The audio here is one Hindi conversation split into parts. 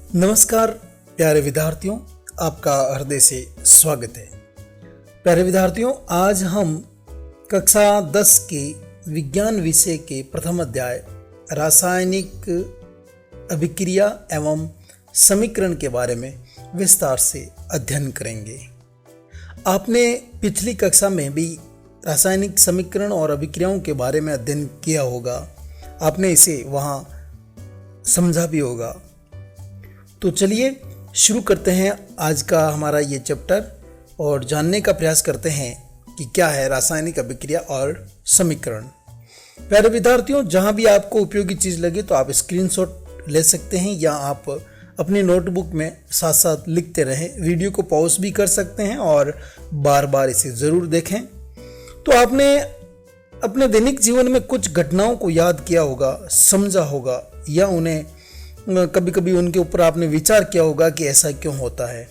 नमस्कार प्यारे विद्यार्थियों, आपका हृदय से स्वागत है। प्यारे विद्यार्थियों, आज हम कक्षा 10 के विज्ञान विषय के प्रथम अध्याय रासायनिक अभिक्रिया एवं समीकरण के बारे में विस्तार से अध्ययन करेंगे। आपने पिछली कक्षा में भी रासायनिक समीकरण और अभिक्रियाओं के बारे में अध्ययन किया होगा, आपने इसे वहाँ समझा भी होगा। तो चलिए शुरू करते हैं आज का हमारा ये चैप्टर और जानने का प्रयास करते हैं कि क्या है रासायनिक अभिक्रिया और समीकरण। प्यारे विद्यार्थियों, जहाँ भी आपको उपयोगी चीज़ लगे तो आप स्क्रीनशॉट ले सकते हैं या आप अपनी नोटबुक में साथ साथ लिखते रहें। वीडियो को पॉज भी कर सकते हैं और बार बार इसे ज़रूर देखें। तो आपने अपने दैनिक जीवन में कुछ घटनाओं को याद किया होगा, समझा होगा या उन्हें कभी कभी उनके ऊपर आपने विचार किया होगा कि ऐसा क्यों होता है।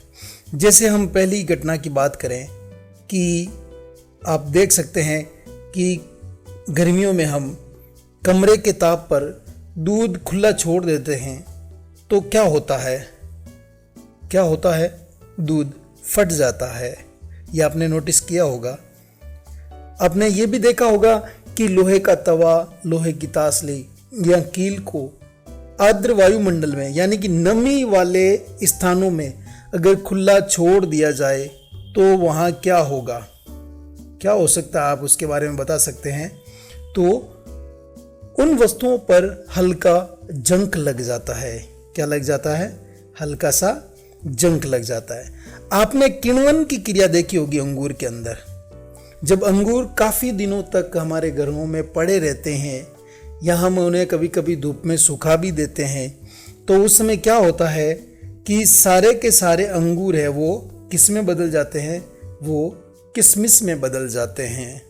जैसे हम पहली घटना की बात करें कि आप देख सकते हैं कि गर्मियों में हम कमरे के ताप पर दूध खुला छोड़ देते हैं तो क्या होता है? दूध फट जाता है। यह आपने नोटिस किया होगा। आपने ये भी देखा होगा कि लोहे का तवा, लोहे की तासली या कील को आर्द्र वायुमंडल में यानी कि नमी वाले स्थानों में अगर खुला छोड़ दिया जाए तो वहाँ क्या होगा, क्या हो सकता है, आप उसके बारे में बता सकते हैं। तो उन वस्तुओं पर हल्का जंक लग जाता है। क्या लग जाता है? हल्का सा जंक लग जाता है। आपने किण्वन की क्रिया देखी होगी अंगूर के अंदर। जब अंगूर काफ़ी दिनों तक हमारे घरों में पड़े रहते हैं या हम उन्हें कभी कभी धूप में सुखा भी देते हैं तो उस समय क्या होता है कि सारे के सारे अंगूर है वो किस में बदल जाते हैं? वो किशमिश में बदल जाते हैं।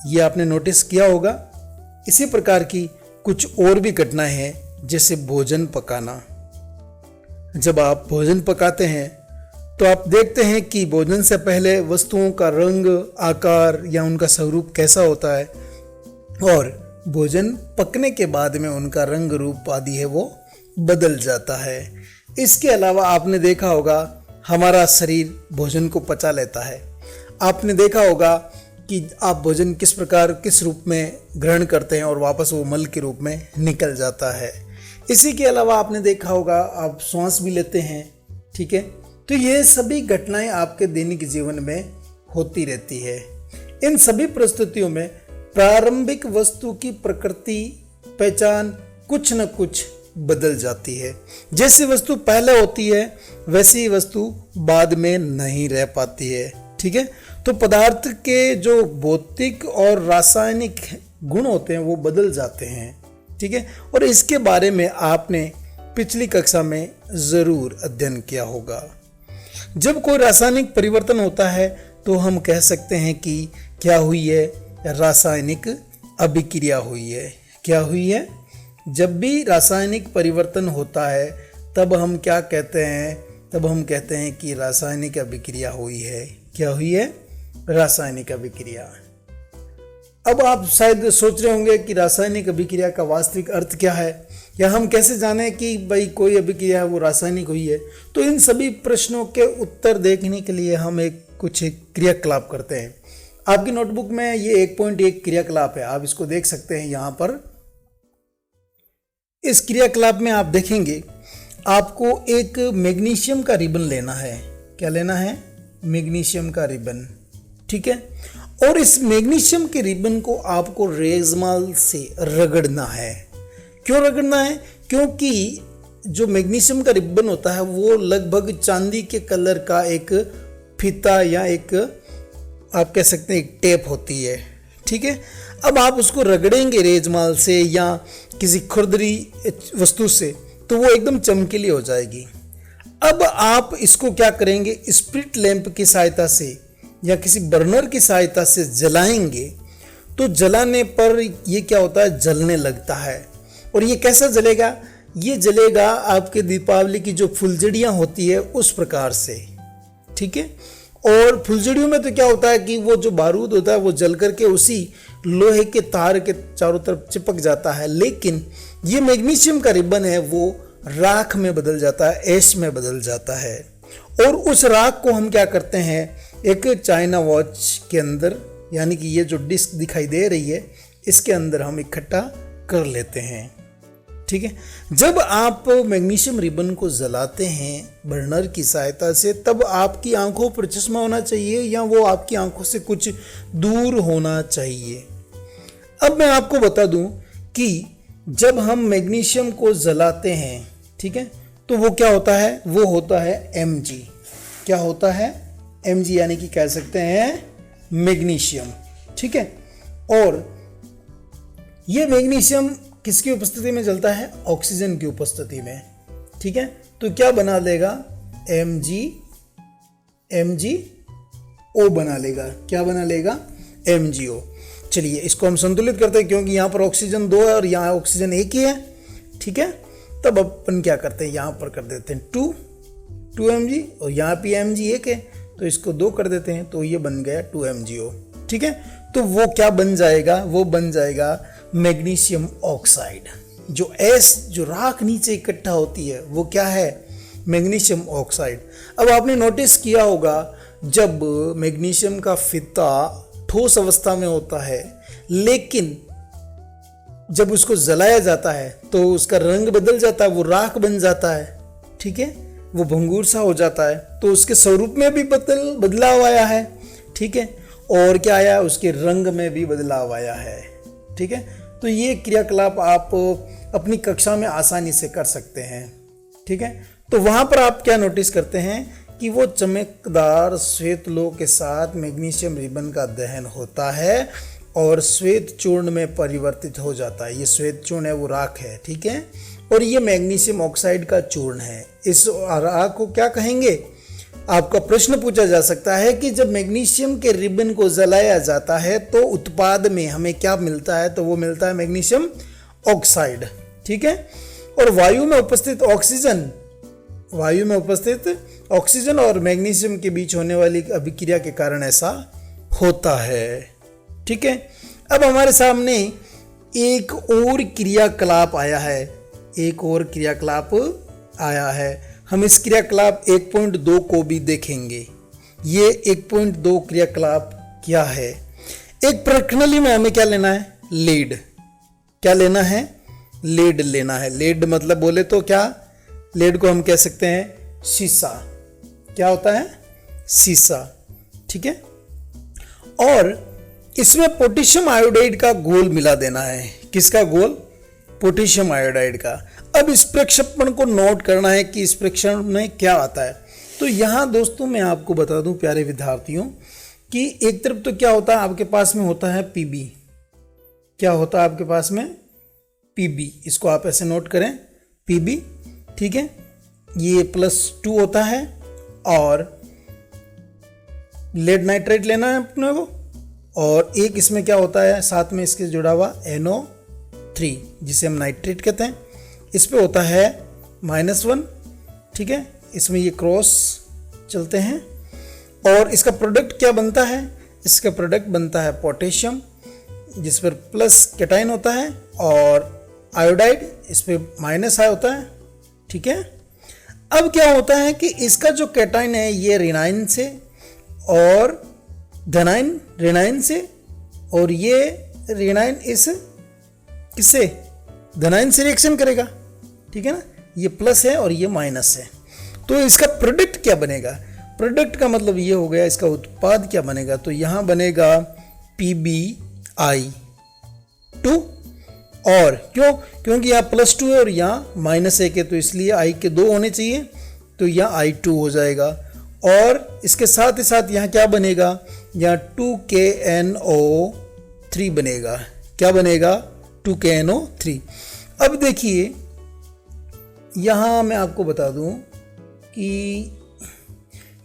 ये आपने नोटिस किया होगा। इसी प्रकार की कुछ और भी घटनाएं हैं, जैसे भोजन पकाना। जब आप भोजन पकाते हैं तो आप देखते हैं कि भोजन से पहले वस्तुओं का रंग, आकार या उनका स्वरूप कैसा होता है और भोजन पकने के बाद में उनका रंग रूप आदि है वो बदल जाता है। इसके अलावा आपने देखा होगा हमारा शरीर भोजन को पचा लेता है। आपने देखा होगा कि आप भोजन किस प्रकार किस रूप में ग्रहण करते हैं और वापस वो मल के रूप में निकल जाता है। इसी के अलावा आपने देखा होगा आप श्वास भी लेते हैं, ठीक है। तो ये सभी घटनाएं आपके दैनिक जीवन में होती रहती है। इन सभी परिस्थितियों में प्रारंभिक वस्तु की प्रकृति, पहचान कुछ न कुछ बदल जाती है। जैसी वस्तु पहले होती है वैसी वस्तु बाद में नहीं रह पाती है, ठीक है। तो पदार्थ के जो भौतिक और रासायनिक गुण होते हैं वो बदल जाते हैं, ठीक है। और इसके बारे में आपने पिछली कक्षा में ज़रूर अध्ययन किया होगा। जब कोई रासायनिक परिवर्तन होता है तो हम कह सकते हैं कि क्या हुई है? रासायनिक अभिक्रिया हुई है। क्या हुई है? जब भी रासायनिक परिवर्तन होता है तब हम क्या कहते हैं? तब हम कहते हैं कि रासायनिक अभिक्रिया हुई है। क्या हुई है? रासायनिक अभिक्रिया। अब आप शायद सोच रहे होंगे कि रासायनिक अभिक्रिया का वास्तविक अर्थ क्या है, या हम कैसे जानें कि भाई कोई अभिक्रिया है वो रासायनिक हुई है। तो इन सभी प्रश्नों के उत्तर देखने के लिए हम कुछ क्रियाकलाप करते हैं। आपकी नोटबुक में ये 1.1 क्रियाकलाप है, आप इसको देख सकते हैं यहाँ पर। इस क्रियाकलाप में आप देखेंगे आपको एक मैग्नीशियम का रिबन लेना है। क्या लेना है? मैग्नीशियम का रिबन, ठीक है। और इस मैग्नीशियम के रिबन को आपको रेजमाल से रगड़ना है। क्यों रगड़ना है? क्योंकि जो मैग्नीशियम का रिबन होता है वो लगभग चांदी के कलर का एक फीता या एक आप कह सकते हैं एक टेप होती है, ठीक है। अब आप उसको रगड़ेंगे रेजमाल से या किसी खुरदरी वस्तु से तो वो एकदम चमकीली हो जाएगी। अब आप इसको क्या करेंगे? स्प्रिट लैंप की सहायता से या किसी बर्नर की सहायता से जलाएंगे तो जलाने पर ये क्या होता है? जलने लगता है। और ये कैसा जलेगा? ये जलेगा आपके दीपावली की जो फुलझड़ियाँ होती है उस प्रकार से, ठीक है। और फुलझड़ियों में तो क्या होता है कि वो जो बारूद होता है वो जल करके उसी लोहे के तार के चारों तरफ चिपक जाता है, लेकिन ये मैग्नीशियम का रिबन है वो राख में बदल जाता है, ऐश में बदल जाता है। और उस राख को हम क्या करते हैं, एक चाइना वॉच के अंदर, यानी कि ये जो डिस्क दिखाई दे रही है इसके अंदर हम इकट्ठा कर लेते हैं। ठीक है, जब आप मैग्नीशियम रिबन को जलाते हैं बर्नर की सहायता से, तब आपकी आंखों पर चश्मा होना चाहिए या वो आपकी आंखों से कुछ दूर होना चाहिए। अब मैं आपको बता दूं कि जब हम मैग्नीशियम को जलाते हैं, ठीक है, तो वो क्या होता है, वो होता है Mg। क्या होता है, Mg, यानी कि कह सकते हैं मैग्नीशियम। ठीक है, और ये मैग्नीशियम किसकी उपस्थिति में जलता है, ऑक्सीजन की उपस्थिति में। ठीक है, तो क्या बना लेगा, MgO बना लेगा। क्या बना लेगा, MgO। चलिए इसको हम संतुलित करते हैं, क्योंकि यहाँ पर ऑक्सीजन 2 है और यहाँ ऑक्सीजन 1 ही है। ठीक है, तब अपन क्या करते हैं, यहाँ पर कर देते हैं 2 Mg, और यहाँ पे Mg 1 है तो इसको 2 कर देते हैं, तो ये बन गया 2 MgO। ठीक है, तो वो क्या बन जाएगा, वो बन जाएगा मैग्नीशियम ऑक्साइड। जो जो राख नीचे इकट्ठा होती है वो क्या है, मैग्नीशियम ऑक्साइड। अब आपने नोटिस किया होगा, जब मैग्नीशियम का फिता ठोस अवस्था में होता है, लेकिन जब उसको जलाया जाता है तो उसका रंग बदल जाता है, वो राख बन जाता है। ठीक है, वो भंगूर सा हो जाता है, तो उसके स्वरूप में भी बदलाव आया है। ठीक है, और क्या आया, उसके रंग में भी बदलाव आया है। ठीक है, तो ये क्रियाकलाप आप अपनी कक्षा में आसानी से कर सकते हैं। ठीक है, तो वहां पर आप क्या नोटिस करते हैं कि वो चमकदार श्वेत लोह के साथ मैग्नीशियम रिबन का दहन होता है और श्वेत चूर्ण में परिवर्तित हो जाता है। ये श्वेत चूर्ण है, वो राख है। ठीक है, और ये मैग्नीशियम ऑक्साइड का चूर्ण है। इस राख को क्या कहेंगे, आपका प्रश्न पूछा जा सकता है कि जब मैग्नीशियम के रिबन को जलाया जाता है तो उत्पाद में हमें क्या मिलता है, तो वो मिलता है मैग्नीशियम ऑक्साइड। ठीक है, और वायु में उपस्थित ऑक्सीजन और मैग्नीशियम के बीच होने वाली अभिक्रिया के कारण ऐसा होता है। ठीक है, अब हमारे सामने एक और क्रियाकलाप आया है। हम इस क्रियाकलाप 1.2 को भी देखेंगे। ये 1.2 क्रियाकलाप क्या है, एक प्रणाली में हमें क्या लेना है, लीड। क्या लेना है, लीड लेना है। लीड मतलब बोले तो क्या, लीड को हम कह सकते हैं शीशा। क्या होता है, शीशा। ठीक है, और इसमें पोटेशियम आयोडाइड का घोल मिला देना है। किसका घोल, पोटेशियम आयोडाइड का। अब इस प्रक्षेपण को नोट करना है कि इस प्रक्षेपण में क्या आता है। तो यहाँ दोस्तों मैं आपको बता दूं प्यारे विद्यार्थियों कि एक तरफ तो क्या होता है, आपके पास में होता है पीबी। क्या होता है आपके पास में, पीबी। इसको आप ऐसे नोट करें, पीबी। ठीक है, ये +2 होता है, और लेड नाइट्रेट लेना है अपने को, और एक इसमें क्या होता है साथ में इसके जुड़ा हुआ NO3, जिसे हम नाइट्रेट कहते हैं। इस पे होता है -1। ठीक है, इसमें ये क्रॉस चलते हैं, और इसका प्रोडक्ट क्या बनता है, इसका प्रोडक्ट बनता है पोटेशियम, जिस पर प्लस कैटाइन होता है, और आयोडाइड, इस पे -I होता है। ठीक है, अब क्या होता है कि इसका जो कैटाइन है ये रेनाइन से और धनाइन रेनाइन से, और ये रेनाइन इस किससे, धनाइन से रिएक्शन करेगा। ठीक है ना, ये प्लस है और ये माइनस है। तो इसका प्रोडक्ट क्या बनेगा, प्रोडक्ट का मतलब ये हो गया, इसका उत्पाद क्या बनेगा, तो यहां बनेगा PbI2। और क्योंकि यहाँ +2 है और यहाँ -1 है, तो इसलिए I के 2 होने चाहिए, तो यहाँ I2 हो जाएगा। और इसके साथ ही साथ यहाँ क्या बनेगा, यहाँ 2KNO3 बनेगा। क्या बनेगा, 2KNO3। अब देखिए यहाँ मैं आपको बता दूं कि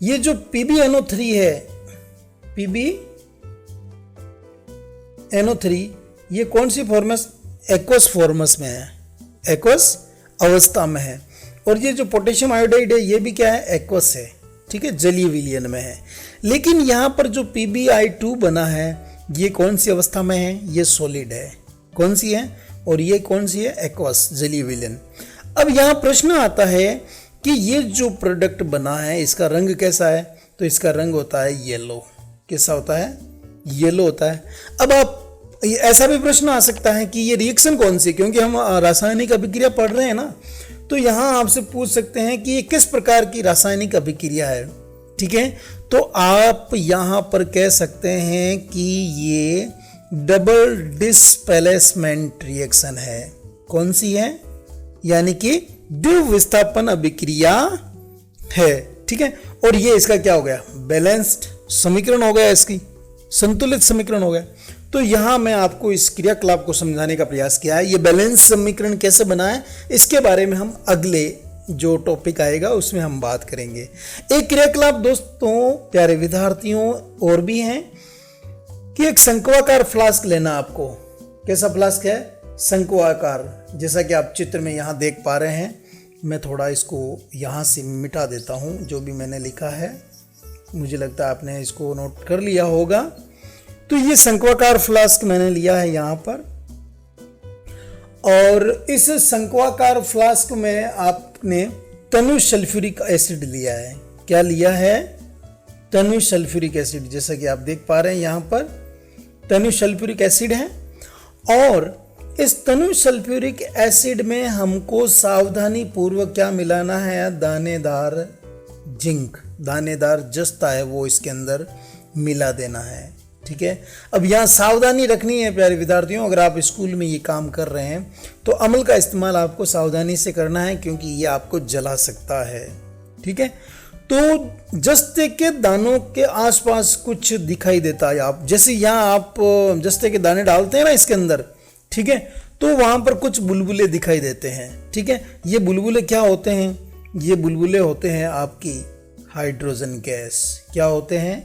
ये जो PbNO3 है, PbNO3 ये कौन सी फॉर्मस, एक्वस फॉर्मस में है, एक्वस अवस्था में है। और ये जो पोटेशियम आयोडाइड है ये भी क्या है, एक्वस है। ठीक है, जलीय विलयन में है। लेकिन यहाँ पर जो PbI2 बना है ये कौन सी अवस्था में है, ये सॉलिड है। कौन सी है, और ये कौन सी है, एक्वस, जलीय विलयन। अब यहाँ प्रश्न आता है कि ये जो प्रोडक्ट बना है इसका रंग कैसा है, तो इसका रंग होता है येलो। कैसा होता है? येलो होता है। अब आप ऐसा भी प्रश्न आ सकता है कि ये रिएक्शन कौन सी, क्योंकि हम रासायनिक अभिक्रिया पढ़ रहे हैं ना, तो यहाँ आपसे पूछ सकते हैं कि ये किस प्रकार की रासायनिक अभिक्रिया है। ठीक है, तो आप यहाँ पर कह सकते हैं कि ये डबल डिस्प्लेसमेंट रिएक्शन है। कौन सी है? यानी कि द्विविस्थापन अभिक्रिया है। ठीक है, और ये इसका क्या हो गया? बैलेंस्ड समीकरण हो गया, इसकी संतुलित समीकरण हो गया। तो यहां मैं आपको इस क्रियाकलाप को समझाने का प्रयास किया है। ये बैलेंस समीकरण कैसे बना है इसके बारे में हम अगले जो टॉपिक आएगा उसमें हम बात करेंगे। एक क्रियाकलाप दोस्तों, प्यारे विद्यार्थियों, और भी हैं कि एक शंक्वाकार फ्लास्क लेना आपको। कैसा फ्लास्क है? शंक्वाकार, जैसा कि आप चित्र में यहां देख पा रहे हैं। मैं थोड़ा इसको यहां से मिटा देता हूं, जो भी मैंने लिखा है मुझे लगता है आपने इसको नोट कर लिया होगा। तो ये शंक्वाकार फ्लास्क मैंने लिया है यहां पर, और इस शंक्वाकार फ्लास्क में आपने तनु सल्फ्यूरिक एसिड लिया है। क्या लिया है? तनु सल्फ्यूरिक एसिड। जैसा कि आप देख पा रहे हैं यहां पर तनु सल्फ्यूरिक एसिड है, और इस तनु सल्फ्यूरिक एसिड में हमको सावधानी पूर्वक क्या मिलाना है? दानेदार जिंक, दानेदार जस्ता है वो इसके अंदर मिला देना है। ठीक है, अब यहाँ सावधानी रखनी है प्यारे विद्यार्थियों। अगर आप स्कूल में ये काम कर रहे हैं तो अमल का इस्तेमाल आपको सावधानी से करना है, क्योंकि ये आपको जला सकता है। ठीक है, तो जस्ते के दानों के आसपास कुछ दिखाई देता है। आप जैसे यहाँ आप जस्ते के दाने डालते हैं ना इसके अंदर, ठीक है, तो वहां पर कुछ बुलबुले दिखाई देते हैं। ठीक है, ये बुलबुले क्या होते हैं? ये बुलबुले होते हैं आपकी हाइड्रोजन गैस। क्या होते हैं?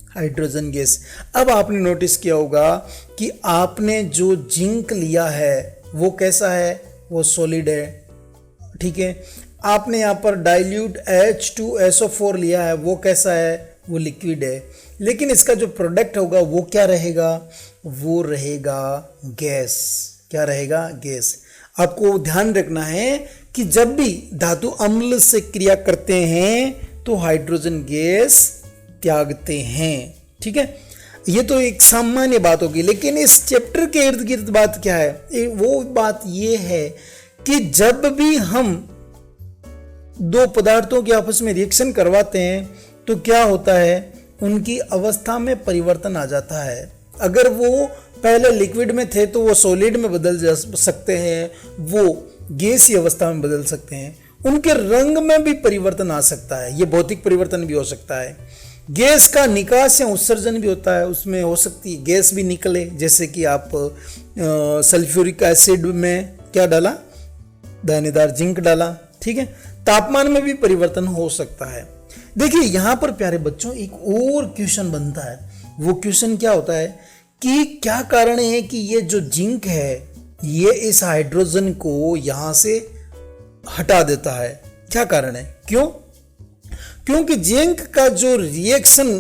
Hydrogen gas. अब आपने नोटिस किया होगा कि आपने जो जिंक लिया है वो कैसा है? वो सॉलिड है। ठीक है, आपने यहाँ पर डाइल्यूट H2SO4 लिया है, वो कैसा है? वो लिक्विड है। लेकिन इसका जो प्रोडक्ट होगा वो क्या रहेगा? वो रहेगा गैस। क्या रहेगा? गैस। आपको ध्यान रखना है कि जब भी धातु अम्ल से क्रिया करते हैं तो हाइड्रोजन गैस त्यागते हैं। ठीक है, ये तो एक सामान्य बात होगी, लेकिन इस चैप्टर के इर्द गिर्द बात क्या है? वो बात ये है कि जब भी हम दो पदार्थों के आपस में रिएक्शन करवाते हैं तो क्या होता है? उनकी अवस्था में परिवर्तन आ जाता है। अगर वो पहले लिक्विड में थे तो वो सॉलिड में बदल जा सकते हैं, वो गैसीय अवस्था में बदल सकते हैं, उनके रंग में भी परिवर्तन आ सकता है। ये भौतिक परिवर्तन भी हो सकता है। गैस का निकास या उत्सर्जन भी होता है, उसमें हो सकती है गैस भी निकले। जैसे कि आप सल्फ्यूरिक एसिड में क्या डाला? दानेदार जिंक डाला। ठीक है, तापमान में भी परिवर्तन हो सकता है। देखिए यहां पर प्यारे बच्चों एक और क्वेश्चन बनता है। वो क्वेश्चन क्या होता है कि क्या कारण है कि ये जो जिंक है ये इस हाइड्रोजन को यहां से हटा देता है? क्या कारण है? क्यों? क्योंकि जिंक का जो रिएक्शन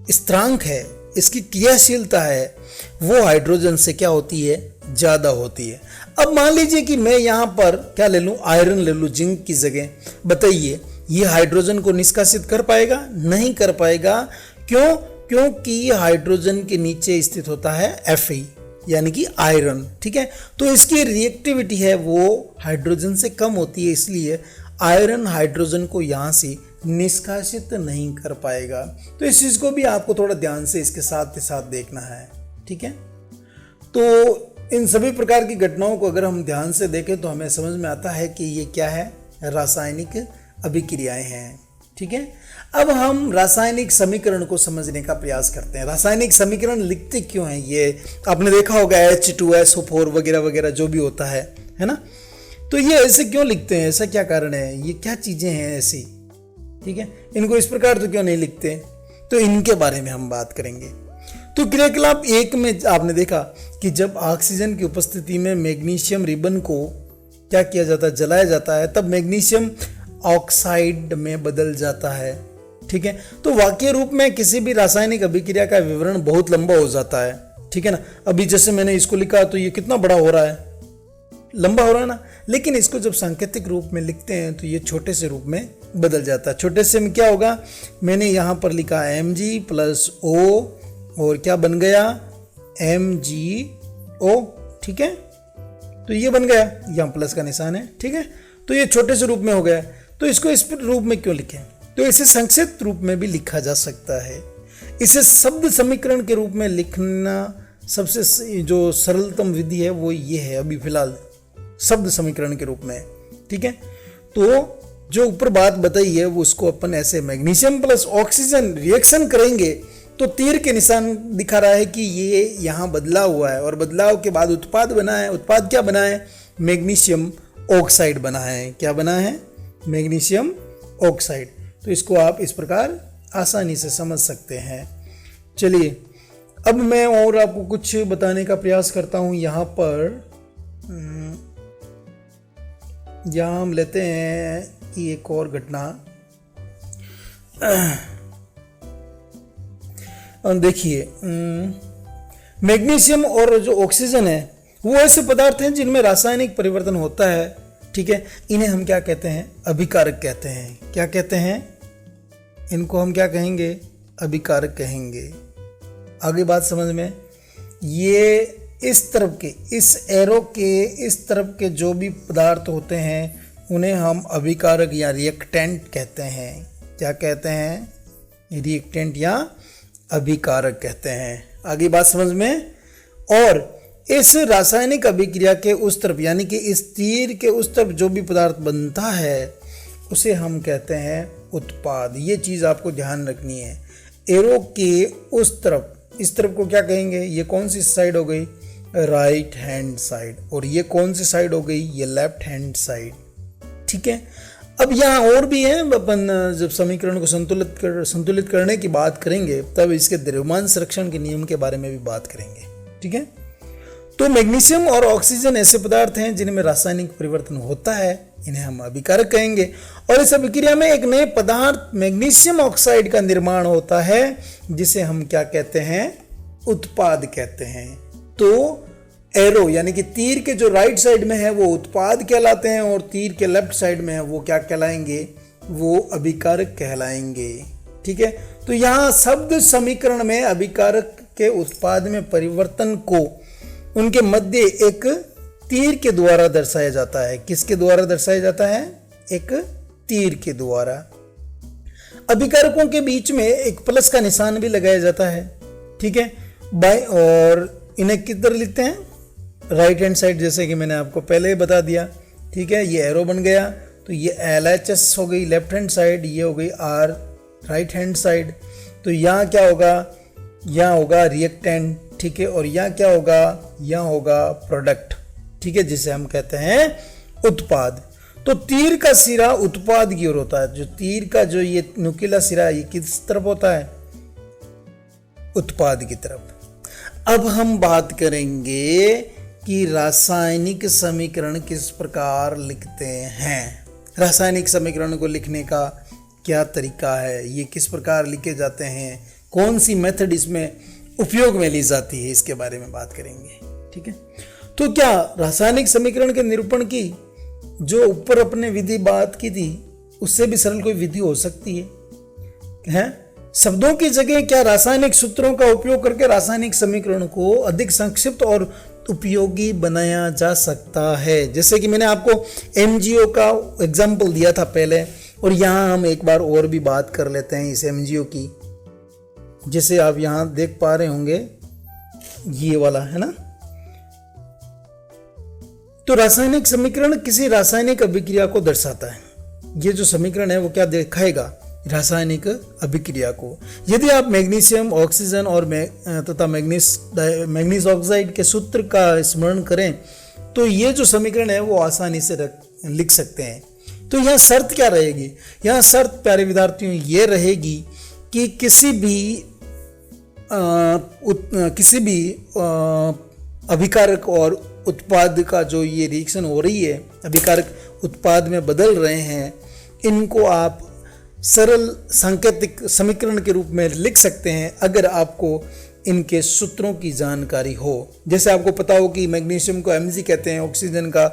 स्थिरांक है, इसकी क्रियाशीलता है, वो हाइड्रोजन से क्या होती है? ज्यादा होती है। अब मान लीजिए कि मैं यहां पर क्या ले लूं? आयरन ले लूं जिंक की जगह। बताइए ये हाइड्रोजन को निष्कासित कर पाएगा? नहीं कर पाएगा। क्यों? क्योंकि हाइड्रोजन के नीचे स्थित होता है Fe, यानी कि आयरन। ठीक है, तो इसकी रिएक्टिविटी है वो हाइड्रोजन से कम होती है, इसलिए आयरन हाइड्रोजन को यहां से निष्कासित नहीं कर पाएगा। तो इस चीज को भी आपको थोड़ा ध्यान से इसके साथ साथ देखना है। ठीक है, तो इन सभी प्रकार की घटनाओं को अगर हम ध्यान से देखें तो हमें समझ में आता है कि ये क्या है? रासायनिक अभिक्रियाएं हैं। ठीक है, अब हम रासायनिक समीकरण को समझने का प्रयास करते हैं। रासायनिक समीकरण लिखते क्यों हैं? ये आपने देखा होगा H2SO4 वगैरह वगैरह जो भी होता है ना, तो ये ऐसे क्यों लिखते हैं? ऐसा क्या कारण है? ये क्या चीजें हैं ऐसी? ठीक है, इनको इस प्रकार तो क्यों नहीं लिखते? तो इनके बारे में हम बात करेंगे। तो क्रियाकलाप 1 में आपने देखा कि जब ऑक्सीजन की उपस्थिति में मैग्नीशियम रिबन को क्या किया जाता है? जलाया जाता है, तब मैग्नीशियम ऑक्साइड में बदल जाता है। ठीक है, तो वाक्य रूप में किसी भी रासायनिक अभिक्रिया का विवरण बहुत लंबा हो जाता है। ठीक है ना, अभी जैसे मैंने इसको लिखा तो ये कितना बड़ा हो रहा है? लंबा हो रहा है ना, लेकिन इसको जब सांकेतिक रूप में लिखते हैं तो ये छोटे से रूप में बदल जाता है। छोटे से में क्या होगा, मैंने यहाँ पर लिखा Mg प्लस O और क्या बन गया MgO, ठीक है, तो ये बन गया, यहाँ प्लस का निशान है, ठीक है, तो ये छोटे से रूप में हो गया। तो इसको इस रूप में क्यों लिखें, तो इसे संक्षिप्त रूप में भी लिखा जा सकता है। इसे शब्द समीकरण के रूप में लिखना सबसे जो सरलतम विधि है वो ये है अभी फिलहाल, शब्द समीकरण के रूप में, ठीक है। तो जो ऊपर बात बताई है वो उसको अपन ऐसे मैग्नीशियम प्लस ऑक्सीजन रिएक्शन करेंगे तो तीर के निशान दिखा रहा है कि ये यहाँ बदलाव हुआ है और बदलाव के बाद उत्पाद बना है। उत्पाद क्या बना है, मैग्नीशियम ऑक्साइड बना है। क्या बना है, मैग्नीशियम ऑक्साइड। तो इसको आप इस प्रकार आसानी से समझ सकते हैं। चलिए अब मैं और आपको कुछ बताने का प्रयास करता हूँ। यहाँ पर यहाँ हम लेते हैं कि एक और घटना, देखिए मैग्नीशियम और जो ऑक्सीजन है वो ऐसे पदार्थ हैं जिनमें रासायनिक परिवर्तन होता है, ठीक है। इन्हें हम क्या कहते हैं, अभिकारक कहते हैं। क्या कहते हैं, इनको हम क्या कहेंगे, अभिकारक कहेंगे। आगे बात समझ में, ये इस तरफ के, इस एरो के इस तरफ के जो भी पदार्थ होते हैं उन्हें हम अभिकारक या रिएक्टेंट कहते हैं। क्या कहते हैं, रिएक्टेंट या अभिकारक कहते हैं। आगे बात समझ में। और इस रासायनिक अभिक्रिया के उस तरफ यानी कि इस तीर के उस तरफ जो भी पदार्थ बनता है उसे हम कहते हैं उत्पाद। ये चीज़ आपको ध्यान रखनी है। एरो के उस तरफ, इस तरफ को क्या कहेंगे, ये कौन सी साइड हो गई, राइट हैंड साइड, और ये कौन सी साइड हो गई, ये लेफ्ट हैंड साइड, ठीक है। अब यहाँ और भी है, अपन जब समीकरण को संतुलित करने की बात करेंगे तब इसके द्रव्यमान संरक्षण के नियम के बारे में भी बात करेंगे, ठीक है। तो मैग्नीशियम और ऑक्सीजन ऐसे पदार्थ हैं जिनमें रासायनिक परिवर्तन होता है, इन्हें हम अभिकारक कहेंगे। और इस अभिक्रिया में एक नए पदार्थ मैग्नीशियम ऑक्साइड का निर्माण होता है जिसे हम क्या कहते हैं, उत्पाद कहते हैं। तो एरो यानी कि तीर के जो राइट साइड में है वो उत्पाद कहलाते हैं और तीर के लेफ्ट साइड में है वो क्या कहलाएंगे, वो अभिकारक कहलाएंगे, ठीक है। तो यहाँ शब्द समीकरण में अभिकारक के उत्पाद में परिवर्तन को उनके मध्य एक तीर के द्वारा दर्शाया जाता है। किसके द्वारा दर्शाया जाता है, एक तीर के द्वारा। अभिकारकों के बीच में एक प्लस का निशान भी लगाया जाता है, ठीक है। और इन्हें किधर लिखते हैं, राइट हैंड साइड, जैसे कि मैंने आपको पहले ही बता दिया, ठीक है। ये एरो बन गया तो ये LHS हो गई लेफ्ट हैंड साइड, ये हो गई R राइट हैंड साइड। तो यहाँ क्या होगा, यहाँ होगा रिएक्टेंट, ठीक है, और यहाँ क्या होगा, यहाँ होगा प्रोडक्ट, ठीक है, जिसे हम कहते हैं उत्पाद। तो तीर का सिरा उत्पाद की ओर होता है। जो तीर का जो ये नुकीला सिरा ये किस तरफ होता है, उत्पाद की तरफ। अब हम बात करेंगे कि रासायनिक समीकरण किस प्रकार लिखते हैं। रासायनिक समीकरण को लिखने का क्या तरीका है, ये किस प्रकार लिखे जाते हैं, कौन सी मेथड इसमें उपयोग में ली जाती है, इसके बारे में बात करेंगे, ठीक है। तो क्या रासायनिक समीकरण के निरूपण की जो ऊपर अपने विधि बात की थी उससे भी सरल कोई विधि हो सकती है? शब्दों की जगह क्या रासायनिक सूत्रों का उपयोग करके रासायनिक समीकरण को अधिक संक्षिप्त और उपयोगी बनाया जा सकता है। जैसे कि मैंने आपको MgO का एग्जाम्पल दिया था पहले, और यहाँ हम एक बार और भी बात कर लेते हैं इस MgO की। जैसे आप यहाँ देख पा रहे होंगे ये वाला है ना। तो रासायनिक समीकरण किसी रासायनिक अभिक्रिया को दर्शाता है। ये जो समीकरण है वो क्या दिखाएगा, रासायनिक अभिक्रिया को। यदि आप मैग्नीशियम ऑक्सीजन और तथा मैग्नीज ऑक्साइड के सूत्र का स्मरण करें तो ये जो समीकरण है वो आसानी से लिख सकते हैं। तो यहाँ शर्त क्या रहेगी, यहाँ शर्त प्यारे विद्यार्थियों ये रहेगी कि किसी भी अभिकारक और उत्पाद का जो ये रिएक्शन हो रही है, अभिकारक उत्पाद में बदल रहे हैं, इनको आप सरल सांकेतिक समीकरण के रूप में लिख सकते हैं अगर आपको इनके सूत्रों की जानकारी हो। जैसे आपको पता हो कि मैग्नीशियम को Mg कहते हैं, ऑक्सीजन का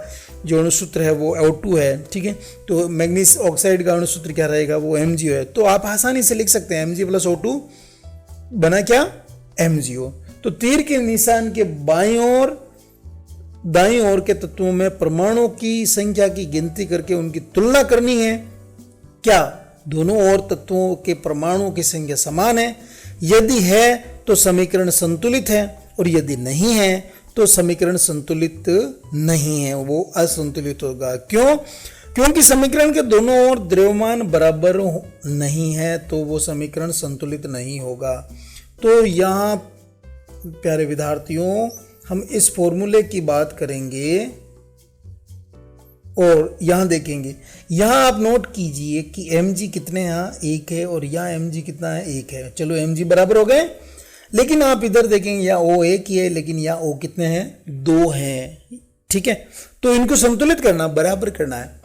जो अणुसूत्र है वो O2 है, ठीक है। तो मैग्नीस ऑक्साइड का अणुसूत्र क्या रहेगा, वो MgO है। तो आप आसानी से लिख सकते हैं Mg + O2 बना क्या, MgO। तो तीर के निशान के बाईं ओर दाईं ओर के तत्वों में परमाणु की संख्या की गिनती करके उनकी तुलना करनी है। क्या दोनों ओर तत्वों के परमाणुओं की संख्या समान है? यदि है तो समीकरण संतुलित है, और यदि नहीं है तो समीकरण संतुलित नहीं है, वो असंतुलित होगा। क्यों? क्योंकि समीकरण के दोनों ओर द्रव्यमान बराबर नहीं है, तो वो समीकरण संतुलित नहीं होगा। तो यहाँ प्यारे विद्यार्थियों हम इस फॉर्मूले की बात करेंगे और यहां देखेंगे। यहां आप नोट कीजिए कि Mg कितने यहाँ 1 है और यहाँ Mg कितना है, 1 है। चलो Mg बराबर हो गए, लेकिन आप इधर देखेंगे यहाँ O 1 ही है, लेकिन यहाँ O कितने हैं, 2 हैं, ठीक है। तो इनको संतुलित करना, बराबर करना है।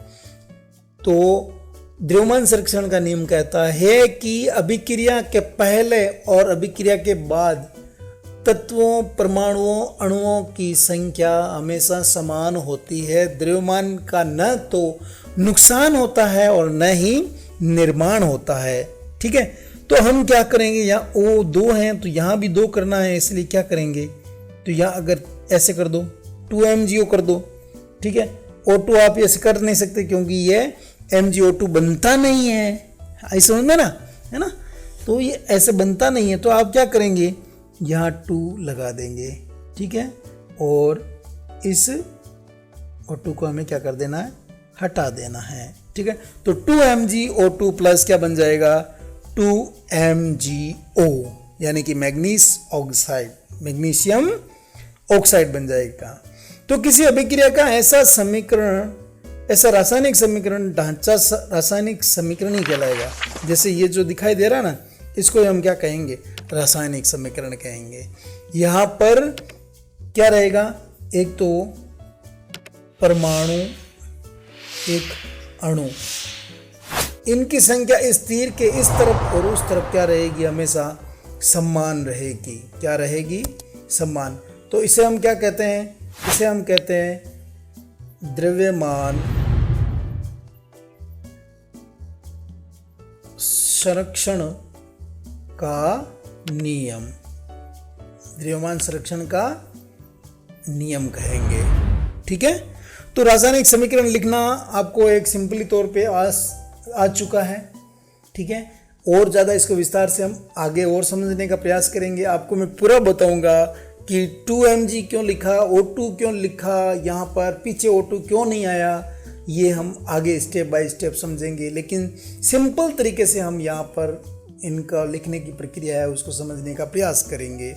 तो द्रव्यमान संरक्षण का नियम कहता है कि अभिक्रिया के पहले और अभिक्रिया के बाद तत्वों, परमाणुओं, अणुओं की संख्या हमेशा समान होती है। द्रव्यमान का न तो नुकसान होता है और न ही निर्माण होता है, ठीक है। तो हम क्या करेंगे, यहाँ O 2 हैं तो यहाँ भी 2 करना है, इसलिए क्या करेंगे, तो यहाँ अगर ऐसे कर दो 2MgO कर दो, ठीक है। O2 आप ऐसे कर नहीं सकते क्योंकि ये MgO2 बनता नहीं है, ऐसे समझना ना, है ना। तो ये ऐसे बनता नहीं है, तो आप क्या करेंगे, यहाँ 2 लगा देंगे, ठीक है। और इस O2 को हमें क्या कर देना है, हटा देना है, ठीक है। तो 2MgO2 प्लस क्या बन जाएगा, 2MgO, यानी कि मैग्नीस ऑक्साइड, मैग्नीशियम ऑक्साइड बन जाएगा। तो किसी अभिक्रिया का ऐसा समीकरण, ऐसा रासायनिक समीकरण ढांचा रासायनिक समीकरण ही कहलाएगा। जैसे ये जो दिखाई दे रहा है ना, इसको हम क्या कहेंगे, रासायनिक समीकरण कहेंगे। यहाँ पर क्या रहेगा, एक तो परमाणु, एक अणु, इनकी संख्या इस तीर के इस तरफ और उस तरफ क्या रहेगी, हमेशा समान रहेगी। क्या रहेगी, समान। तो इसे हम क्या कहते हैं, इसे हम कहते हैं द्रव्यमान संरक्षण का नियम, द्रव्यमान संरक्षण का नियम कहेंगे, ठीक है। तो रासायनिक समीकरण लिखना आपको एक सिंपली तौर पे आ चुका है, ठीक है। और ज़्यादा इसको विस्तार से हम आगे और समझने का प्रयास करेंगे। आपको मैं पूरा बताऊंगा कि 2Mg क्यों लिखा, O2 क्यों लिखा, यहाँ पर पीछे O2 क्यों नहीं आया, ये हम आगे स्टेप बाय स्टेप समझेंगे। लेकिन सिंपल तरीके से हम यहाँ पर इनका लिखने की प्रक्रिया है उसको समझने का प्रयास करेंगे।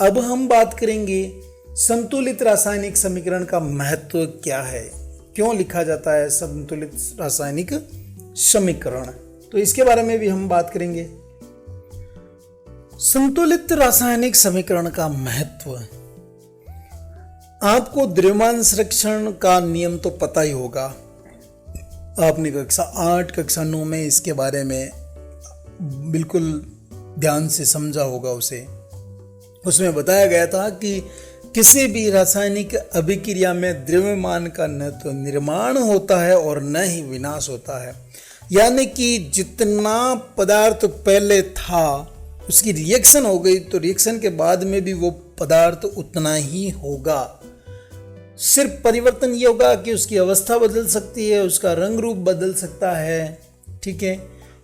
अब हम बात करेंगे संतुलित रासायनिक समीकरण का महत्व क्या है, क्यों लिखा जाता है संतुलित रासायनिक समीकरण, तो इसके बारे में भी हम बात करेंगे। संतुलित रासायनिक समीकरण का महत्व, आपको द्रव्यमान संरक्षण का नियम तो पता ही होगा, आपने कक्षा 8 कक्षा 9 में इसके बारे में बिल्कुल ध्यान से समझा होगा उसे। उसमें बताया गया था कि किसी भी रासायनिक अभिक्रिया में द्रव्यमान का न तो निर्माण होता है और न ही विनाश होता है, यानी कि जितना पदार्थ पहले था उसकी रिएक्शन हो गई तो रिएक्शन के बाद में भी वो पदार्थ उतना ही होगा। सिर्फ परिवर्तन ये होगा कि उसकी अवस्था बदल सकती है, उसका रंग रूप बदल सकता है, ठीक है,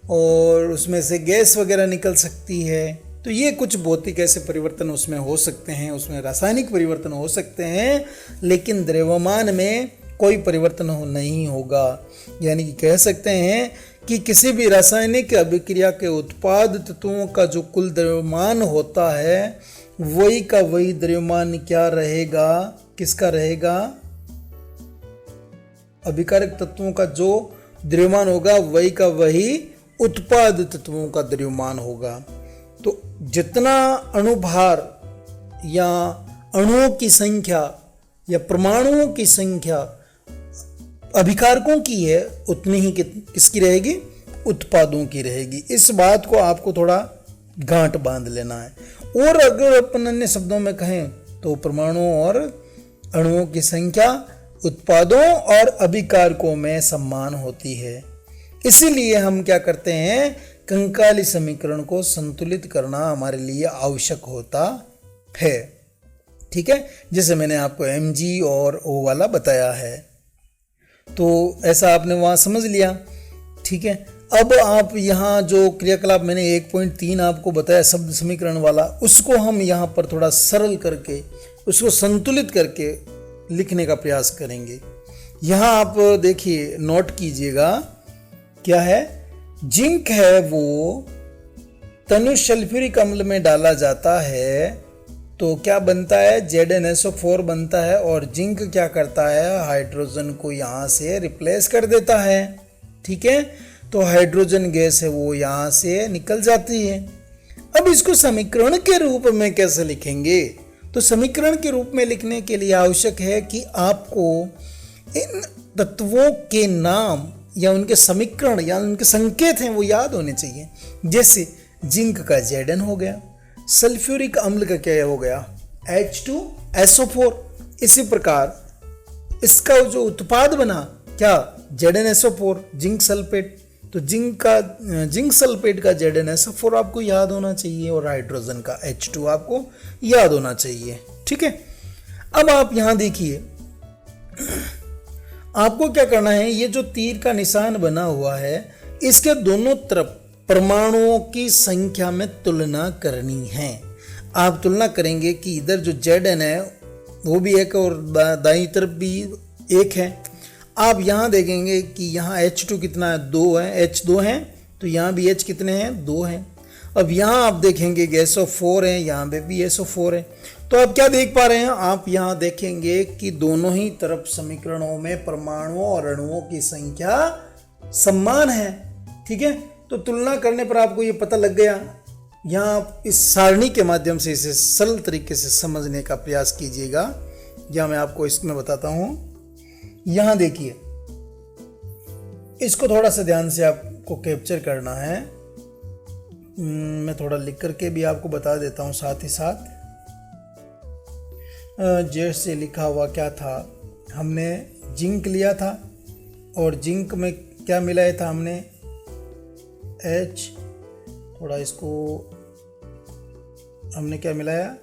और उसमें से गैस वगैरह निकल सकती है। तो ये कुछ भौतिक ऐसे परिवर्तन उसमें हो सकते हैं, उसमें रासायनिक परिवर्तन हो सकते हैं, लेकिन द्रव्यमान में कोई परिवर्तन नहीं होगा। यानी कि कह सकते हैं कि किसी भी रासायनिक अभिक्रिया के उत्पाद तत्वों का जो कुल द्रव्यमान होता है वही का वही द्रव्यमान क्या रहेगा, किसका रहेगा, अभिकारक तत्वों का जो द्रव्यमान होगा वही का वही उत्पाद तत्वों का द्रव्यमान होगा। तो जितना अणुभार या अणुओं की संख्या या परमाणुओं की संख्या अभिकारकों की है उतनी ही किसकी रहेगी, उत्पादों की रहेगी। इस बात को आपको थोड़ा गांठ बांध लेना है। और अगर अपन अन्य शब्दों में कहें तो परमाणुओं और अणुओं की संख्या उत्पादों और अभिकारकों में समान होती है। इसीलिए हम क्या करते हैं, कंकाली समीकरण को संतुलित करना हमारे लिए आवश्यक होता है। ठीक है, जैसे मैंने आपको mg और o वाला बताया है, तो ऐसा आपने वहां समझ लिया। ठीक है, अब आप यहाँ जो क्रियाकलाप मैंने 1.3 आपको बताया शब्द समीकरण वाला, उसको हम यहाँ पर थोड़ा सरल करके उसको संतुलित करके लिखने का प्रयास करेंगे। यहाँ आप देखिए, नोट कीजिएगा क्या है, जिंक है वो तनु सल्फ्यूरिक अम्ल में डाला जाता है तो क्या बनता है, ZnSO4 बनता है, और जिंक क्या करता है, हाइड्रोजन को यहाँ से रिप्लेस कर देता है। ठीक है, तो हाइड्रोजन गैस है वो यहाँ से निकल जाती है। अब इसको समीकरण के रूप में कैसे लिखेंगे, तो समीकरण के रूप में लिखने के लिए आवश्यक है कि आपको इन तत्वों के नाम या उनके समीकरण या उनके संकेत हैं वो याद होने चाहिए। जैसे जिंक का Zn हो गया, सल्फ्यूरिक अम्ल का क्या हो गया, H2SO4। इसी प्रकार इसका जो उत्पाद बना क्या, ZnSO4, जिंक सल्फेट। तो जिंक सल्फेट का ZnSO4 आपको याद होना चाहिए और हाइड्रोजन का H2 आपको याद होना चाहिए। ठीक है, अब आप यहां देखिए, आपको क्या करना है, ये जो तीर का निशान बना हुआ है इसके दोनों तरफ परमाणुओं की संख्या में तुलना करनी है। आप तुलना करेंगे कि इधर जो Zn है वो भी एक और दाईं तरफ भी एक है। आप यहाँ देखेंगे कि यहाँ H2 कितना है, 2 है, H2 है, तो यहाँ भी H कितने हैं, 2 हैं। अब यहाँ आप देखेंगे SO4 है, यहाँ पे भी SO4 है। तो आप क्या देख पा रहे हैं, आप यहाँ देखेंगे कि दोनों ही तरफ समीकरणों में परमाणुओं और अणुओं की संख्या समान है। ठीक है, तो तुलना करने पर आपको ये पता लग गया। यहाँ इस सारणी के माध्यम से इसे सरल तरीके से समझने का प्रयास कीजिएगा। या मैं आपको इसमें बताता हूँ, यहाँ देखिए, इसको थोड़ा सा ध्यान से आपको कैप्चर करना है। मैं थोड़ा लिख करके भी आपको बता देता हूँ साथ ही साथ। जैसे लिखा हुआ क्या था, हमने जिंक लिया था और जिंक में क्या मिलाया था हमने, H, थोड़ा इसको हमने क्या मिलाया,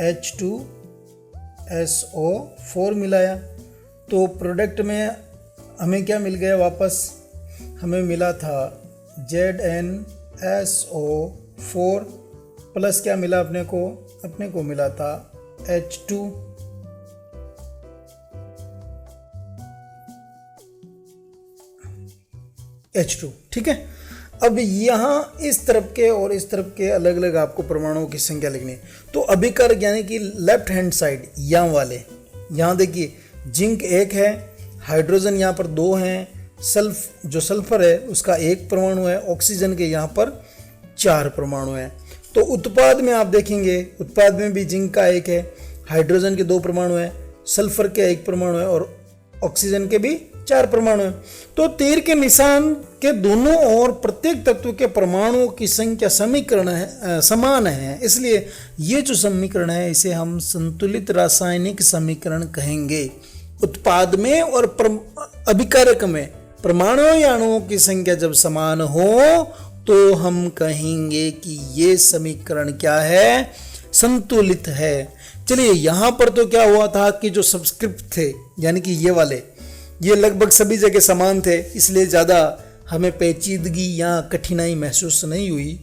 H2SO4 मिलाया। तो प्रोडक्ट में हमें क्या मिल गया वापस, हमें मिला था ZnSO4 प्लस क्या मिला अपने को मिला था H2। ठीक है, अब यहाँ इस तरफ के और इस तरफ के अलग अलग आपको परमाणुओं की संख्या लिखनी है। तो अभिकारक यानी कि लेफ्ट हैंड साइड यहाँ वाले, यहाँ देखिए जिंक 1 है, हाइड्रोजन यहाँ पर 2 हैं, जो सल्फर है उसका 1 परमाणु है, ऑक्सीजन के यहाँ पर 4 परमाणु हैं। तो उत्पाद में आप देखेंगे, उत्पाद में भी जिंक का 1 है, हाइड्रोजन के 2 परमाणु हैं, सल्फर के 1 परमाणु है और ऑक्सीजन के भी 4 परमाणु हैं। तो तीर के निशान के दोनों ओर प्रत्येक तत्व के परमाणुओं की संख्या समान है। इसलिए ये जो समीकरण है इसे हम संतुलित रासायनिक समीकरण कहेंगे। उत्पाद में और अभिकारक में परमाणुओं या अणुओं की संख्या जब समान हो तो हम कहेंगे कि ये समीकरण क्या है, संतुलित है। चलिए, यहां पर तो क्या हुआ था कि जो सबस्क्रिप्ट थे यानी कि ये वाले, ये लगभग सभी जगह समान थे, इसलिए ज़्यादा हमें पेचीदगी या कठिनाई महसूस नहीं हुई।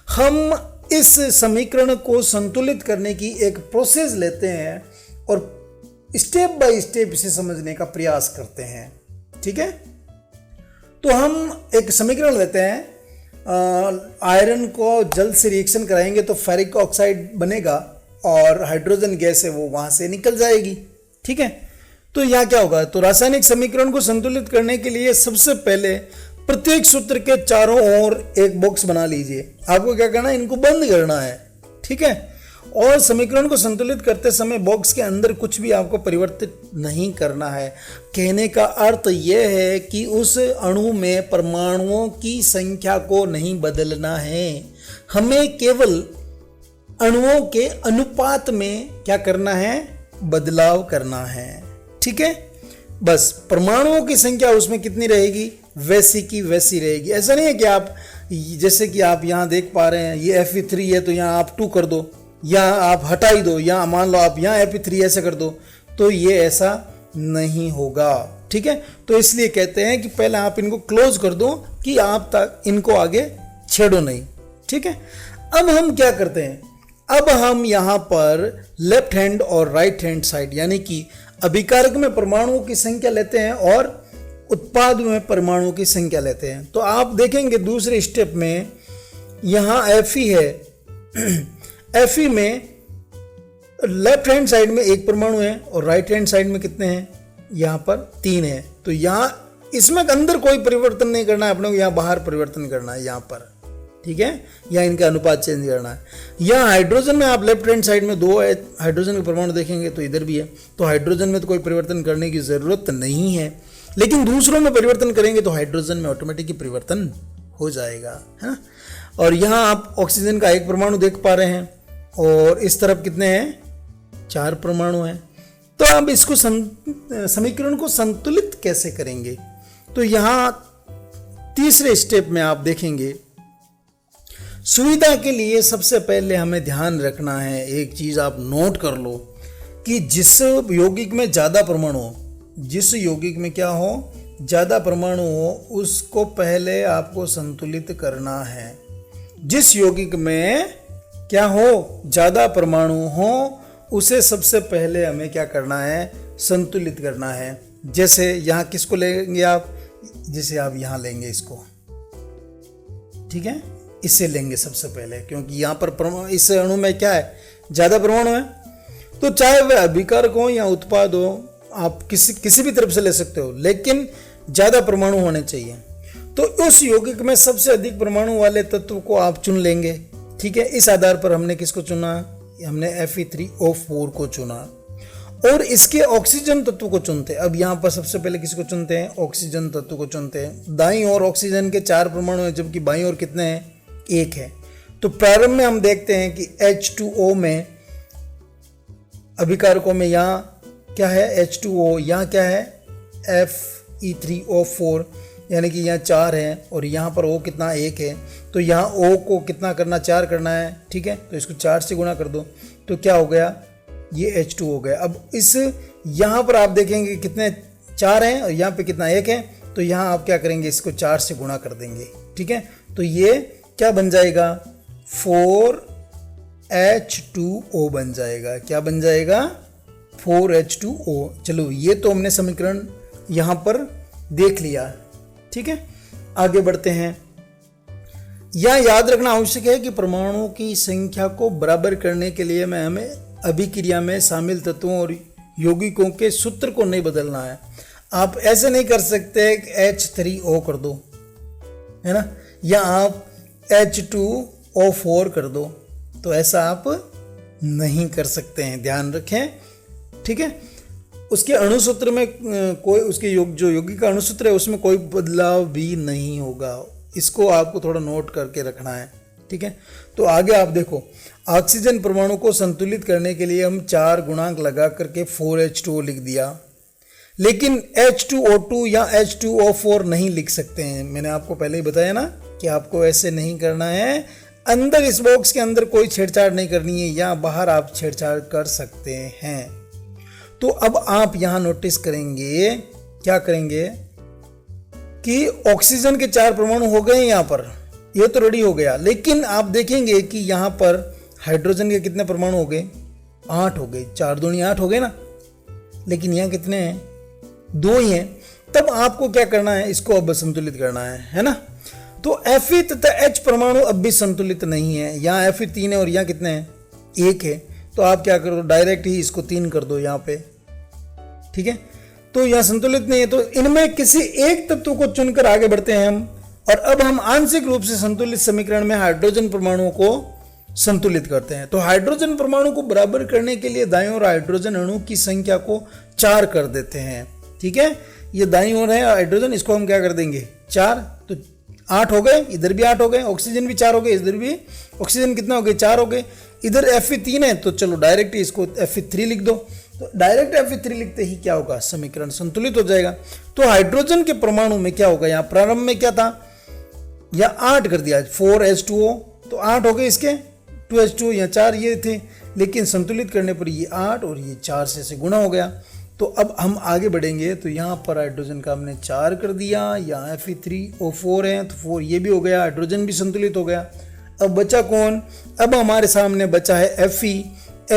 हम इस समीकरण को संतुलित करने की एक प्रोसेस लेते हैं और स्टेप बाय स्टेप इसे समझने का प्रयास करते हैं। ठीक है, तो हम एक समीकरण लेते हैं, आयरन को जल से रिएक्शन कराएंगे तो फेरिक ऑक्साइड बनेगा और हाइड्रोजन गैस है वो वहां से निकल जाएगी। ठीक है, तो यहाँ क्या होगा, तो रासायनिक समीकरण को संतुलित करने के लिए सबसे पहले प्रत्येक सूत्र के चारों ओर एक बॉक्स बना लीजिए। आपको क्या करना है, इनको बंद करना है। ठीक है, और समीकरण को संतुलित करते समय बॉक्स के अंदर कुछ भी आपको परिवर्तित नहीं करना है। कहने का अर्थ यह है कि उस अणु में परमाणुओं की संख्या को नहीं बदलना है, हमें केवल अणुओं के अनुपात में क्या करना है, बदलाव करना है। ठीक है, बस परमाणुओं की संख्या उसमें कितनी रहेगी, वैसी की वैसी रहेगी। ऐसा नहीं है कि आप, जैसे कि आप यहाँ देख पा रहे हैं ये Fe3 है तो यहाँ आप 2 कर दो, या आप हटा ही दो, या मान लो आप यहाँ Fe3 ऐसे कर दो, तो ये ऐसा नहीं होगा। ठीक है, तो इसलिए कहते हैं कि पहले आप इनको क्लोज कर दो कि आप तक इनको आगे छेड़ो नहीं। ठीक है, अब हम क्या करते हैं, अब हम यहाँ पर लेफ्ट हैंड और राइट हैंड साइड यानी कि अभिकारक में परमाणुओं की संख्या लेते हैं और उत्पाद में परमाणुओं की संख्या लेते हैं। तो आप देखेंगे दूसरे स्टेप में यहाँ Fe है Fe में लेफ्ट हैंड साइड में 1 परमाणु है और राइट हैंड साइड में कितने हैं, यहाँ पर 3 है। तो यहाँ इसमें अंदर कोई परिवर्तन नहीं करना है अपने को, यहाँ बाहर परिवर्तन करना है यहाँ पर। ठीक है, या इनका अनुपात चेंज करना है। यहाँ हाइड्रोजन में आप लेफ्ट हैंड साइड में 2 हाइड्रोजन के परमाणु देखेंगे तो इधर भी है, तो हाइड्रोजन में तो कोई परिवर्तन करने की जरूरत नहीं है, लेकिन दूसरों में परिवर्तन करेंगे तो हाइड्रोजन में ऑटोमेटिक परिवर्तन हो जाएगा, है ना। और यहाँ आप ऑक्सीजन का 1 परमाणु देख पा रहे हैं और इस तरफ कितने हैं, 4 परमाणु हैं। तो आप इसको समीकरण को संतुलित कैसे करेंगे, तो यहाँ तीसरे स्टेप में आप देखेंगे, सुविधा के लिए सबसे पहले हमें ध्यान रखना है, एक चीज आप नोट कर लो कि जिस यौगिक में ज्यादा परमाणु हो, जिस यौगिक में क्या हो, ज्यादा परमाणु हो, उसको पहले आपको संतुलित करना है। जिस यौगिक में क्या हो, ज्यादा परमाणु हो, उसे सबसे पहले हमें क्या करना है, संतुलित करना है। जैसे यहाँ किसको लेंगे आप, जैसे आप यहाँ लेंगे इसको, ठीक है, इससे लेंगे सबसे पहले, क्योंकि यहाँ पर इस अणु में क्या है, ज्यादा परमाणु है। तो चाहे वह अभिकारक हो या उत्पाद हो, आप किसी भी तरफ से ले सकते हो, लेकिन ज्यादा परमाणु होने चाहिए। तो उस यौगिक में सबसे अधिक परमाणु वाले तत्व को आप चुन लेंगे। ठीक है, इस आधार पर हमने किसको चुना, हमने Fe3O4 को चुना और इसके ऑक्सीजन तत्व को चुनते हैं। अब यहाँ पर सबसे पहले किसको चुनते हैं, ऑक्सीजन तत्व को चुनते हैं। दाईं ओर ऑक्सीजन के 4 परमाणु हैं, जबकि बाईं ओर कितने हैं, 1 है। तो प्रारंभ में हम देखते हैं कि H2O में, अभिकारकों में यहाँ क्या है, H2O, यहाँ क्या है, Fe3O4, यानी कि यहाँ 4 है और यहाँ पर O कितना, 1 है। तो यहाँ O को कितना करना, 4 करना है। ठीक है, तो इसको 4 से गुणा कर दो तो क्या हो गया, ये H2 हो गया। अब इस यहाँ पर आप देखेंगे कितने 4 हैं और यहाँ पे कितना 1 है, तो यहाँ आप क्या करेंगे, इसको 4 से गुणा कर देंगे। ठीक है, तो ये क्या बन जाएगा, 4H2O बन जाएगा। क्या बन जाएगा, 4H2O। चलो ये तो हमने समीकरण यहाँ पर देख लिया। ठीक है, आगे बढ़ते हैं। यह याद रखना आवश्यक है कि परमाणुओं की संख्या को बराबर करने के लिए हमें अभिक्रिया में शामिल तत्वों और यौगिकों के सूत्र को नहीं बदलना है। आप ऐसे नहीं कर सकते H3O कर दो, है ना, या आप H2O4 कर दो, तो ऐसा आप नहीं कर सकते हैं, ध्यान रखें। ठीक है, उसके अणुसूत्र में कोई, उसके जो यौगिक का अणुसूत्र है उसमें कोई बदलाव भी नहीं होगा। इसको आपको थोड़ा नोट करके रखना है। ठीक है, तो आगे आप देखो, ऑक्सीजन परमाणु को संतुलित करने के लिए हम 4 गुणांक लगा करके 4H2O लिख दिया, लेकिन H2O2 या H2O4 नहीं लिख सकते हैं। मैंने आपको पहले ही बताया ना कि आपको ऐसे नहीं करना है। अंदर इस बॉक्स के अंदर कोई छेड़छाड़ नहीं करनी है, या बाहर आप छेड़छाड़ कर सकते हैं। तो अब आप यहां नोटिस करेंगे, क्या करेंगे कि ऑक्सीजन के 4 परमाणु हो गए यहाँ पर, ये तो रेडी हो गया। लेकिन आप देखेंगे कि यहाँ पर हाइड्रोजन के कितने परमाणु हो गए, 8 हो गए, 4 दूनी 8 हो गए ना, लेकिन यहाँ कितने हैं, 2 ही हैं। तब आपको क्या करना है, इसको अब संतुलित करना है ना। तो Fe तथा H परमाणु अब भी संतुलित नहीं है। यहाँ Fe 3 है और यहाँ कितने हैं, 1 है। तो आप क्या करो, डायरेक्ट ही इसको 3 कर दो यहाँ पे। ठीक है, तो यहाँ संतुलित नहीं है, तो इनमें किसी एक तत्व को चुनकर आगे बढ़ते हैं हम। और अब हम आंशिक रूप से संतुलित समीकरण में हाइड्रोजन परमाणुओं को संतुलित करते हैं। तो हाइड्रोजन परमाणु को बराबर करने के लिए दाईं ओर हाइड्रोजन अणु की संख्या को 4 कर देते हैं। ठीक है, ये दाईं ओर है हाइड्रोजन, इसको हम क्या कर देंगे, 4। तो 8 हो गए, इधर भी 8 हो गए, ऑक्सीजन भी 4 हो गए, इधर भी ऑक्सीजन कितना हो गए, 4 हो गए, इधर Fe3 है तो चलो डायरेक्ट इसको Fe3 लिख दो। तो डायरेक्ट Fe3 लिखते ही क्या होगा, समीकरण संतुलित हो जाएगा। तो हाइड्रोजन के परमाणु में क्या होगा, यहाँ प्रारंभ में क्या था, या 8 कर दिया 4H2O, तो 8 हो गए इसके, 2H2O या 4 ये थे, लेकिन संतुलित करने पर ये 8 और ये 4 से गुणा हो गया। तो अब हम आगे बढ़ेंगे, तो यहाँ पर हाइड्रोजन का हमने 4 कर दिया, यहाँ Fe3O4 है तो 4 ये भी हो गया, हाइड्रोजन भी संतुलित हो गया। अब बचा कौन, अब हमारे सामने बचा है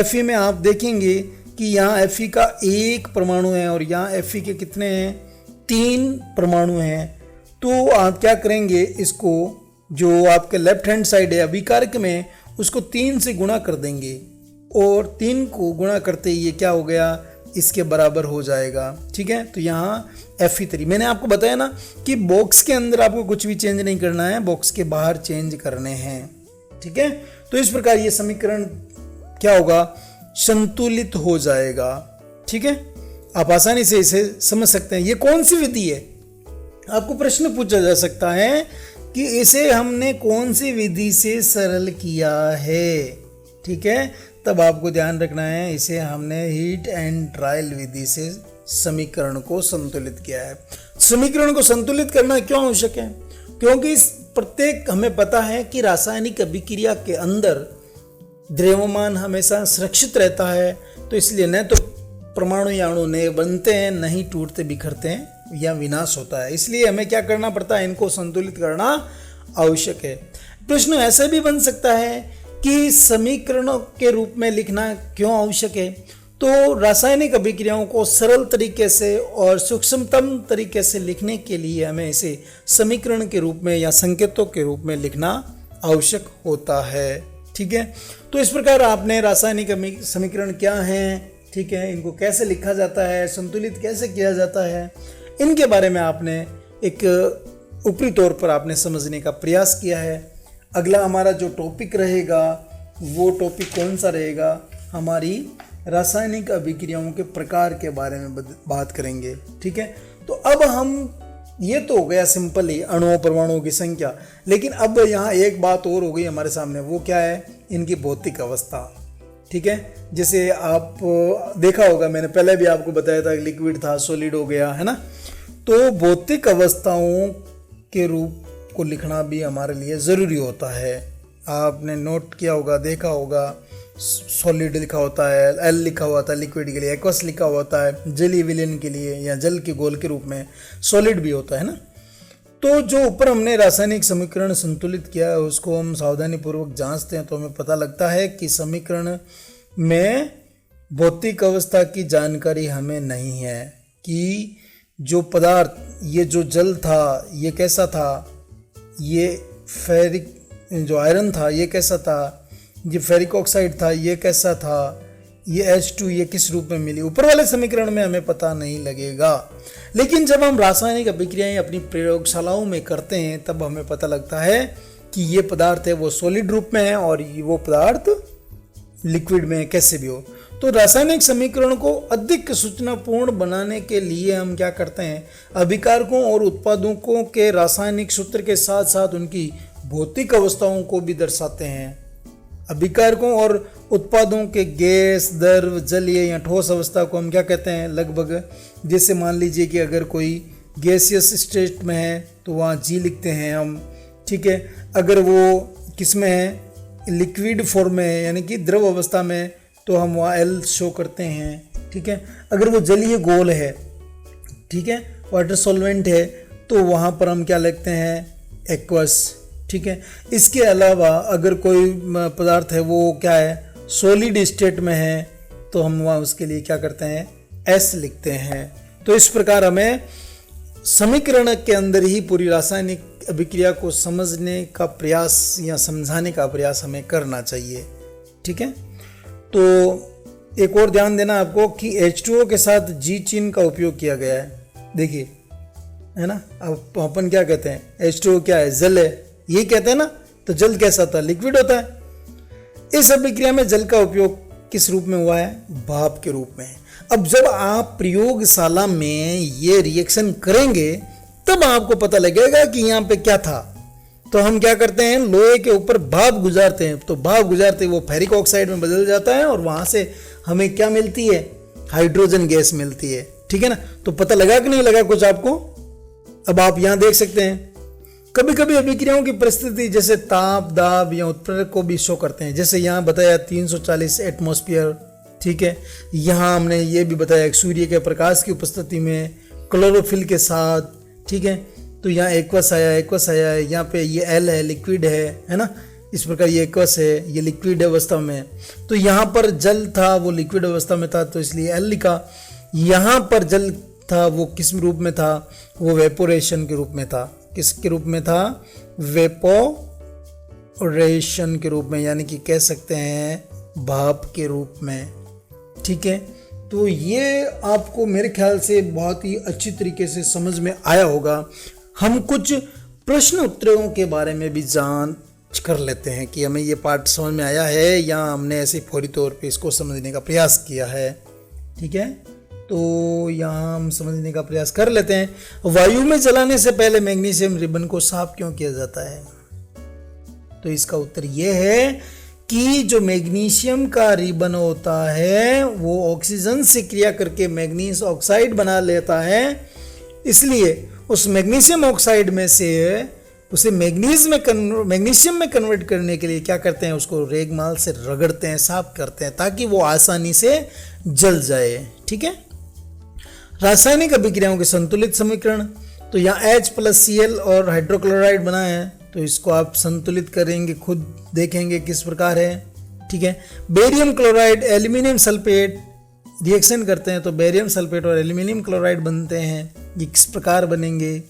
Fe में आप देखेंगे कि यहाँ Fe का 1 परमाणु है और यहाँ Fe के कितने हैं, 3 परमाणु हैं। तो आप क्या करेंगे, इसको जो आपके लेफ्ट हैंड साइड है अभिकारक में, उसको 3 से गुणा कर देंगे और 3 को गुणा करते ही ये क्या हो गया, इसके बराबर हो जाएगा। ठीक है, तो यहाँ Fe3, मैंने आपको बताया ना कि बॉक्स के अंदर आपको कुछ भी चेंज नहीं करना है, बॉक्स के बाहर चेंज करने हैं। ठीक है, तो इस प्रकार ये समीकरण क्या होगा, संतुलित हो जाएगा। ठीक है, आप आसानी से इसे समझ सकते हैं। ये कौन सी विधि है, आपको प्रश्न पूछा जा सकता है कि इसे हमने कौन सी विधि से सरल किया है। ठीक है, तब आपको ध्यान रखना है, इसे हमने हीट एंड ट्रायल विधि से समीकरण को संतुलित किया है। समीकरण को संतुलित करना क्यों आवश्यक है, क्योंकि प्रत्येक हमें पता है कि रासायनिक अभिक्रिया के अंदर द्रव्यमान हमेशा सुरक्षित रहता है, तो इसलिए न तो परमाणु या अणु नए बनते हैं, न ही टूटते बिखरते हैं या विनाश होता है। इसलिए हमें क्या करना पड़ता है, इनको संतुलित करना आवश्यक है। प्रश्न ऐसा भी बन सकता है कि समीकरणों के रूप में लिखना क्यों आवश्यक है, तो रासायनिक अभिक्रियाओं को सरल तरीके से और सूक्ष्मतम तरीके से लिखने के लिए हमें इसे समीकरण के रूप में या संकेतों के रूप में लिखना आवश्यक होता है। ठीक है, तो इस प्रकार आपने रासायनिक समीकरण क्या हैं, ठीक है, इनको कैसे लिखा जाता है, संतुलित कैसे किया जाता है, इनके बारे में आपने एक ऊपरी तौर पर आपने समझने का प्रयास किया है। अगला हमारा जो टॉपिक रहेगा वो टॉपिक कौन सा रहेगा, हमारी रासायनिक अभिक्रियाओं के प्रकार के बारे में बात करेंगे। ठीक है, तो अब हम, ये तो हो गया सिंपल ही अणुओं परमाणुओं की संख्या, लेकिन अब यहाँ एक बात और हो गई हमारे सामने, वो क्या है, इनकी भौतिक अवस्था। ठीक है, जैसे आप देखा होगा, मैंने पहले भी आपको बताया था, लिक्विड था, सॉलिड हो गया, है ना। तो भौतिक अवस्थाओं के रूप को लिखना भी हमारे लिए ज़रूरी होता है। आपने नोट किया होगा, देखा होगा, सॉलिड लिखा होता है, एल लिखा हुआ था लिक्विड के लिए, एक्वस लिखा हुआ होता है जली विलीन के लिए या जल के घोल के रूप में, सॉलिड भी होता है ना। तो जो ऊपर हमने रासायनिक समीकरण संतुलित किया है उसको हम सावधानी पूर्वक जांचते हैं तो हमें पता लगता है कि समीकरण में भौतिक अवस्था की जानकारी हमें नहीं है कि जो पदार्थ, ये जो जल था ये कैसा था, ये फेरिक जो आयरन था ये कैसा था, ये फेरिक ऑक्साइड था ये कैसा था, ये H2 ये किस रूप में मिली, ऊपर वाले समीकरण में हमें पता नहीं लगेगा। लेकिन जब हम रासायनिक अभिक्रियाएं अपनी प्रयोगशालाओं में करते हैं तब हमें पता लगता है कि ये पदार्थ है वो सॉलिड रूप में है और वो पदार्थ लिक्विड में है, कैसे भी हो। तो रासायनिक समीकरण को अधिक सूचनापूर्ण बनाने के लिए हम क्या करते हैं, अभिकारकों और उत्पादकों के रासायनिक सूत्र के साथ साथ उनकी भौतिक अवस्थाओं को भी दर्शाते हैं। अभिकारकों और उत्पादों के गैस, द्रव, जलीय या ठोस अवस्था को हम क्या कहते हैं, लगभग, जैसे मान लीजिए कि अगर कोई गैसियस स्टेट में है तो वहाँ G लिखते हैं हम। ठीक है, अगर वो किस में है, लिक्विड फॉर्म में है यानी कि द्रव अवस्था में, तो हम वहाँ L शो करते हैं। ठीक है, अगर वो जलीय घोल है, ठीक है, वाटर सॉल्वेंट है, तो वहाँ पर हम क्या लिखते हैं, एक्वस। ठीक है, इसके अलावा अगर कोई पदार्थ है वो क्या है, सॉलिड स्टेट में है, तो हम वहाँ उसके लिए क्या करते हैं, S लिखते हैं। तो इस प्रकार हमें समीकरण के अंदर ही पूरी रासायनिक अभिक्रिया को समझने का प्रयास या समझाने का प्रयास हमें करना चाहिए। ठीक है, तो एक और ध्यान देना आपको कि H2O के साथ G चिन्ह का उपयोग किया गया है। देखिए, है ना, अब अपन क्या कहते हैं, H2O क्या है, जल है, ये कहते हैं ना। तो जल कैसा होता है, लिक्विड होता है। इस अभिक्रिया में जल का उपयोग किस रूप में हुआ है, भाप के रूप में। अब जब आप प्रयोगशाला में ये रिएक्शन करेंगे तब आपको पता लगेगा कि यहाँ पे क्या था, तो हम क्या करते हैं, लोहे के ऊपर भाप गुजारते हैं, तो भाप गुजारते वो फेरिक ऑक्साइड में बदल जाता है और वहां से हमें क्या मिलती है, हाइड्रोजन गैस मिलती है। ठीक है ना। तो पता लगा कि नहीं लगा कुछ आपको? अब आप यहां देख सकते हैं कभी कभी अभिक्रियाओं की परिस्थिति जैसे ताप, दाब या उत्प्रेरक को भी शो करते हैं। जैसे यहाँ बताया 340 एटमॉस्फेयर। ठीक है। यहाँ हमने ये भी बताया सूर्य के प्रकाश की उपस्थिति में क्लोरोफिल के साथ। ठीक है। तो यहाँ एक्वस आया है, यहाँ पे ये एल है, लिक्विड है ना। इस प्रकार ये एक्वस है, ये लिक्विड अवस्था में। तो यहाँ पर जल था, वो लिक्विड अवस्था में था, तो इसलिए एल लिखा। यहाँ पर जल था, वो किस रूप में था, वो वेपोरेशन के रूप में था। किसके रूप में था? वेपोरेशन के रूप में, यानी कि कह सकते हैं भाप के रूप में। ठीक है। तो ये आपको मेरे ख्याल से बहुत ही अच्छी तरीके से समझ में आया होगा। हम कुछ प्रश्न उत्तरों के बारे में भी जांच कर लेते हैं कि हमें ये पाठ समझ में आया है या हमने ऐसे फौरी तौर पे इसको समझने का प्रयास किया है। ठीक है। तो यहाँ हम समझने का प्रयास कर लेते हैं। वायु में जलाने से पहले मैग्नीशियम रिबन को साफ क्यों किया जाता है? तो इसका उत्तर यह है कि जो मैग्नीशियम का रिबन होता है वो ऑक्सीजन से क्रिया करके मैग्नीज ऑक्साइड बना लेता है, इसलिए उस मैग्नीशियम ऑक्साइड में से उसे मैग्नीशियम में कन्वर्ट करने के लिए क्या करते हैं, उसको रेगमाल से रगड़ते हैं, साफ करते हैं, ताकि वो आसानी से जल जाए। ठीक है। रासायनिक अभिक्रियाओं के संतुलित समीकरण, तो यहाँ H+Cl और हाइड्रोक्लोराइड बना है, तो इसको आप संतुलित करेंगे, खुद देखेंगे किस प्रकार है। ठीक है। Barium chloride aluminium sulphate reaction करते हैं तो बेरियम सल्फेट और एल्यूमिनियम क्लोराइड बनते हैं। ये किस प्रकार बनेंगे?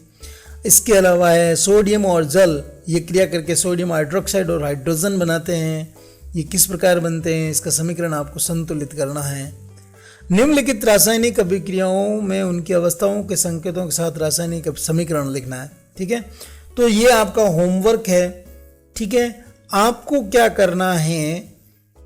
इसके अलावा है सोडियम और जल, ये क्रिया करके सोडियम हाइड्रोक्साइड और हाइड्रोजन बनाते हैं। ये किस प्रकार बनते हैं? इसका समीकरण आपको संतुलित करना है। निम्नलिखित रासायनिक अभिक्रियाओं में उनकी अवस्थाओं के संकेतों के साथ रासायनिक समीकरण लिखना है। ठीक है। तो ये आपका होमवर्क है। ठीक है। आपको क्या करना है,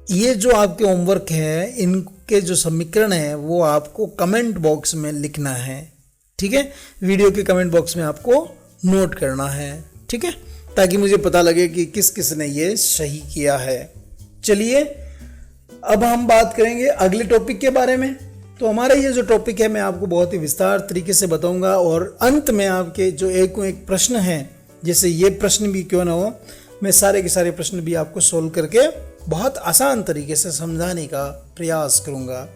ये जो आपके होमवर्क है इनके जो समीकरण है वो आपको कमेंट बॉक्स में लिखना है। ठीक है। वीडियो के कमेंट बॉक्स में आपको नोट करना है। ठीक है। ताकि मुझे पता लगे कि किस किस ने ये सही किया है। चलिए अब हम बात करेंगे अगले टॉपिक के बारे में। तो हमारा ये जो टॉपिक है मैं आपको बहुत ही विस्तार तरीके से बताऊंगा और अंत में आपके जो एक प्रश्न है, जैसे ये प्रश्न भी क्यों ना हो, मैं सारे के सारे प्रश्न भी आपको सोल्व करके बहुत आसान तरीके से समझाने का प्रयास करूंगा।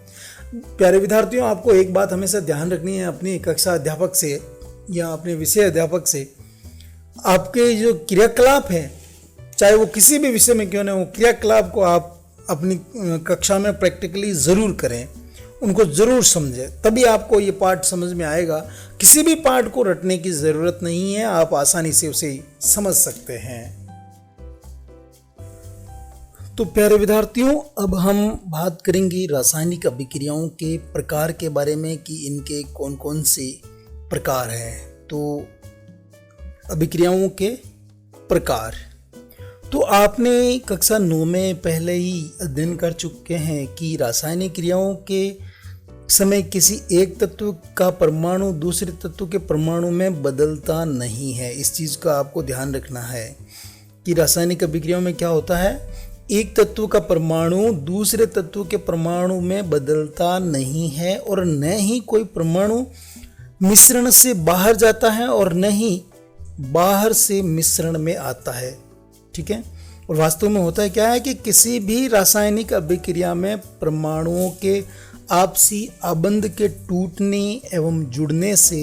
प्यारे विद्यार्थियों, आपको एक बात हमेशा ध्यान रखनी है अपनी कक्षा अध्यापक से या अपने विषय अध्यापक से, आपके जो क्रियाकलाप है चाहे वो किसी भी विषय में क्यों ना हो, क्रियाकलाप को आप अपनी कक्षा में प्रैक्टिकली ज़रूर करें, उनको ज़रूर समझें, तभी आपको ये पाठ समझ में आएगा। किसी भी पाठ को रटने की ज़रूरत नहीं है, आप आसानी से उसे समझ सकते हैं। तो प्यारे विद्यार्थियों, अब हम बात करेंगे रासायनिक अभिक्रियाओं के प्रकार के बारे में कि इनके कौन कौन से प्रकार हैं। तो अभिक्रियाओं के प्रकार तो आपने कक्षा 9 में पहले ही अध्ययन कर चुके हैं कि रासायनिक क्रियाओं के समय किसी एक तत्व का परमाणु दूसरे तत्व के परमाणु में बदलता नहीं है। इस चीज़ का आपको ध्यान रखना है कि रासायनिक अभिक्रियाओं में क्या होता है, एक तत्व का परमाणु दूसरे तत्व के परमाणु में बदलता नहीं है और न ही कोई परमाणु मिश्रण से बाहर जाता है और न ही बाहर से मिश्रण में आता है। ठीक है। और वास्तव में होता है क्या है कि किसी भी रासायनिक अभिक्रिया में परमाणुओं के आपसी आबंध के टूटने एवं जुड़ने से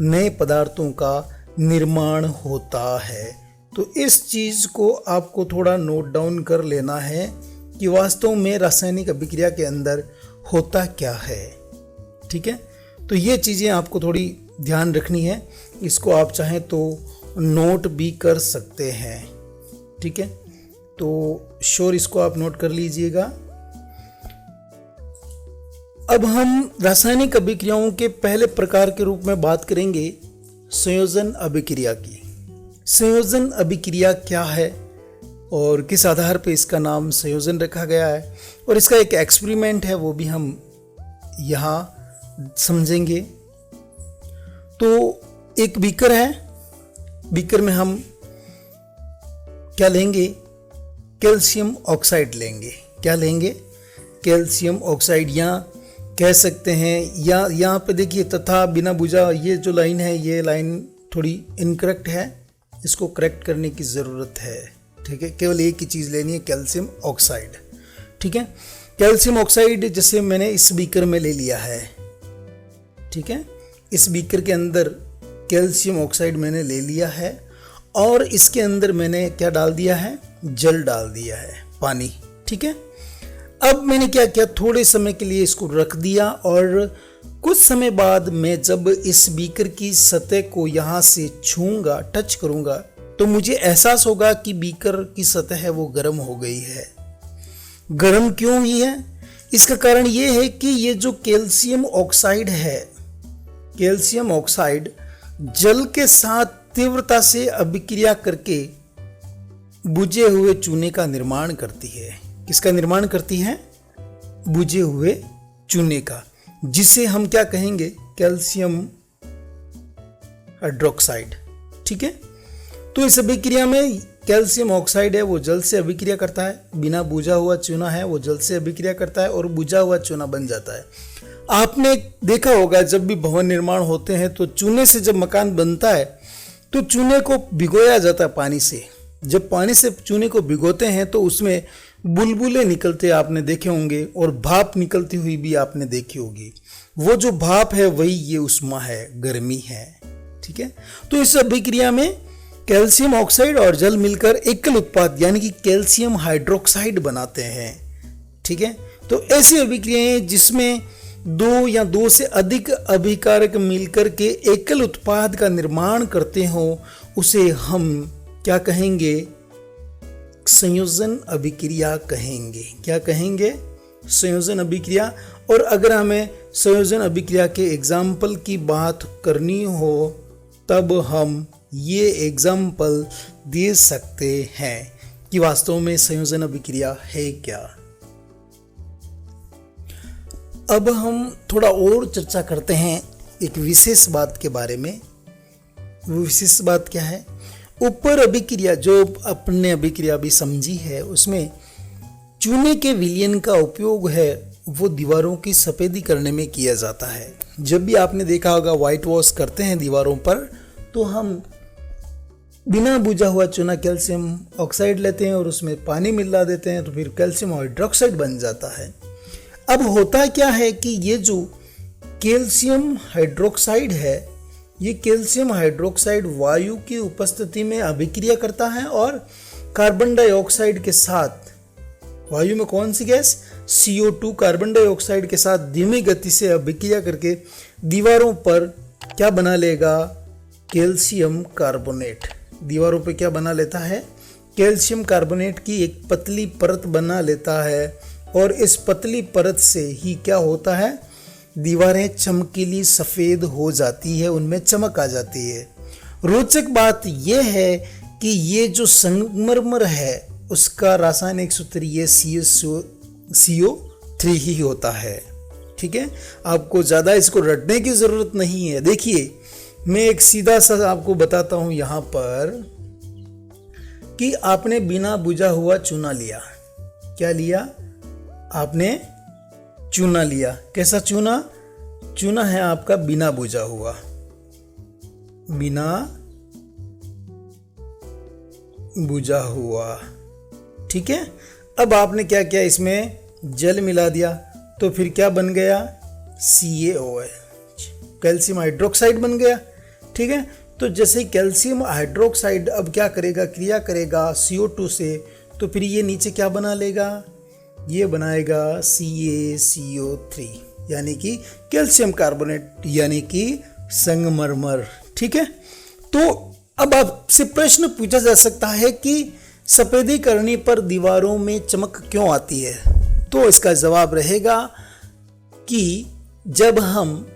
नए पदार्थों का निर्माण होता है। तो इस चीज़ को आपको थोड़ा नोट डाउन कर लेना है कि वास्तव में रासायनिक अभिक्रिया के अंदर होता क्या है। ठीक है। तो ये चीज़ें आपको थोड़ी ध्यान रखनी है, इसको आप चाहें तो नोट भी कर सकते हैं। ठीक है। तो श्योर इसको आप नोट कर लीजिएगा। अब हम रासायनिक अभिक्रियाओं के पहले प्रकार के रूप में बात करेंगे संयोजन अभिक्रिया की। संयोजन अभिक्रिया क्या है और किस आधार पर इसका नाम संयोजन रखा गया है और इसका एक एक्सपेरिमेंट है वो भी हम यहाँ समझेंगे। तो एक बीकर है, बीकर में हम क्या लेंगे? कैल्शियम ऑक्साइड लेंगे। क्या लेंगे? Calcium oxide. या कह सकते हैं, या यहाँ पे देखिए, तथा बिना बुझा, ये जो लाइन है ये लाइन थोड़ी इनकरेक्ट है, इसको करेक्ट करने की ज़रूरत है। ठीक है, केवल एक ही चीज़ लेनी है, कैल्शियम ऑक्साइड। ठीक है, कैल्शियम ऑक्साइड जैसे मैंने इस बीकर में ले लिया है। ठीक है, इस बीकर के अंदर कैल्शियम ऑक्साइड मैंने ले लिया है और इसके अंदर मैंने क्या डाल दिया है? जल डाल दिया है, पानी। ठीक है, अब मैंने क्या किया, थोड़े समय के लिए इसको रख दिया और कुछ समय बाद मैं जब इस बीकर की सतह को यहाँ से छूंगा, टच करूंगा, तो मुझे एहसास होगा कि बीकर की सतह है वो गर्म हो गई है। गर्म क्यों हुई है? इसका कारण ये है कि ये जो कैल्शियम ऑक्साइड है, कैल्शियम ऑक्साइड जल के साथ तीव्रता से अभिक्रिया करके बुझे हुए चूने का निर्माण करती है। किसका निर्माण करती है? बुझे हुए चूने का, जिसे हम क्या कहेंगे? Calcium hydroxide. ठीक है, तो इस अभिक्रिया में कैल्शियम ऑक्साइड है वो जल से अभिक्रिया करता है, बिना बुझा हुआ चूना है वो जल से अभिक्रिया करता है और बुझा हुआ चूना बन जाता है। आपने देखा होगा जब भी भवन निर्माण होते हैं तो चूने से जब मकान बनता है तो चूने को भिगोया जाता है पानी से। जब पानी से चूने को भिगोते हैं तो उसमें बुलबुले निकलते आपने देखे होंगे और भाप निकलती हुई भी आपने देखी होगी। वो जो भाप है वही ये उष्मा है, गर्मी है। ठीक है, तो इस अभिक्रिया में कैल्शियम ऑक्साइड और जल मिलकर एकल उत्पाद यानी कि कैल्शियम हाइड्रोक्साइड बनाते हैं। ठीक है, तो ऐसी अभिक्रियाएं जिसमें दो या दो से अधिक अभिकारक मिलकर के एकल उत्पाद का निर्माण करते हो उसे हम क्या कहेंगे? संयोजन अभिक्रिया कहेंगे। क्या कहेंगे? संयोजन अभिक्रिया। और अगर हमें संयोजन अभिक्रिया के एग्जाम्पल की बात करनी हो तब हम ये एग्जाम्पल दे सकते हैं कि वास्तव में संयोजन अभिक्रिया है क्या। अब हम थोड़ा और चर्चा करते हैं एक विशेष बात के बारे में। वो विशेष बात क्या है? ऊपर अभिक्रिया जो अपने अभिक्रिया भी समझी है उसमें चूने के विलयन का उपयोग है वो दीवारों की सफेदी करने में किया जाता है। जब भी आपने देखा होगा व्हाइट वॉश करते हैं दीवारों पर तो हम बिना बुझा हुआ चूना कैल्शियम ऑक्साइड लेते हैं और उसमें पानी मिला देते हैं तो फिर कैल्शियम हाइड्रोक्साइड बन जाता है। अब होता क्या है कि ये जो कैल्शियम हाइड्रोक्साइड है ये कैल्शियम हाइड्रोक्साइड वायु की उपस्थिति में अभिक्रिया करता है और कार्बन डाइऑक्साइड के साथ, वायु में कौन सी गैस? CO2 कार्बन डाइऑक्साइड के साथ धीमी गति से अभिक्रिया करके दीवारों पर क्या बना लेगा? Calcium carbonate. दीवारों पे क्या बना लेता है? कैल्शियम कार्बोनेट की एक पतली परत बना लेता है और इस पतली परत से ही क्या होता है? दीवारें चमकीली सफ़ेद हो जाती है, उनमें चमक आ जाती है। रोचक बात यह है कि ये जो संगमरमर है उसका रासायनिक सूत्र ये CO3 ही होता है। ठीक है, आपको ज़्यादा इसको रटने की ज़रूरत नहीं है। देखिए मैं एक सीधा सा आपको बताता हूँ यहाँ पर कि आपने बिना बुझा हुआ चूना लिया। क्या लिया? आपने चूना लिया। कैसा चूना? चूना है आपका बिना बुझा हुआ, बिना बुझा हुआ। ठीक है, अब आपने क्या किया? इसमें जल मिला दिया तो फिर क्या बन गया? CaOH, कैल्शियम हाइड्रोक्साइड बन गया। ठीक है, तो जैसे कैल्शियम हाइड्रोक्साइड अब क्या करेगा? क्रिया करेगा CO2 से, तो फिर ये नीचे क्या बना लेगा? ये बनाएगा CaCO3 यानी कि कैल्शियम कार्बोनेट यानी कि संगमरमर। ठीक है, तो अब आपसे प्रश्न पूछा जा सकता है कि सफेदी करने पर दीवारों में चमक क्यों आती है? तो इसका जवाब रहेगा कि जब हम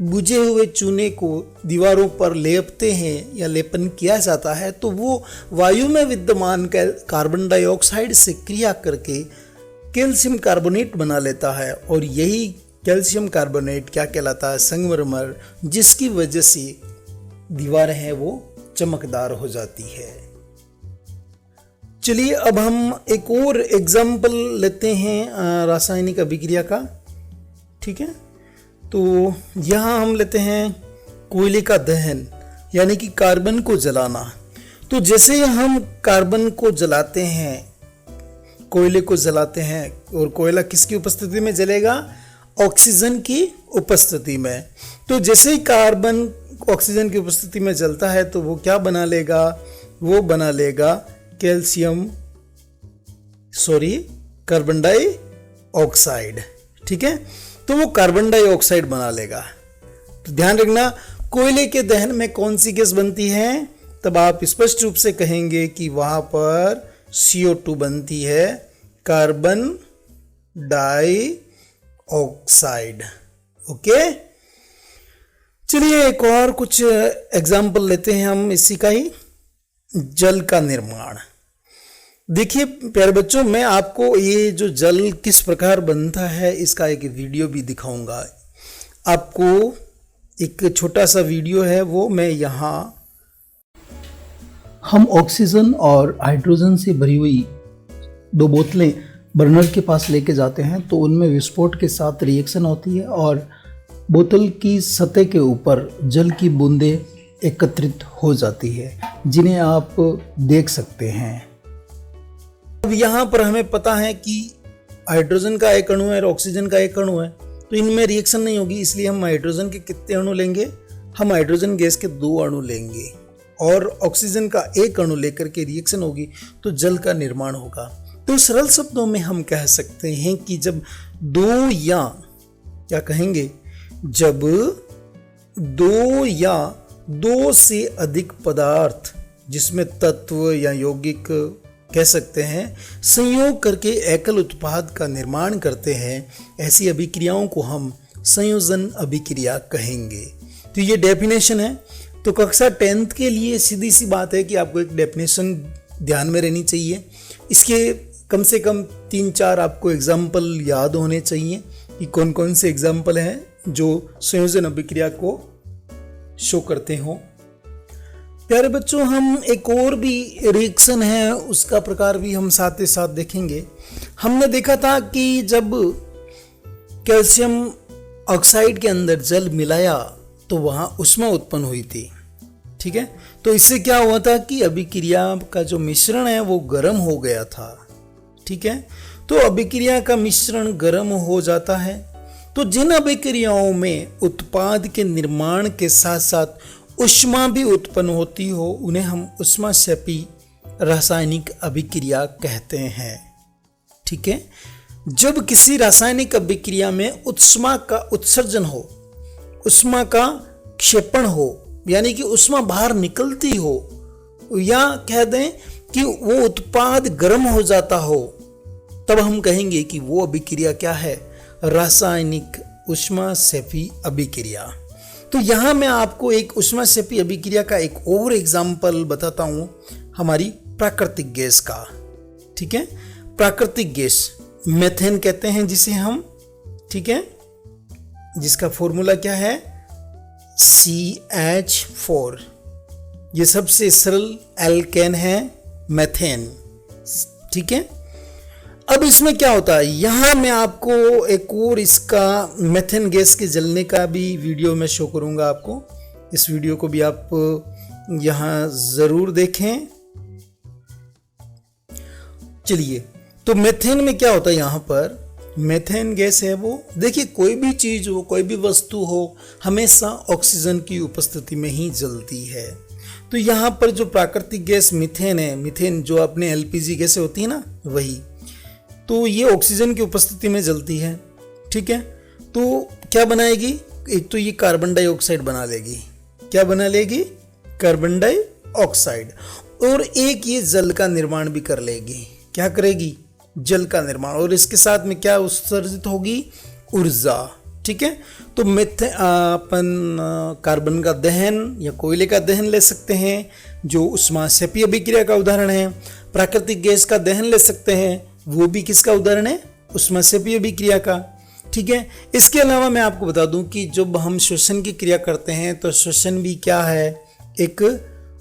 बुझे हुए चूने को दीवारों पर लेपते हैं या लेपन किया जाता है तो वो वायु में विद्यमान कार्बन डाइऑक्साइड से क्रिया करके कैल्शियम कार्बोनेट बना लेता है और यही कैल्शियम कार्बोनेट क्या कहलाता है? संगमरमर, जिसकी वजह से दीवारें हैं वो चमकदार हो जाती है। चलिए अब हम एक और एग्जाम्पल लेते हैं रासायनिक अभिक्रिया का। ठीक है, तो यहाँ हम लेते हैं कोयले का दहन, यानी कि कार्बन को जलाना। तो जैसे हम कार्बन को जलाते हैं, कोयले को जलाते हैं, और कोयला किसकी उपस्थिति में जलेगा? ऑक्सीजन की उपस्थिति में। तो जैसे ही कार्बन ऑक्सीजन की उपस्थिति में जलता है तो वो क्या बना लेगा? वो बना लेगा कार्बन डाइऑक्साइड। ठीक है, तो वो कार्बन डाइऑक्साइड बना लेगा। तो ध्यान रखना, कोयले के दहन में कौन सी गैस बनती है? तब आप स्पष्ट रूप से कहेंगे कि वहां पर CO2 बनती है, कार्बन डाइऑक्साइड। ओके, चलिए एक और कुछ एग्जाम्पल लेते हैं हम इसी का ही। जल का निर्माण। देखिए प्यारे बच्चों, मैं आपको ये जो जल किस प्रकार बनता है इसका एक वीडियो भी दिखाऊंगा। आपको एक छोटा सा वीडियो है, वो मैं यहाँ। हम ऑक्सीजन और हाइड्रोजन से भरी हुई 2 बोतलें बर्नर के पास लेके जाते हैं, तो उनमें विस्फोट के साथ रिएक्शन होती है और बोतल की सतह के ऊपर जल की बूंदें एकत्रित हो जाती है, जिन्हें आप देख सकते हैं। अब यहाँ पर हमें पता है कि हाइड्रोजन का एक अणु है और ऑक्सीजन का एक अणु है, तो इनमें रिएक्शन नहीं होगी, इसलिए हम हाइड्रोजन के कितने अणु लेंगे? हम हाइड्रोजन गैस के 2 अणु लेंगे और ऑक्सीजन का एक अणु लेकर के रिएक्शन होगी तो जल का निर्माण होगा। तो सरल शब्दों में हम कह सकते हैं कि जब 2 या क्या कहेंगे, जब 2 या 2 से अधिक पदार्थ, जिसमें तत्व या यौगिक कह सकते हैं, संयोग करके एकल उत्पाद का निर्माण करते हैं, ऐसी अभिक्रियाओं को हम संयोजन अभिक्रिया कहेंगे। तो ये डेफिनेशन है। तो कक्षा 10th के लिए सीधी सी बात है कि आपको एक डेफिनेशन ध्यान में रहनी चाहिए। इसके कम से कम 3-4 आपको एग्जाम्पल याद होने चाहिए कि कौन कौन से एग्जाम्पल हैं जो संयोजन अभिक्रिया को शो करते हों। प्यारे बच्चों, हम एक और भी रिएक्शन है उसका प्रकार भी हम साथ ही साथ देखेंगे। हमने देखा था कि जब कैल्शियम ऑक्साइड के अंदर जल मिलाया तो वहाँ ऊष्मा उत्पन्न हुई थी। ठीक है, तो इससे क्या हुआ था कि अभिक्रिया का जो मिश्रण है वो गर्म हो गया था। ठीक है, तो अभिक्रिया का मिश्रण गर्म हो जाता है, तो जिन अभिक्रियाओं में उत्पाद के निर्माण के साथ साथ ऊष्मा भी उत्पन्न होती हो उन्हें हम ऊष्माक्षेपी रासायनिक अभिक्रिया कहते हैं। ठीक है, जब किसी रासायनिक अभिक्रिया में ऊष्मा का उत्सर्जन हो, ऊष्मा का क्षेपण हो, यानी कि ऊष्मा बाहर निकलती हो, या कह दें कि वो उत्पाद गर्म हो जाता हो, तब हम कहेंगे कि वो अभिक्रिया क्या है? रासायनिक ऊष्माक्षेपी अभिक्रिया। तो यहाँ मैं आपको एक ऊष्माक्षेपी अभिक्रिया का एक और एग्जाम्पल बताता हूँ, हमारी प्राकृतिक गैस का। ठीक है, प्राकृतिक गैस मेथेन कहते हैं जिसे हम। ठीक है, जिसका फॉर्मूला क्या है? CH4। ये सबसे सरल एल्केन है, मेथेन। ठीक है, अब इसमें क्या होता है, यहाँ मैं आपको एक और इसका मेथेन गैस के जलने का भी वीडियो में शो करूँगा आपको। इस वीडियो को भी आप यहाँ ज़रूर देखें। चलिए, तो मेथेन में क्या होता है? यहाँ पर मेथेन गैस है वो, देखिए कोई भी चीज़ हो, कोई भी वस्तु हो, हमेशा ऑक्सीजन की उपस्थिति में ही जलती है। तो यहाँ पर जो प्राकृतिक गैस मीथेन है, मीथेन जो अपने LPG गैसें होती है ना, वही, तो ये ऑक्सीजन की उपस्थिति में जलती है। ठीक है, तो क्या बनाएगी? एक तो ये कार्बन डाइऑक्साइड बना लेगी। क्या बना लेगी? Carbon dioxide. और एक ये जल का निर्माण भी कर लेगी। क्या करेगी? जल का निर्माण। और इसके साथ में क्या उत्सर्जित होगी? ऊर्जा। ठीक है, तो अपन कार्बन का दहन या कोयले का दहन ले सकते हैं, जो ऊष्माक्षेपी अभिक्रिया का उदाहरण है। प्राकृतिक गैस का दहन ले सकते हैं, वो भी किसका उदाहरण है? ऊष्माक्षेपी अभिक्रिया का। ठीक है, इसके अलावा मैं आपको बता दूं कि जब हम श्वसन की क्रिया करते हैं तो श्वसन भी क्या है? एक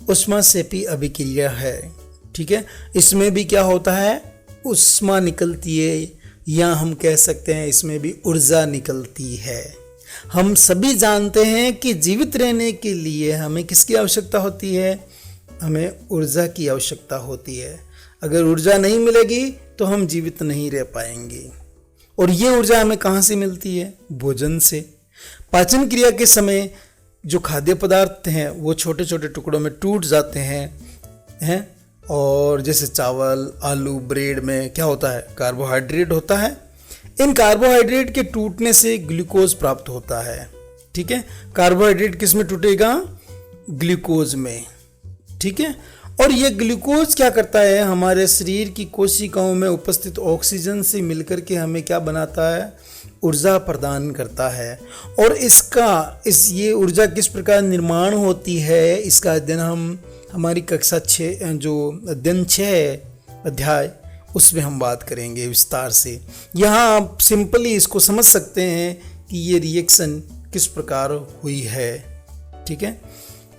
ऊष्माक्षेपी अभिक्रिया है। ठीक है। इसमें भी क्या होता है, ऊष्मा निकलती है, या हम कह सकते हैं इसमें भी ऊर्जा निकलती है। हम सभी जानते हैं कि जीवित रहने के लिए हमें किसकी आवश्यकता होती है, हमें ऊर्जा की आवश्यकता होती है। अगर ऊर्जा नहीं मिलेगी तो हम जीवित नहीं रह पाएंगे। और ये ऊर्जा हमें कहाँ से मिलती है, भोजन से। पाचन क्रिया के समय जो खाद्य पदार्थ हैं वो छोटे छोटे टुकड़ों में टूट जाते हैं और जैसे चावल, आलू, ब्रेड में क्या होता है, कार्बोहाइड्रेट होता है। इन कार्बोहाइड्रेट के टूटने से ग्लूकोज प्राप्त होता है। ठीक है, कार्बोहाइड्रेट किस में टूटेगा, ग्लूकोज में। ठीक है, और ये ग्लूकोज क्या करता है, हमारे शरीर की कोशिकाओं में उपस्थित ऑक्सीजन से मिलकर के हमें क्या बनाता है, ऊर्जा प्रदान करता है। और ये ऊर्जा किस प्रकार निर्माण होती है, इसका अध्ययन हम हमारी कक्षा 6 जो अध्ययन 6 अध्याय उसमें हम बात करेंगे विस्तार से। यहाँ आप सिंपली इसको समझ सकते हैं कि ये रिएक्शन किस प्रकार हुई है। ठीक है,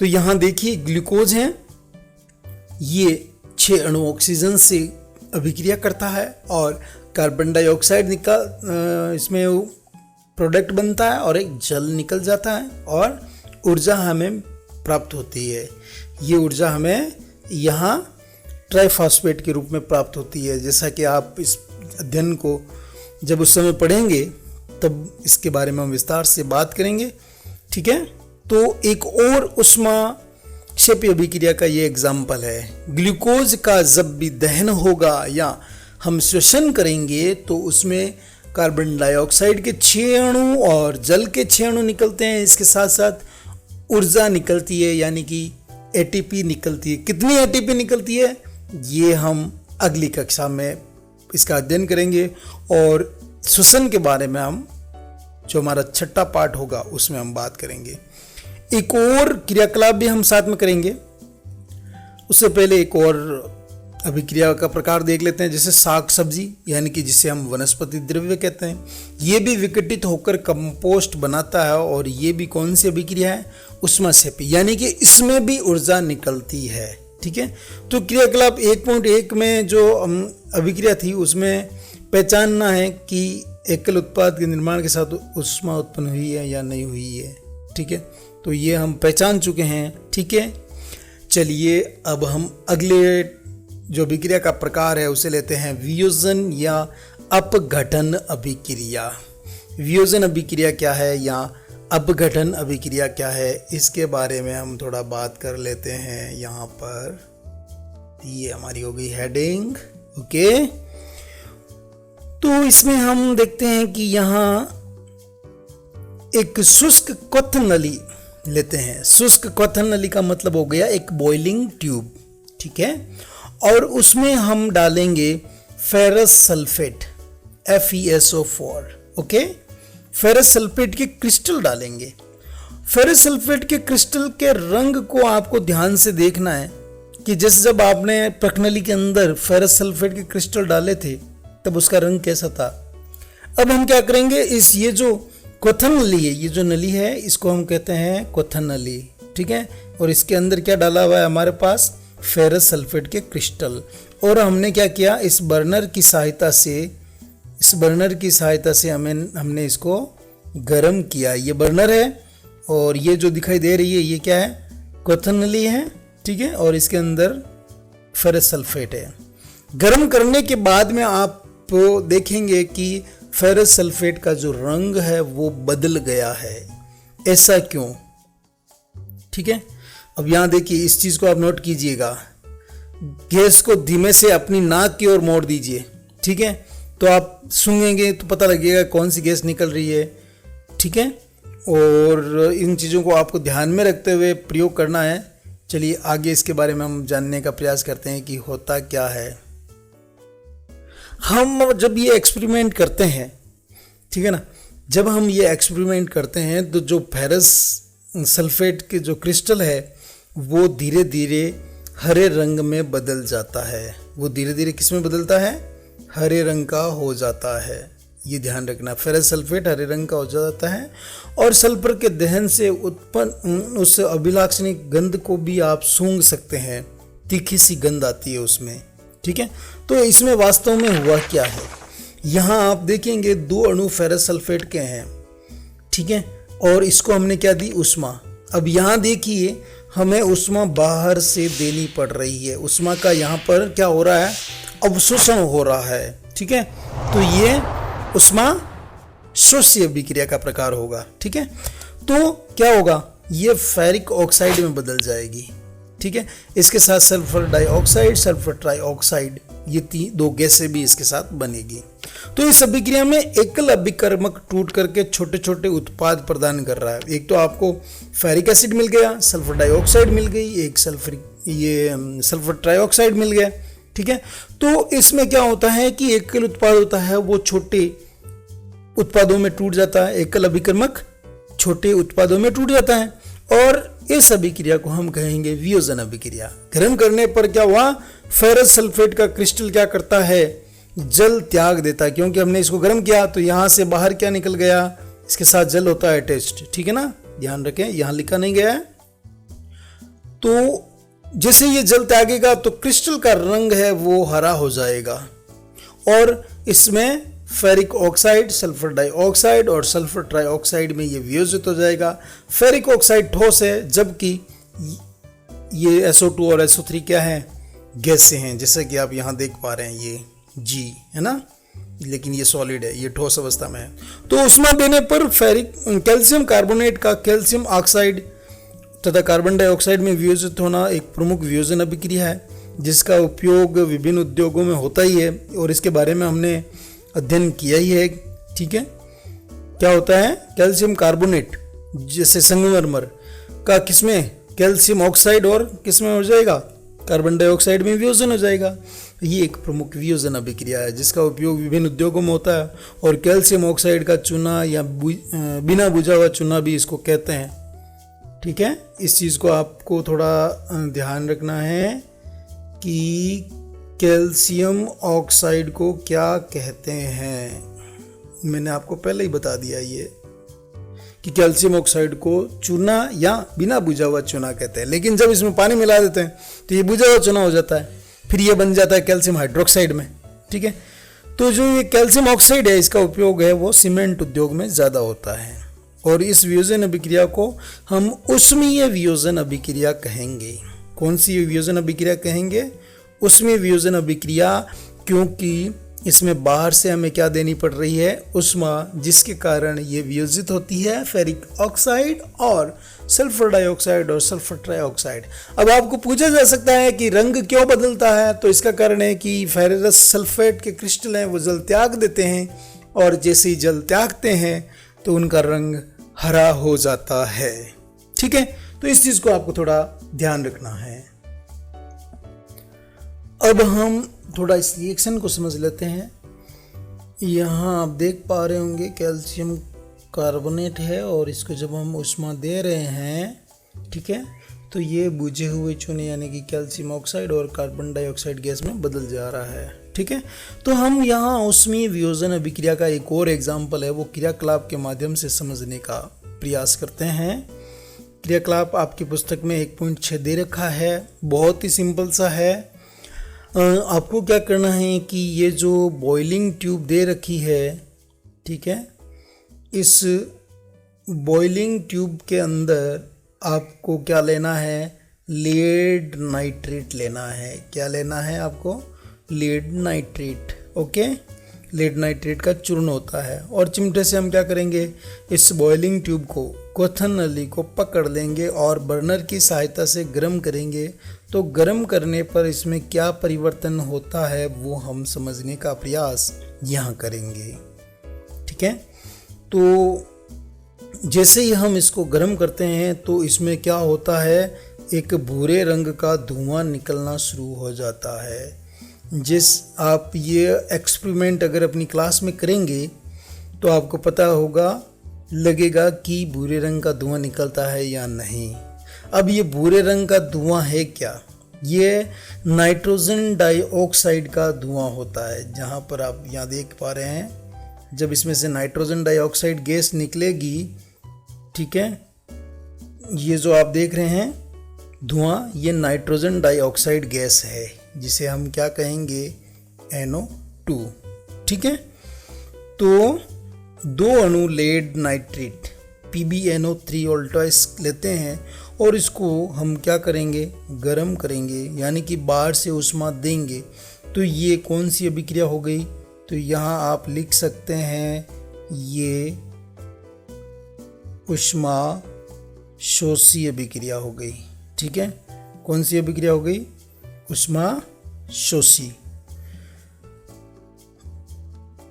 तो यहाँ देखिए ग्लूकोज है, ये 6 अणु ऑक्सीजन से अभिक्रिया करता है और कार्बन डाइऑक्साइड इसमें प्रोडक्ट बनता है और एक जल निकल जाता है और ऊर्जा हमें प्राप्त होती है। ये ऊर्जा हमें यहाँ ट्राइफॉस्फेट के रूप में प्राप्त होती है। जैसा कि आप इस अध्ययन को जब उस समय पढ़ेंगे तब इसके बारे में हम विस्तार से बात करेंगे। ठीक है, तो एक और ऊष्माक्षेपी अभिक्रिया का ये एग्जाम्पल है। ग्लूकोज का जब भी दहन होगा या हम श्वसन करेंगे तो उसमें कार्बन डाइऑक्साइड के 6 अणु और जल के 6 अणु निकलते हैं। इसके साथ साथ ऊर्जा निकलती है, यानी कि एटीपी निकलती है। कितनी एटीपी निकलती है ये हम अगली कक्षा में इसका अध्ययन करेंगे और श्वसन के बारे में हम जो हमारा 6ठा पार्ट होगा उसमें हम बात करेंगे। एक और क्रियाकलाप भी हम साथ में करेंगे। उससे पहले एक और अभिक्रिया का प्रकार देख लेते हैं, जैसे साग सब्जी, यानी कि जिसे हम वनस्पति द्रव्य कहते हैं। ये भी विघटित होकर कंपोस्ट बनाता है और ये भी कौन सी अभिक्रिया है, ऊष्माक्षेपी, यानी कि इसमें भी ऊर्जा निकलती है। ठीक है, तो क्रियाकलाप 1.1 में जो अभिक्रिया थी उसमें पहचानना है कि एकल उत्पाद के निर्माण के साथ ऊष्मा उत्पन्न हुई है या नहीं हुई है। ठीक है, तो ये हम पहचान चुके हैं। ठीक है, चलिए अब हम अगले जो अभिक्रिया का प्रकार है उसे लेते हैं, वियोजन या अपघटन अभिक्रिया। वियोजन अभिक्रिया क्या है या अपघटन अभिक्रिया क्या है, इसके बारे में हम थोड़ा बात कर लेते हैं। यहाँ पर ये हमारी हो गई हेडिंग। ओके, तो इसमें हम देखते हैं कि यहाँ एक शुष्क क्वथन नली लेते हैं। शुष्क क्वथन नली का मतलब हो गया एक बॉइलिंग ट्यूब। ठीक है, और उसमें हम डालेंगे ferrous sulphate FeSO4। Okay, ferrous sulphate के क्रिस्टल डालेंगे। फेरस सल्फेट के क्रिस्टल के रंग को आपको ध्यान से देखना है कि जब आपने प्रकनली के अंदर फेरस सल्फेट के क्रिस्टल डाले थे तब उसका रंग कैसा था। अब हम क्या करेंगे, ये जो क्वथन नली है, ये जो नली है इसको हम कहते हैं क्वथन नली। ठीक है, और इसके अंदर क्या डाला हुआ है हमारे पास, फेरस सल्फेट के क्रिस्टल। और हमने क्या किया, इस बर्नर की सहायता से हमने इसको गर्म किया। ये बर्नर है और ये जो दिखाई दे रही है ये क्या है, क्वथन नली है। ठीक है, और इसके अंदर फेरस सल्फेट है। गर्म करने के बाद में आप देखेंगे कि फेरस सल्फेट का जो रंग है वो बदल गया है। ऐसा क्यों? ठीक है, अब यहाँ देखिए, इस चीज को आप नोट कीजिएगा। गैस को धीमे से अपनी नाक की ओर मोड़ दीजिए। ठीक है, तो आप सूंघेंगे तो पता लगेगा कौन सी गैस निकल रही है। ठीक है, और इन चीज़ों को आपको ध्यान में रखते हुए प्रयोग करना है। चलिए आगे इसके बारे में हम जानने का प्रयास करते हैं कि होता क्या है। हम जब ये एक्सपेरिमेंट करते हैं, ठीक है ना, जब हम ये एक्सपेरिमेंट करते हैं तो जो फेरस सल्फेट के जो क्रिस्टल है वो धीरे धीरे हरे रंग में बदल जाता है। वो धीरे धीरे किस में बदलता है, हरे रंग का हो जाता है। ये ध्यान रखना, फेरस सल्फेट हरे रंग का हो जाता है। और सल्फर के दहन से उत्पन्न उस अभिलाक्षणिक गंध को भी आप सूंघ सकते हैं। तीखी सी गंध आती है उसमें। ठीक है, तो इसमें वास्तव में हुआ क्या है, यहाँ आप देखेंगे 2 अणु फेरस सल्फेट के हैं। ठीक है, और इसको हमने क्या दी, उष्मा। अब यहाँ देखिए हमें उष्मा बाहर से देनी पड़ रही है, उष्मा का यहाँ पर क्या हो रहा है, अवशोषण हो रहा है। ठीक है, तो ये उष्मा शोष्य अभिक्रिया का प्रकार होगा। ठीक है, तो क्या होगा, ये फेरिक ऑक्साइड में बदल जाएगी। ठीक है, इसके साथ सल्फर डाइऑक्साइड, सल्फर ट्राइऑक्साइड, ये 2 गैसें भी इसके साथ बनेगी। तो इस अभिक्रिया में एकल अभिकर्मक टूट करके छोटे छोटे उत्पाद प्रदान कर रहा है। एक तो आपको फेरिक एसिड मिल गया, सल्फर डाइऑक्साइड मिल गई, एक सल्फर ट्राइऑक्साइड मिल गया। ठीक है, तो इसमें क्या होता है कि एकल उत्पाद होता है वो छोटे उत्पादों में टूट जाता है, एकल अभिकर्मक छोटे उत्पादों में टूट जाता है, और इस अभिक्रिया को हम कहेंगे वियोजन अभिक्रिया। गर्म करने पर क्या हुआ, फेरस सल्फेट का क्रिस्टल क्या करता है, जल त्याग देता है, क्योंकि हमने इसको गर्म किया तो यहां से बाहर क्या निकल गया, इसके साथ जल होता है अटैच्ड। ठीक है ना, ध्यान रखें, यहां लिखा नहीं गया है। तो जैसे ये जल त्यागेगा तो क्रिस्टल का रंग है वो हरा हो जाएगा, और इसमें फेरिक ऑक्साइड, सल्फर डाइऑक्साइड और सल्फर ट्राइऑक्साइड में ये वियोजित हो जाएगा। फेरिक ऑक्साइड ठोस है, जबकि ये SO2 और SO3 क्या है, गैसें हैं, जैसे कि आप यहाँ देख पा रहे हैं, ये G है ना, लेकिन ये सॉलिड है, ये ठोस अवस्था में है। तो उष्मा देने पर कैल्शियम कार्बोनेट का कैल्शियम ऑक्साइड तथा कार्बन डाइऑक्साइड में वियोजित होना एक प्रमुख वियोजन अभिक्रिया है, जिसका उपयोग विभिन्न उद्योगों में होता ही है, और इसके बारे में हमने अध्ययन किया ही है। ठीक है, क्या होता है, कैल्शियम कार्बोनेट जैसे संगमरमर का किसमें, कैल्शियम ऑक्साइड और किसमें हो जाएगा, कार्बन डाइऑक्साइड में वियोजन हो जाएगा। ये एक प्रमुख वियोजन अभिक्रिया है जिसका उपयोग विभिन्न उद्योगों में होता है, और कैल्शियम ऑक्साइड का चूना या बिना बुझा हुआ चूना भी इसको कहते हैं। ठीक है, इस चीज़ को आपको थोड़ा ध्यान रखना है कि कैल्शियम ऑक्साइड को क्या कहते हैं। मैंने आपको पहले ही बता दिया ये कि कैल्शियम ऑक्साइड को चूना या बिना बुझा हुआ चूना कहते हैं, लेकिन जब इसमें पानी मिला देते हैं तो ये बुझा हुआ चूना हो जाता है, फिर ये बन जाता है कैल्शियम हाइड्रोक्साइड में। ठीक है, तो जो ये कैल्शियम ऑक्साइड है इसका उपयोग है वो सीमेंट उद्योग में ज़्यादा होता है, और इस वियोजन अभिक्रिया को हम उष्मीय वियोजन अभिक्रिया कहेंगे। कौन सी वियोजन अभिक्रिया कहेंगे, उष्मीय वियोजन अभिक्रिया, क्योंकि इसमें बाहर से हमें क्या देनी पड़ रही है, उष्मा, जिसके कारण ये वियोजित होती है फेरिक ऑक्साइड और सल्फर डाइऑक्साइड और सल्फर ट्राइऑक्साइड। अब आपको पूछा जा सकता है कि रंग क्यों बदलता है, तो इसका कारण है कि फेरस सल्फेट के क्रिस्टल हैं वो जल त्याग देते हैं, और जैसे ही जल त्यागते हैं तो उनका रंग हरा हो जाता है। ठीक है, तो इस चीज को आपको थोड़ा ध्यान रखना है। अब हम थोड़ा इस रिएक्शन को समझ लेते हैं। यहाँ आप देख पा रहे होंगे कैल्शियम कार्बोनेट है, और इसको जब हम उष्मा दे रहे हैं, ठीक है, तो ये बुझे हुए चूने यानी कि कैल्शियम ऑक्साइड और कार्बन डाइऑक्साइड गैस में बदल जा रहा है। ठीक है, तो हम यहाँ उष्मीय वियोजन अभिक्रिया का एक और एग्जाम्पल है वो क्रियाकलाप के माध्यम से समझने का प्रयास करते हैं। क्रियाकलाप आपकी पुस्तक में 1.6 दे रखा है, बहुत ही सिंपल सा है। आपको क्या करना है कि ये जो बॉइलिंग ट्यूब दे रखी है, ठीक है, इस बॉइलिंग ट्यूब के अंदर आपको क्या लेना है, लेड नाइट्रेट लेना है। क्या लेना है आपको, lead nitrate. Okay, lead nitrate का चूर्ण होता है, और चिमटे से हम क्या करेंगे, इस बॉइलिंग ट्यूब को, क्वथन नली को पकड़ लेंगे और बर्नर की सहायता से गर्म करेंगे। तो गर्म करने पर इसमें क्या परिवर्तन होता है वो हम समझने का प्रयास यहाँ करेंगे। ठीक है, तो जैसे ही हम इसको गर्म करते हैं तो इसमें क्या होता है, एक भूरे रंग का धुआं निकलना शुरू हो जाता है। आप ये एक्सपेरिमेंट अगर अपनी क्लास में करेंगे तो आपको पता होगा, लगेगा कि भूरे रंग का धुआं निकलता है या नहीं। अब ये भूरे रंग का धुआं है क्या, ये नाइट्रोजन डाइऑक्साइड का धुआं होता है। जहाँ पर आप यहाँ देख पा रहे हैं, जब इसमें से नाइट्रोजन डाइऑक्साइड गैस निकलेगी, ठीक है, ये जो आप देख रहे हैं धुआं ये नाइट्रोजन डाइऑक्साइड गैस है जिसे हम क्या कहेंगे, NO2। ठीक है, तो दो अणु लेड नाइट्रेट PbNO3 ऑल्टॉइस लेते हैं और इसको हम क्या करेंगे, गर्म करेंगे, यानी कि बाहर से ऊष्मा देंगे। तो ये कौन सी अभिक्रिया हो गई, तो यहाँ आप लिख सकते हैं ये ऊष्मा शोषी अभिक्रिया हो गई। ठीक है, कौन सी अभिक्रिया हो गई, ऊष्मा शोषी।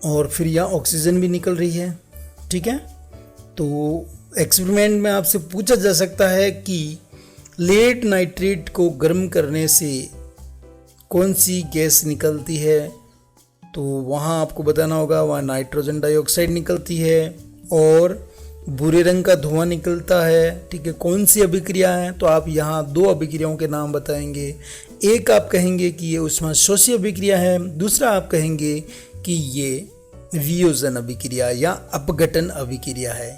और फिर यहाँ ऑक्सीजन भी निकल रही है। ठीक है, तो एक्सपेरिमेंट में आपसे पूछा जा सकता है कि लेड नाइट्रेट को गर्म करने से कौन सी गैस निकलती है, तो वहाँ आपको बताना होगा वहाँ नाइट्रोजन डाइऑक्साइड निकलती है और भूरे रंग का धुआं निकलता है। ठीक है, कौन सी अभिक्रिया है, तो आप यहाँ दो अभिक्रियाओं के नाम बताएंगे। एक आप कहेंगे कि ये ऊष्मा शोषी अभिक्रिया है, दूसरा आप कहेंगे कि ये वियोजन अभिक्रिया या अपघटन अभिक्रिया है।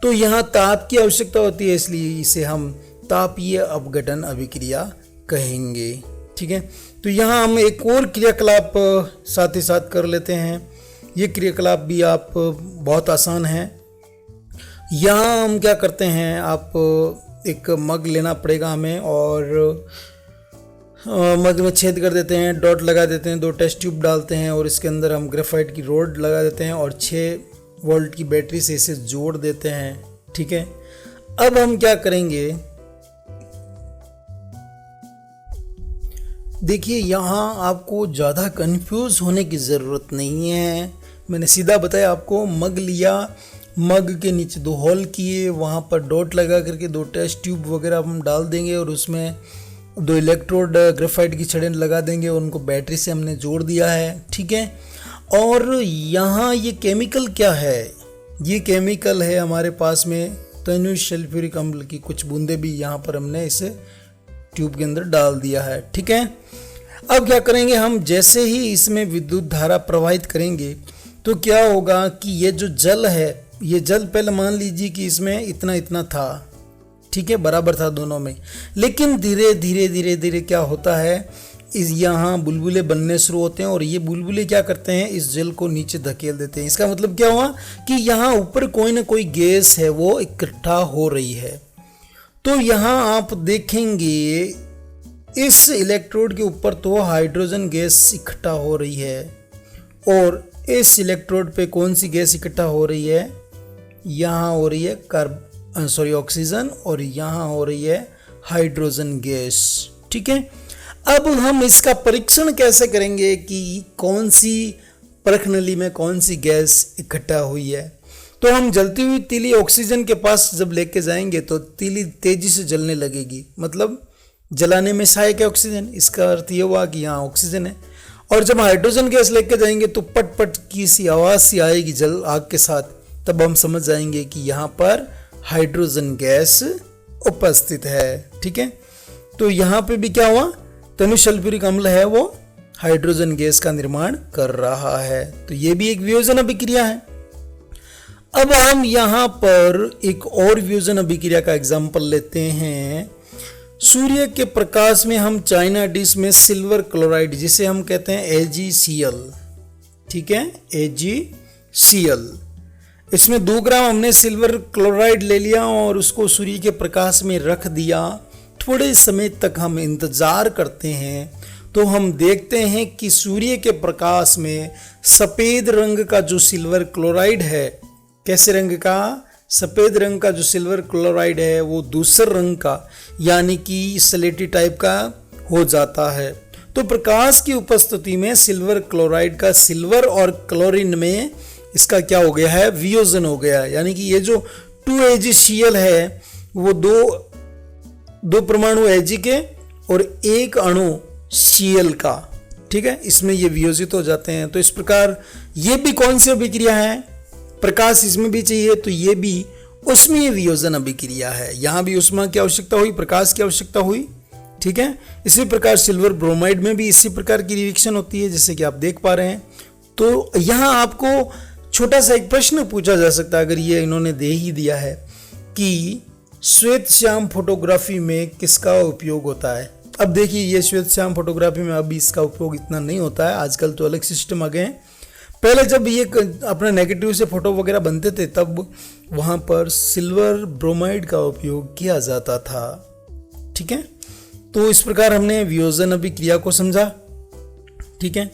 तो यहाँ ताप की आवश्यकता होती है, इसलिए इसे हम तापीय अपघटन अभिक्रिया कहेंगे। ठीक है, तो यहाँ हम एक और क्रियाकलाप साथ ही साथ कर लेते हैं। ये क्रियाकलाप भी आप बहुत आसान है। यहाँ हम क्या करते हैं, आप एक मग लेना पड़ेगा हमें और मग में छेद कर देते हैं, डॉट लगा देते हैं, 2 टेस्ट ट्यूब डालते हैं और इसके अंदर हम ग्रेफाइट की रोड लगा देते हैं और 6 वोल्ट की बैटरी से इसे जोड़ देते हैं। ठीक है, अब हम क्या करेंगे, देखिए यहाँ आपको ज़्यादा कंफ्यूज होने की ज़रूरत नहीं है। मैंने सीधा बताया आपको, मग लिया, मग के नीचे 2 होल किए, वहाँ पर डॉट लगा करके 2 टेस्ट ट्यूब वगैरह हम डाल देंगे और उसमें 2 इलेक्ट्रोड ग्रेफाइट की छड़ें लगा देंगे, उनको बैटरी से हमने जोड़ दिया है। ठीक है, और यहाँ ये केमिकल क्या है, ये केमिकल है हमारे पास में तनु सल्फ्यूरिक अम्ल की कुछ बूंदे भी यहाँ पर हमने इसे ट्यूब के अंदर डाल दिया है। ठीक है, अब क्या करेंगे हम, जैसे ही इसमें विद्युत धारा प्रवाहित करेंगे तो क्या होगा कि ये जो जल है, ये जल पहले मान लीजिए कि इसमें इतना इतना था। ठीक है, बराबर था दोनों में, लेकिन धीरे धीरे धीरे धीरे क्या होता है, इस यहाँ बुलबुले बनने शुरू होते हैं और ये बुलबुले क्या करते हैं, इस जल को नीचे धकेल देते हैं। इसका मतलब क्या हुआ कि यहाँ ऊपर कोई ना कोई गैस है वो इकट्ठा हो रही है। तो यहाँ आप देखेंगे इस इलेक्ट्रोड के ऊपर तो हाइड्रोजन गैस इकट्ठा हो रही है और इस इलेक्ट्रोड पे कौन सी गैस इकट्ठा हो रही है, यहाँ हो रही है ऑक्सीजन और यहाँ हो रही है हाइड्रोजन गैस। ठीक है, अब हम इसका परीक्षण कैसे करेंगे कि कौन सी परख नली में कौन सी गैस इकट्ठा हुई है। तो हम जलती हुई तीली ऑक्सीजन के पास जब लेके जाएंगे तो तीली तेजी से जलने लगेगी, मतलब जलाने में सहायक है ऑक्सीजन। इसका अर्थ ये हुआ कि यहाँ ऑक्सीजन है। और जब हाइड्रोजन गैस लेके जाएंगे तो पट पट की सी आवाज़ सी आएगी जल आग के साथ, तब हम समझ जाएंगे कि यहाँ पर हाइड्रोजन गैस उपस्थित है। ठीक है, तो यहाँ पे भी क्या हुआ, तनु सल्फ्यूरिक अम्ल है वो हाइड्रोजन गैस का निर्माण कर रहा है। तो ये भी एक वियोजन अभिक्रिया है। अब हम यहाँ पर एक और वियोजन अभिक्रिया का एग्जाम्पल लेते हैं। सूर्य के प्रकाश में हम चाइना डिश में सिल्वर क्लोराइड, जिसे हम कहते हैं AgCl, ठीक है, AgCl, इसमें 2 ग्राम हमने सिल्वर क्लोराइड ले लिया और उसको सूर्य के प्रकाश में रख दिया। थोड़े समय तक हम इंतजार करते हैं तो हम देखते हैं कि सूर्य के प्रकाश में सफ़ेद रंग का जो सिल्वर क्लोराइड है, कैसे रंग का, सफ़ेद रंग का जो सिल्वर क्लोराइड है वो दूसरे रंग का यानी कि स्लेटी टाइप का हो जाता है। तो प्रकाश की उपस्थिति में सिल्वर क्लोराइड का सिल्वर और क्लोरीन में इसका क्या हो गया है, वियोजन हो गया है। यानी कि ये जो 2AgCl है वो दो परमाणु Ag के और एक अणु Cl का, ठीक है, इसमें ये वियोजित हो जाते हैं। तो इस प्रकार ये भी कौन सी अभिक्रिया है, प्रकाश इसमें भी चाहिए तो ये भी उष्मीय वियोजन अभिक्रिया है। यहाँ भी ऊष्मा की आवश्यकता हुई, प्रकाश की आवश्यकता हुई। ठीक है, इसी प्रकार सिल्वर ब्रोमाइड में भी इसी प्रकार की रिएक्शन होती है जैसे कि आप देख पा रहे हैं। तो यहाँ आपको छोटा सा एक प्रश्न पूछा जा सकता है, अगर ये इन्होंने दे ही दिया है कि श्वेत श्याम फोटोग्राफी में किसका उपयोग होता है? अब देखिए, ये श्वेत श्याम फोटोग्राफी में अभी इसका उपयोग इतना नहीं होता है, आजकल तो अलग सिस्टम आ गए हैं। पहले जब ये अपने नेगेटिव से फोटो वगैरह बनते थे तब वहाँ पर सिल्वर ब्रोमाइड का उपयोग किया जाता था। ठीक है, तो इस प्रकार हमने वियोजन अभिक्रिया को समझा। ठीक है,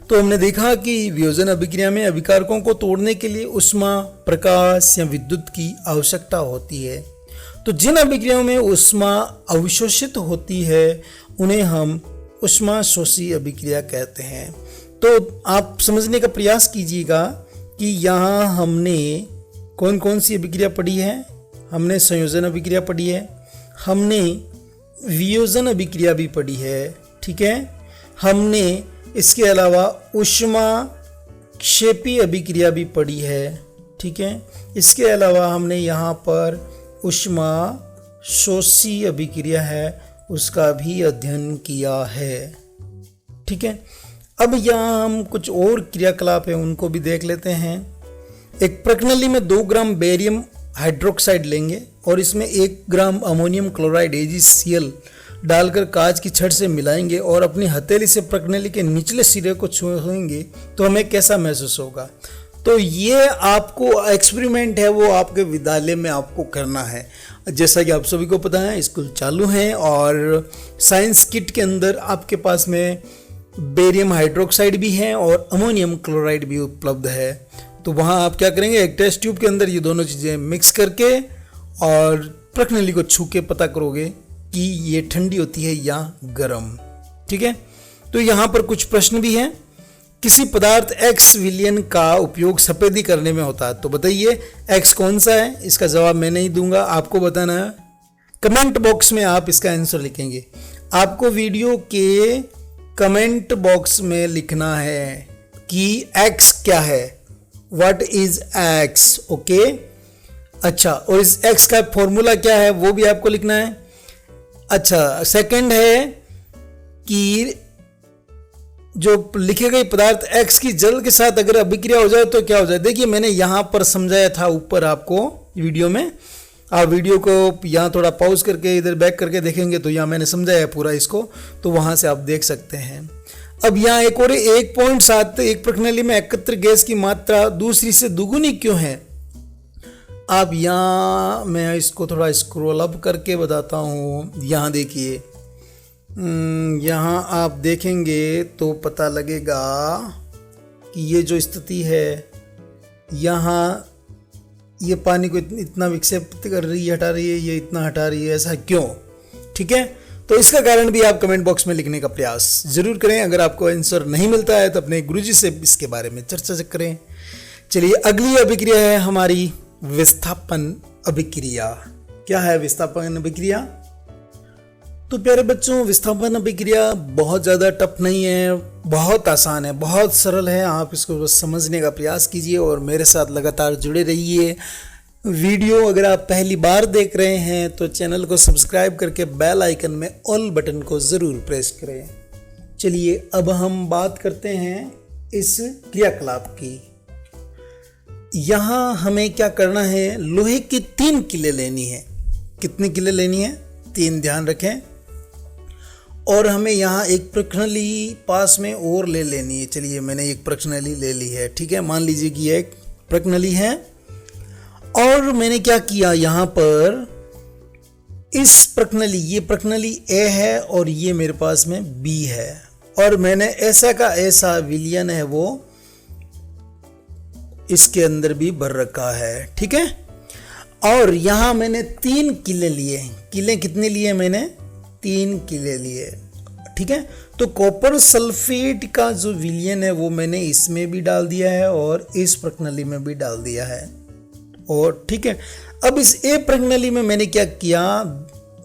तो हमने देखा कि वियोजन अभिक्रिया में अभिकारकों को तोड़ने के लिए ऊष्मा, प्रकाश या विद्युत की आवश्यकता होती है। तो जिन अभिक्रियाओं में ऊष्मा अवशोषित होती है उन्हें हम ऊष्मा शोषी अभिक्रिया कहते हैं। तो आप समझने का प्रयास कीजिएगा कि यहाँ हमने कौन कौन सी अभिक्रिया पढ़ी है। हमने संयोजन अभिक्रिया पढ़ी है, हमने वियोजन अभिक्रिया भी पढ़ी है। ठीक है, हमने इसके अलावा ऊष्मा क्षेपी अभिक्रिया भी पढ़ी है। ठीक है, इसके अलावा हमने यहाँ पर ऊष्मा शोषी अभिक्रिया है उसका भी अध्ययन किया है। ठीक है, अब यहाँ हम कुछ और क्रियाकलाप है उनको भी देख लेते हैं। एक प्रणाली में 2 ग्राम बेरियम हाइड्रोक्साइड लेंगे और इसमें 1 ग्राम अमोनियम क्लोराइड AgCl डालकर कांच की छड़ से मिलाएंगे और अपनी हथेली से प्रणाली के निचले सिरे को छुएंगे तो हमें कैसा महसूस होगा? तो ये आपको एक्सपेरिमेंट है वो आपके विद्यालय में आपको करना है। जैसा कि आप सभी को पता है स्कूल चालू है और साइंस किट के अंदर आपके पास में बेरियम हाइड्रोक्साइड भी है और अमोनियम क्लोराइड भी उपलब्ध है। तो वहाँ आप क्या करेंगे, एक टेस्ट ट्यूब के अंदर ये दोनों चीज़ें मिक्स करके और प्रणाली को छू के पता करोगे कि ये ठंडी होती है या गर्म। ठीक है, तो यहाँ पर कुछ प्रश्न भी हैं। किसी पदार्थ X विलयन का उपयोग सफेदी करने में होता है, तो बताइए X कौन सा है? इसका जवाब मैं नहीं दूंगा, आपको बताना है। कमेंट बॉक्स में आप इसका आंसर लिखेंगे। आपको वीडियो के कमेंट बॉक्स में लिखना है कि X क्या है, व्हाट इज X। ओके, अच्छा, और इस X का फॉर्मूला क्या है वो भी आपको लिखना है। अच्छा, सेकंड है कि जो लिखे गए पदार्थ X की जल के साथ अगर अभिक्रिया हो जाए तो क्या हो जाए? देखिए, मैंने यहाँ पर समझाया था ऊपर आपको वीडियो में। आप वीडियो को यहाँ थोड़ा पॉज करके इधर बैक करके देखेंगे तो यहाँ मैंने समझाया पूरा इसको, तो वहाँ से आप देख सकते हैं। अब यहाँ एक और 1.7 एक प्रणाली में एकत्र गैस की मात्रा दूसरी से दुगुनी क्यों है? आप यहाँ मैं इसको थोड़ा स्क्रॉल अप करके बताता हूँ। यहाँ देखिए, यहाँ आप देखेंगे तो पता लगेगा कि ये जो स्थिति है यहाँ ये पानी को इतना विक्षेप कर रही है, हटा रही है, ये इतना हटा रही है, ऐसा क्यों? ठीक है, तो इसका कारण भी आप कमेंट बॉक्स में लिखने का प्रयास जरूर करें। अगर आपको आंसर नहीं मिलता है तो अपने गुरुजी से इसके बारे में चर्चा करें। चलिए, अगली अभिक्रिया है हमारी विस्थापन अभिक्रिया। क्या है विस्थापन अभिक्रिया? तो प्यारे बच्चों, विस्थापन अभिक्रिया बहुत ज़्यादा टफ नहीं है, बहुत आसान है, बहुत सरल है। आप इसको बस समझने का प्रयास कीजिए और मेरे साथ लगातार जुड़े रहिए। वीडियो अगर आप पहली बार देख रहे हैं तो चैनल को सब्सक्राइब करके बेल आइकन में ऑल बटन को ज़रूर प्रेस करें। चलिए, अब हम बात करते हैं इस क्रियाकलाप की। यहाँ हमें क्या करना है, लोहे की 3 किलें लेनी है। कितनी किलें लेनी है? 3, ध्यान रखें। और हमें यहाँ एक प्रणाली पास में और ले लेनी है। चलिए, मैंने एक प्रणाली ले ली है। ठीक है, मान लीजिए कि एक प्रणाली है और मैंने क्या किया, यहाँ पर इस प्रणाली, ये प्रणाली A है और ये मेरे पास में B है और मैंने ऐसा का ऐसा विलयन है वो इसके अंदर भी भर रखा है। ठीक है, और यहाँ मैंने 3 किले लिए। किले कितने लिए? मैंने 3 किले लिए। ठीक है, तो कॉपर सल्फेट का जो विलयन है वो मैंने इसमें भी डाल दिया है और इस प्रणाली में भी डाल दिया है। और ठीक है, अब इस A प्रणाली में मैंने क्या किया,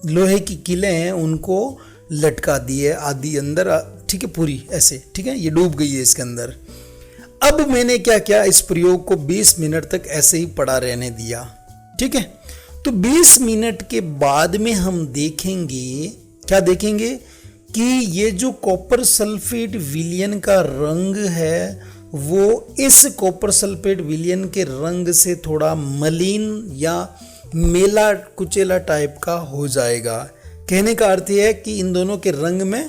लोहे की किलें हैं उनको लटका दिए आधी अंदर। ठीक है, पूरी ऐसे। ठीक है, ये डूब गई है इसके अंदर। अब मैंने क्या किया, इस प्रयोग को 20 मिनट तक ऐसे ही पड़ा रहने दिया। ठीक है, तो 20 मिनट के बाद में हम देखेंगे, क्या देखेंगे कि ये जो कॉपर सल्फेट विलयन का रंग है वो इस कॉपर सल्फेट विलयन के रंग से थोड़ा मलिन या मेला कुचेला टाइप का हो जाएगा। कहने का अर्थ यह है कि इन दोनों के रंग में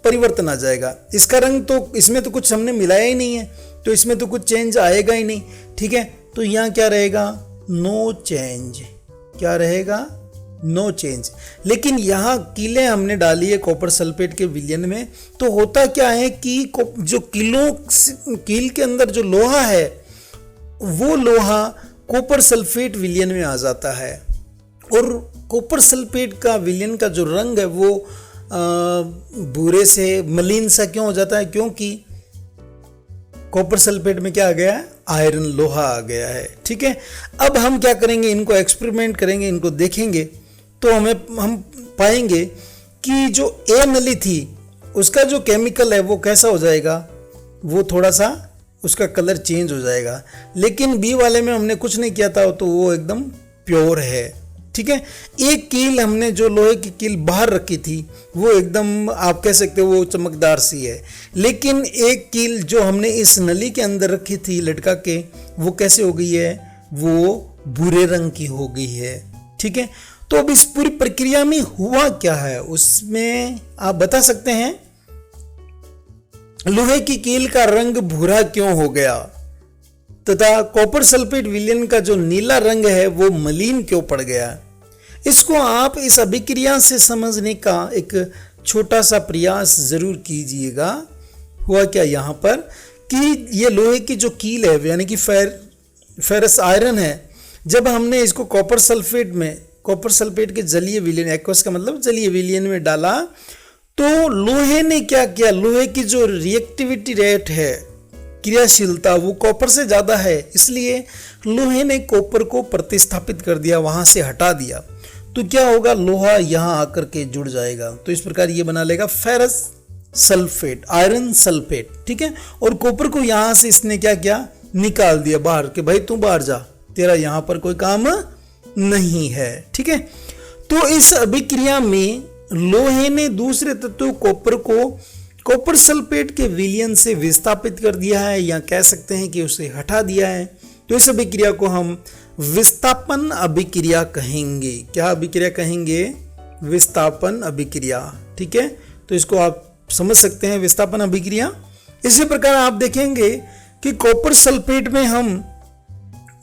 परिवर्तन आ जाएगा। इसका रंग तो इसमें तो कुछ हमने मिलाया ही नहीं है, तो इसमें तो कुछ चेंज आएगा ही नहीं। ठीक है, तो यहाँ क्या रहेगा, नो चेंज। क्या रहेगा, नो चेंज। लेकिन यहाँ कीलें हमने डाली है कॉपर सल्फेट के विलयन में, तो होता क्या है कि जो कील के अंदर जो लोहा है वो लोहा कॉपर सल्फेट विलयन में आ जाता है, और कॉपर सल्फेट का विलयन का जो रंग है वो भूरे से मलिन सा क्यों हो जाता है, क्योंकि कॉपर सल्फेट में क्या आ गया है, आयरन लोहा आ गया है। ठीक है, अब हम क्या करेंगे, इनको एक्सपेरिमेंट करेंगे, इनको देखेंगे, तो हम पाएंगे कि जो ए नली थी उसका जो केमिकल है वो कैसा हो जाएगा, वो थोड़ा सा उसका कलर चेंज हो जाएगा। लेकिन बी वाले में हमने कुछ नहीं किया था, तो वो एकदम प्योर है। ठीक है, एक कील हमने जो लोहे की कील बाहर रखी थी वो एकदम आप कह सकते हो वो चमकदार सी है, लेकिन एक कील जो हमने इस नली के अंदर रखी थी लटका के, वो कैसे हो गई है, वो भूरे रंग की हो गई है। ठीक है, तो अब इस पूरी प्रक्रिया में हुआ क्या है, उसमें आप बता सकते हैं लोहे की कील का रंग भूरा क्यों हो गया, तथा कॉपर सल्फेट विलयन का जो नीला रंग है वो मलिन क्यों पड़ गया। इसको आप इस अभिक्रिया से समझने का एक छोटा सा प्रयास जरूर कीजिएगा। हुआ क्या यहाँ पर कि ये लोहे की जो कील है यानी कि फेरस आयरन है, जब हमने इसको कॉपर सल्फेट के जलीय विलयन, एक्वस का मतलब जलीय विलयन में डाला, तो लोहे ने क्या किया, लोहे की जो रिएक्टिविटी रेट है, क्रियाशीलता, वो कॉपर से ज्यादा है, इसलिए लोहे ने कॉपर को प्रतिस्थापित कर दिया, वहां से हटा दिया। तो क्या होगा, लोहा यहां आकर के जुड़ जाएगा, तो इस प्रकार ये बना लेगा फेरस सल्फेट, आयरन सल्फेट। ठीक है, और कॉपर को यहां से इसने क्या किया, निकाल दिया बाहर, कि भाई तू बाहर जा, तेरा यहां पर कोई काम नहीं है। ठीक है, तो इस अभिक्रिया में लोहे ने दूसरे तत्व कॉपर को कॉपर सल्फेट के विलयन से विस्थापित कर दिया है, या कह सकते हैं कि उसे हटा दिया है। तो इस अभिक्रिया को हम विस्थापन अभिक्रिया कहेंगे। क्या अभिक्रिया कहेंगे, विस्थापन अभिक्रिया। ठीक है, तो इसको आप समझ सकते हैं, विस्थापन अभिक्रिया। इसी प्रकार आप देखेंगे कि कॉपर सल्फेट में हम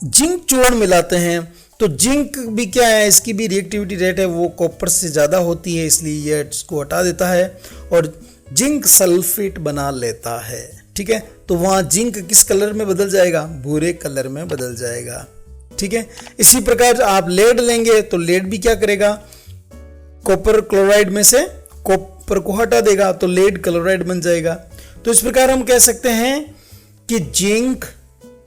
जिंक चूर्ण मिलाते हैं, तो जिंक भी क्या है, इसकी भी रिएक्टिविटी रेट है वो कॉपर से ज़्यादा होती है, इसलिए यह इसको हटा देता है और जिंक सल्फेट बना लेता है। ठीक है, तो वहाँ जिंक किस कलर में बदल जाएगा, भूरे कलर में बदल जाएगा। ठीक है, इसी प्रकार आप लेड लेंगे तो लेड भी क्या करेगा, कॉपर क्लोराइड में से कॉपर को हटा देगा, तो लेड क्लोराइड बन जाएगा। तो इस प्रकार हम कह सकते हैं कि जिंक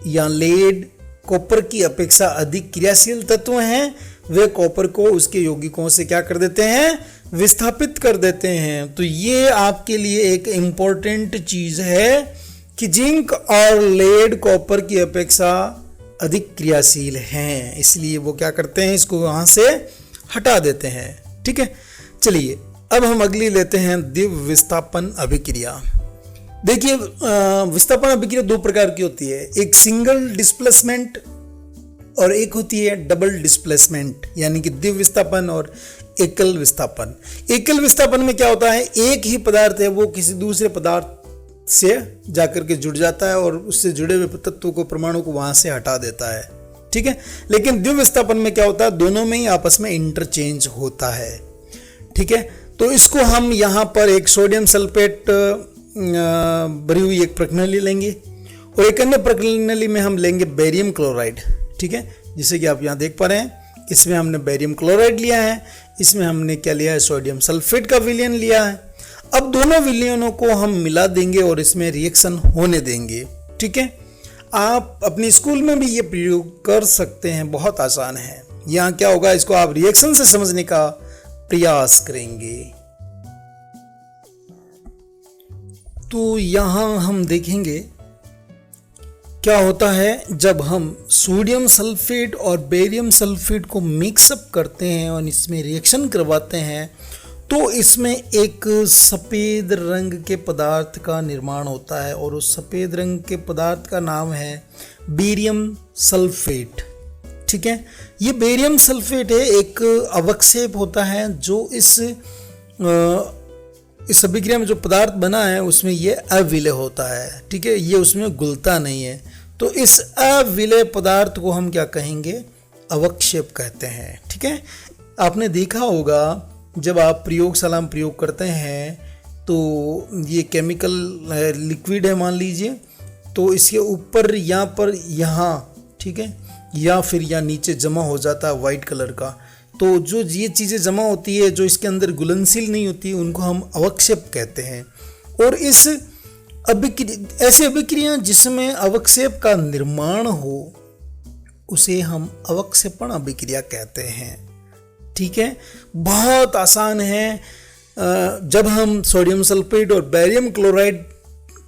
या लेड कॉपर की अपेक्षा अधिक क्रियाशील तत्व हैं, वे कॉपर को उसके यौगिकों से क्या कर देते हैं, विस्थापित कर देते हैं। तो ये आपके लिए एक इंपॉर्टेंट चीज है कि जिंक और लेड कॉपर की अपेक्षा अधिक क्रियाशील हैं, इसलिए वो क्या करते हैं, इसको वहां से हटा देते हैं। ठीक है, चलिए अब हम अगली लेते हैं दिव्य विस्थापन अभिक्रिया। देखिए विस्थापन अभिक्रिया दो प्रकार की होती है, एक सिंगल डिस्प्लेसमेंट और एक होती है डबल डिस्प्लेसमेंट, यानी कि दिव्य विस्थापन और एकल विस्थापन। एकल विस्थापन में क्या होता है, एक ही पदार्थ है वो किसी दूसरे पदार्थ से जाकर के जुड़ जाता है और उससे जुड़े हुए तत्वों को, परमाणु को वहां से हटा देता है। ठीक है, लेकिन दिव्य विस्थापन में क्या होता है, दोनों में ही आपस में इंटरचेंज होता है। ठीक है, तो इसको हम यहाँ पर एक सोडियम सल्फेट भरी हुई एक प्रणाली लेंगे और एक अन्य प्रणाली में हम लेंगे बेरियम क्लोराइड। ठीक है, जिसे कि आप यहाँ देख पा रहे हैं, इसमें हमने बेरियम क्लोराइड लिया है, इसमें हमने क्या लिया है, सोडियम सल्फेट का विलयन लिया है। अब दोनों विलयनों को हम मिला देंगे और इसमें रिएक्शन होने देंगे। ठीक है, आप अपने स्कूल में भी ये प्रयोग कर सकते हैं, बहुत आसान है। यहाँ क्या होगा, इसको आप रिएक्शन से समझने का प्रयास करेंगे। तो यहाँ हम देखेंगे क्या होता है जब हम सोडियम सल्फेट और बेरियम सल्फेट को मिक्सअप करते हैं और इसमें रिएक्शन करवाते हैं, तो इसमें एक सफ़ेद रंग के पदार्थ का निर्माण होता है और उस सफ़ेद रंग के पदार्थ का नाम है बेरियम सल्फेट। ठीक है। ये बेरियम सल्फेट है, एक अवक्षेप होता है जो इस अभिक्रिया में जो पदार्थ बना है उसमें ये अविलय होता है, ठीक है। ये उसमें घुलता नहीं है, तो इस अविलय पदार्थ को हम क्या कहेंगे, अवक्षेप कहते हैं, ठीक है। आपने देखा होगा जब आप प्रयोगशाला में प्रयोग करते हैं तो ये केमिकल लिक्विड है मान लीजिए, तो इसके ऊपर यहाँ पर यहाँ, ठीक है, या फिर यहाँ नीचे जमा हो जाता है वाइट कलर का, तो जो ये चीज़ें जमा होती है जो इसके अंदर घुलनशील नहीं होती उनको हम अवक्षेप कहते हैं। और इस ऐसी अभिक्रिया जिसमें अवक्षेप का निर्माण हो उसे हम अवक्षेपण अभिक्रिया कहते हैं, ठीक है। बहुत आसान है। जब हम सोडियम सल्फेट और बेरियम क्लोराइड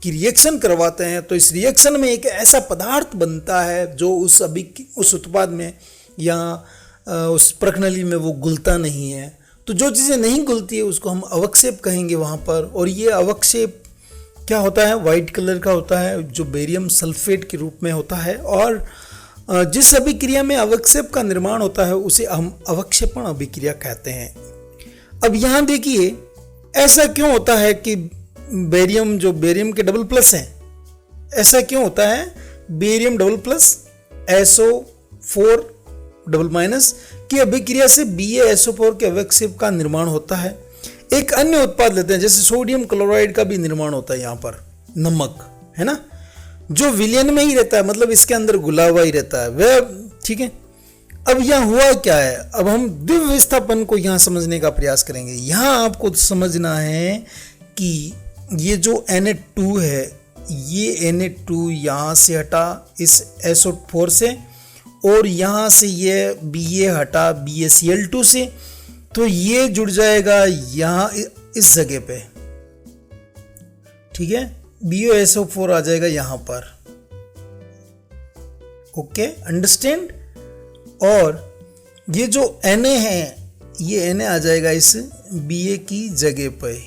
की रिएक्शन करवाते हैं तो इस रिएक्शन में एक ऐसा पदार्थ बनता है जो उस उत्पाद में या उस प्रणाली में वो घुलता नहीं है। तो जो चीज़ें नहीं घुलती है उसको हम अवक्षेप कहेंगे वहाँ पर। और ये अवक्षेप क्या होता है, वाइट कलर का होता है जो बेरियम सल्फेट के रूप में होता है। और जिस अभिक्रिया में अवक्षेप का निर्माण होता है उसे हम अवक्षेपण अभिक्रिया कहते हैं। अब यहाँ देखिए ऐसा क्यों होता है कि जो बेरियम के डबल प्लस है, ऐसा क्यों होता है, barium double plus SO4 double minus की अभिक्रिया से BaSO4 के अवक्षेप का निर्माण होता है। एक अन्य उत्पाद लेते हैं जैसे सोडियम क्लोराइड का भी निर्माण होता है यहाँ पर, नमक है ना, जो विलयन में ही रहता है, मतलब इसके अंदर घुला हुआ ही रहता है वह, ठीक है। अब यहाँ हुआ क्या है, अब हम द्विव विस्थापन को यहाँ समझने का प्रयास करेंगे। यहाँ आपको समझना है कि ये जो Na2 है, ये Na2 यहाँ से हटा इस SO4 से, और यहाँ से ये Ba हटा BaCl2 से, तो ये जुड़ जाएगा यहाँ इस जगह पे, ठीक है। BaSO4 आ जाएगा यहाँ पर, ओके, अंडरस्टैंड। और ये जो Na है, ये Na आ जाएगा इस Ba की जगह पे,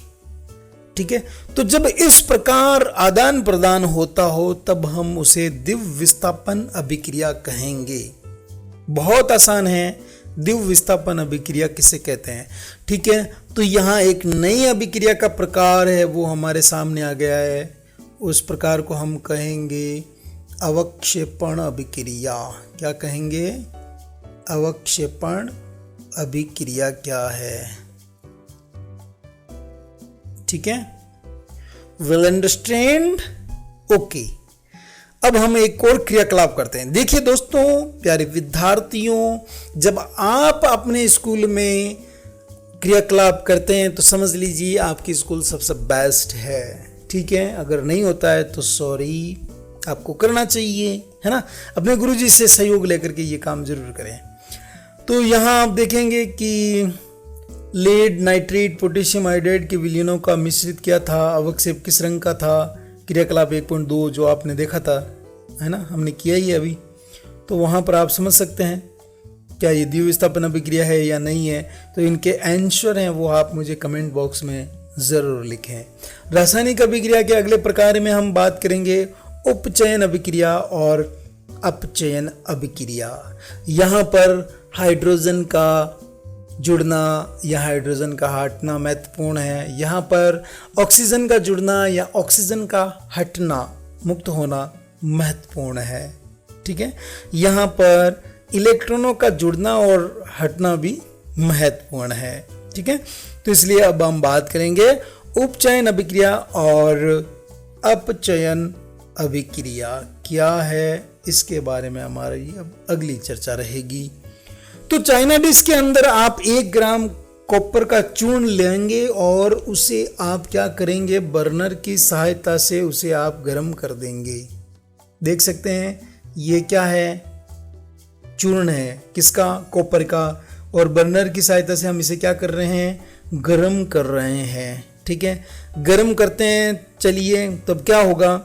ठीक है। तो जब इस प्रकार आदान प्रदान होता हो तब हम उसे द्विव विस्थापन अभिक्रिया कहेंगे। बहुत आसान है, द्विव विस्थापन अभिक्रिया किसे कहते हैं, ठीक है। तो यहाँ एक नई अभिक्रिया का प्रकार है वो हमारे सामने आ गया है, उस प्रकार को हम कहेंगे अवक्षेपण अभिक्रिया। क्या कहेंगे, अवक्षेपण अभिक्रिया क्या है, ठीक है, विल अंडरस्टैंड, ओके। अब हम एक और क्रियाकलाप करते हैं। देखिए दोस्तों, प्यारे विद्यार्थियों, जब आप अपने स्कूल में क्रियाकलाप करते हैं तो समझ लीजिए आपकी स्कूल सबसे बेस्ट है, ठीक है। अगर नहीं होता है तो सॉरी, आपको करना चाहिए, है ना। अपने गुरुजी से सहयोग लेकर के ये काम जरूर करें। तो यहाँ आप देखेंगे कि लेड नाइट्रेट पोटेशियम आयोडाइड के विलयनों का मिश्रित किया था, अवक्षेप किस रंग का था, क्रियाकलाप 1.2 जो आपने देखा था, है ना, हमने किया ही अभी। तो वहाँ पर आप समझ सकते हैं क्या ये द्विव विस्थापन अभिक्रिया है या नहीं है। तो इनके आंसर हैं वो आप मुझे कमेंट बॉक्स में ज़रूर लिखें। रासायनिक अभिक्रिया के अगले प्रकार में हम बात करेंगे उपचयन अभिक्रिया और अपचयन अभिक्रिया। यहाँ पर हाइड्रोजन का जुड़ना या हाइड्रोजन का हटना महत्वपूर्ण है। यहाँ पर ऑक्सीजन का जुड़ना या ऑक्सीजन का हटना, मुक्त होना महत्वपूर्ण है, ठीक है। यहाँ पर इलेक्ट्रॉनों का जुड़ना और हटना भी महत्वपूर्ण है, ठीक है। तो इसलिए अब हम बात करेंगे उपचयन अभिक्रिया और अपचयन अभिक्रिया क्या है, इसके बारे में हमारी अब अगली चर्चा रहेगी। तो चाइना डिश के अंदर आप 1 ग्राम कॉपर का चूर्ण लेंगे और उसे आप क्या करेंगे, बर्नर की सहायता से उसे आप गर्म कर देंगे। देख सकते हैं ये क्या है, चूर्ण है, किसका, कॉपर का, और बर्नर की सहायता से हम इसे क्या कर रहे हैं, गर्म कर रहे हैं, ठीक है। गर्म करते हैं, चलिए तब क्या होगा,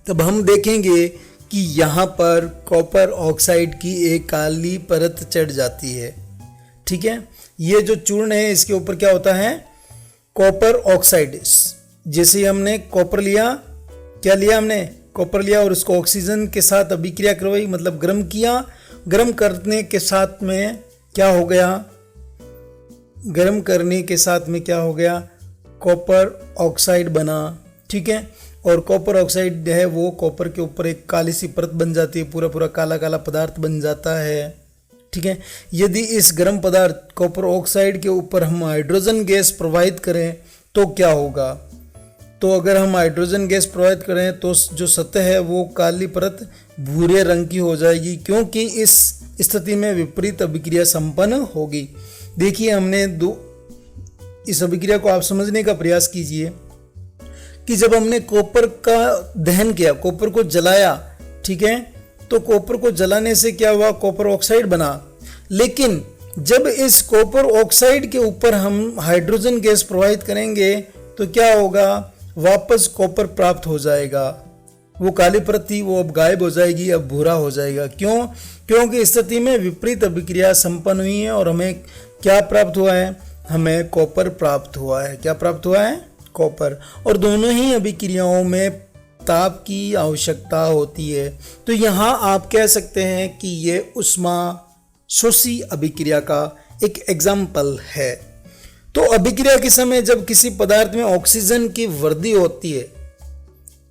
तब हम देखेंगे कि यहाँ पर कॉपर ऑक्साइड की एक काली परत चढ़ जाती है, ठीक है। ये जो चूर्ण है इसके ऊपर क्या होता है, कॉपर ऑक्साइड। जैसे हमने कॉपर लिया, क्या लिया हमने, कॉपर लिया और उसको ऑक्सीजन के साथ अभिक्रिया करवाई, मतलब गर्म किया, गर्म करने के साथ में क्या हो गया, गर्म करने के साथ में क्या हो गया, कॉपर ऑक्साइड बना। ठीक है, और कॉपर ऑक्साइड है वो कॉपर के ऊपर एक काली सी परत बन जाती है, पूरा पूरा काला काला पदार्थ बन जाता है। ठीक है, यदि इस गर्म पदार्थ कॉपर ऑक्साइड के ऊपर हम हाइड्रोजन गैस प्रवाहित करें तो क्या होगा, तो अगर हम हाइड्रोजन गैस प्रवाहित करें तो जो सतह है वो काली परत भूरे रंग की हो जाएगी, क्योंकि इस स्थिति में विपरीत अभिक्रिया संपन्न होगी। देखिए हमने इस अभिक्रिया को आप समझने का प्रयास कीजिए कि जब हमने कॉपर का दहन किया, कॉपर को जलाया, ठीक है, तो कॉपर को जलाने से क्या हुआ, कॉपर ऑक्साइड बना। लेकिन जब इस कॉपर ऑक्साइड के ऊपर हम हाइड्रोजन गैस प्रवाहित करेंगे तो क्या होगा, वापस कॉपर प्राप्त हो जाएगा। वो काली परत थी वो अब गायब हो जाएगी, अब भूरा हो जाएगा। क्यों? क्योंकि इस स्थिति में विपरीत अभिक्रिया संपन्न हुई है और हमें क्या प्राप्त हुआ है, हमें कॉपर प्राप्त हुआ है। क्या प्राप्त हुआ है, कॉपर। और दोनों ही अभिक्रियाओं में ताप की आवश्यकता होती है। तो यहाँ आप कह सकते हैं कि ये उष्मा शोषी अभिक्रिया का एक एग्जाम्पल है। तो अभिक्रिया के समय जब किसी पदार्थ में ऑक्सीजन की वृद्धि होती है,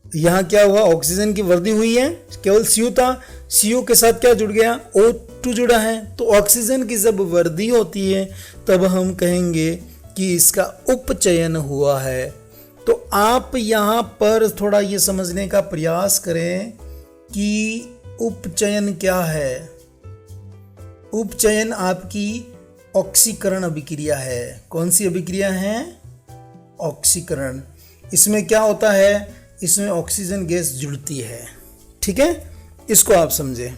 यहाँ क्या हुआ, ऑक्सीजन की वृद्धि हुई है, केवल CO था, CO के साथ क्या जुड़ गया, O2 जुड़ा है। तो ऑक्सीजन की जब वृद्धि होती है तब हम कहेंगे कि इसका उपचयन हुआ है। तो आप यहाँ पर थोड़ा ये समझने का प्रयास करें कि उपचयन क्या है। उपचयन आपकी ऑक्सीकरण अभिक्रिया है। कौन सी अभिक्रिया है, ऑक्सीकरण। इसमें क्या होता है, इसमें ऑक्सीजन गैस जुड़ती है। ठीक है, इसको आप समझें।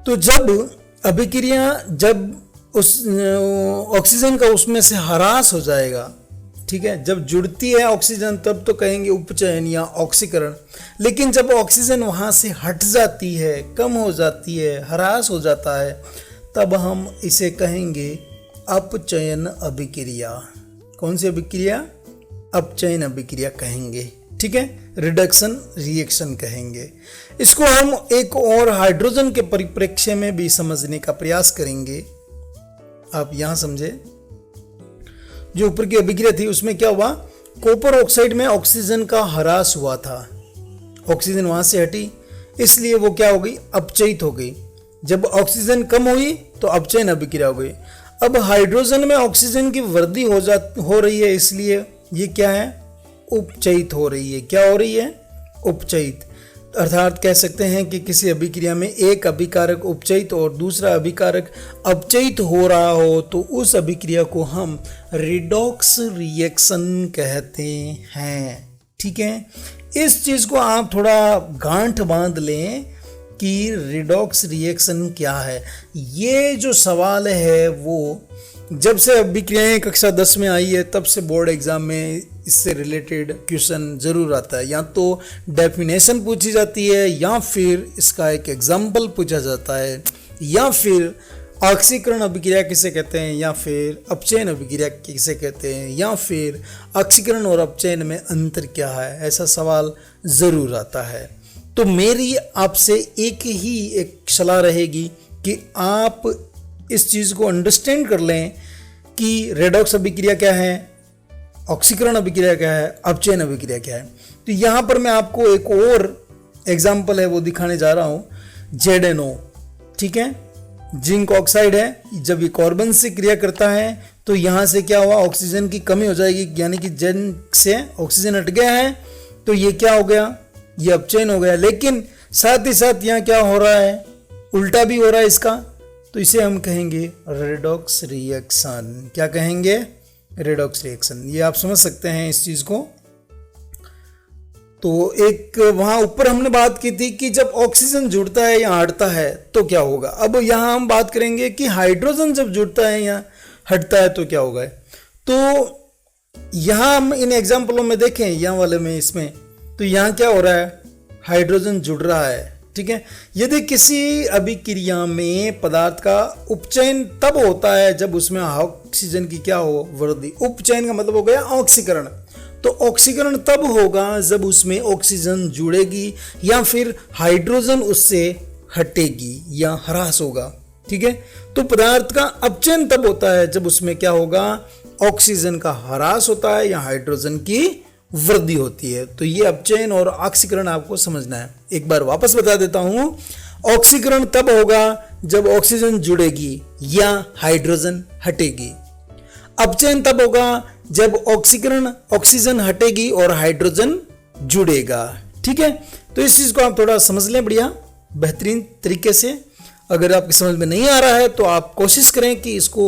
तो जब अभिक्रिया, जब उस ऑक्सीजन का उसमें से ह्रास हो जाएगा, ठीक है, जब जुड़ती है ऑक्सीजन तब तो कहेंगे उपचयन या ऑक्सीकरण। लेकिन जब ऑक्सीजन वहाँ से हट जाती है, कम हो जाती है, ह्रास हो जाता है, तब हम इसे कहेंगे अपचयन अभिक्रिया। कौन सी अभिक्रिया, अपचयन अभिक्रिया कहेंगे। ठीक है, रिडक्शन रिएक्शन कहेंगे। इसको हम एक और हाइड्रोजन के परिप्रेक्ष्य में भी समझने का प्रयास करेंगे। आप यहां समझे, जो ऊपर की अभिक्रिया थी उसमें क्या हुआ, कॉपर ऑक्साइड में ऑक्सीजन का ह्रास हुआ था, ऑक्सीजन वहां से हटी, इसलिए वो क्या हो गई, अपचयित हो गई। जब ऑक्सीजन कम हुई तो अपचयन अभिक्रिया हो गई। अब हाइड्रोजन में ऑक्सीजन की वृद्धि हो रही है, इसलिए ये क्या है, उपचयित हो रही है। क्या हो रही है, उपचयित। अर्थात कह सकते हैं कि किसी अभिक्रिया में एक अभिकारक उपचयित और दूसरा अभिकारक अपचयित हो रहा हो तो उस अभिक्रिया को हम रिडॉक्स रिएक्शन कहते हैं। ठीक है, इस चीज को आप थोड़ा गांठ बांध लें कि रिडॉक्स रिएक्शन क्या है। ये जो सवाल है वो जब से अभिक्रियाएं कक्षा 10 में आई है तब से बोर्ड एग्जाम में इससे रिलेटेड क्वेश्चन जरूर आता है। या तो डेफिनेशन पूछी जाती है, या फिर इसका एक एग्जाम्पल पूछा जाता है, या फिर ऑक्सीकरण अभिक्रिया किसे कहते हैं, या फिर अपचयन अभिक्रिया किसे कहते हैं, या फिर ऑक्सीकरण और अपचयन में अंतर क्या है, ऐसा सवाल जरूर आता है। तो मेरी आपसे एक सलाह रहेगी कि आप इस चीज़ को अंडरस्टैंड कर लें कि रेडॉक्स अभिक्रिया क्या है, ऑक्सीकरण अभिक्रिया क्या है, अपचयन अभिक्रिया क्या है। तो यहाँ पर मैं आपको एक और एग्जाम्पल है वो दिखाने जा रहा हूँ, ZNO। ठीक है, जिंक ऑक्साइड है, जब ये कार्बन से क्रिया करता है तो यहाँ से क्या हुआ, ऑक्सीजन की कमी हो जाएगी, यानी कि जिंक से ऑक्सीजन हट गया है तो ये क्या हो गया, ये अपचयन हो गया। लेकिन साथ ही साथ यहाँ क्या हो रहा है, उल्टा भी हो रहा है इसका, तो इसे हम कहेंगे रेडॉक्स रिएक्शन। क्या कहेंगे, रेडॉक्स रिएक्शन। ये आप समझ सकते हैं इस चीज को। तो एक वहां ऊपर हमने बात की थी कि जब ऑक्सीजन जुड़ता है या हटता है तो क्या होगा। अब यहां हम बात करेंगे कि हाइड्रोजन जब जुड़ता है या हटता है तो क्या होगा। तो यहां हम इन एग्जाम्पलों में देखें, यहाँ वाले में, इसमें तो यहाँ क्या हो रहा है, हाइड्रोजन जुड़ रहा है। ठीक है, यदि किसी अभिक्रिया में पदार्थ का उपचयन तब होता है जब उसमें ऑक्सीजन की क्या हो, वृद्धि। उपचयन का मतलब हो गया ऑक्सीकरण। तो ऑक्सीकरण तब होगा जब उसमें ऑक्सीजन जुड़ेगी या फिर हाइड्रोजन उससे हटेगी या ह्रास होगा। ठीक है, तो पदार्थ का अपचयन तब होता है जब उसमें क्या होगा, ऑक्सीजन का ह्रास होता है या हाइड्रोजन की वृद्धि होती है। तो ये अपचयन और ऑक्सीकरण आपको समझना है। एक बार वापस बता देता हूं, ऑक्सीकरण तब होगा जब ऑक्सीजन जुड़ेगी या हाइड्रोजन हटेगी। अपचयन तब होगा जब ऑक्सीजन हटेगी और हाइड्रोजन जुड़ेगा। ठीक है, तो इस चीज को आप थोड़ा समझ लें बढ़िया बेहतरीन तरीके से। अगर आपकी समझ में नहीं आ रहा है तो आप कोशिश करें कि इसको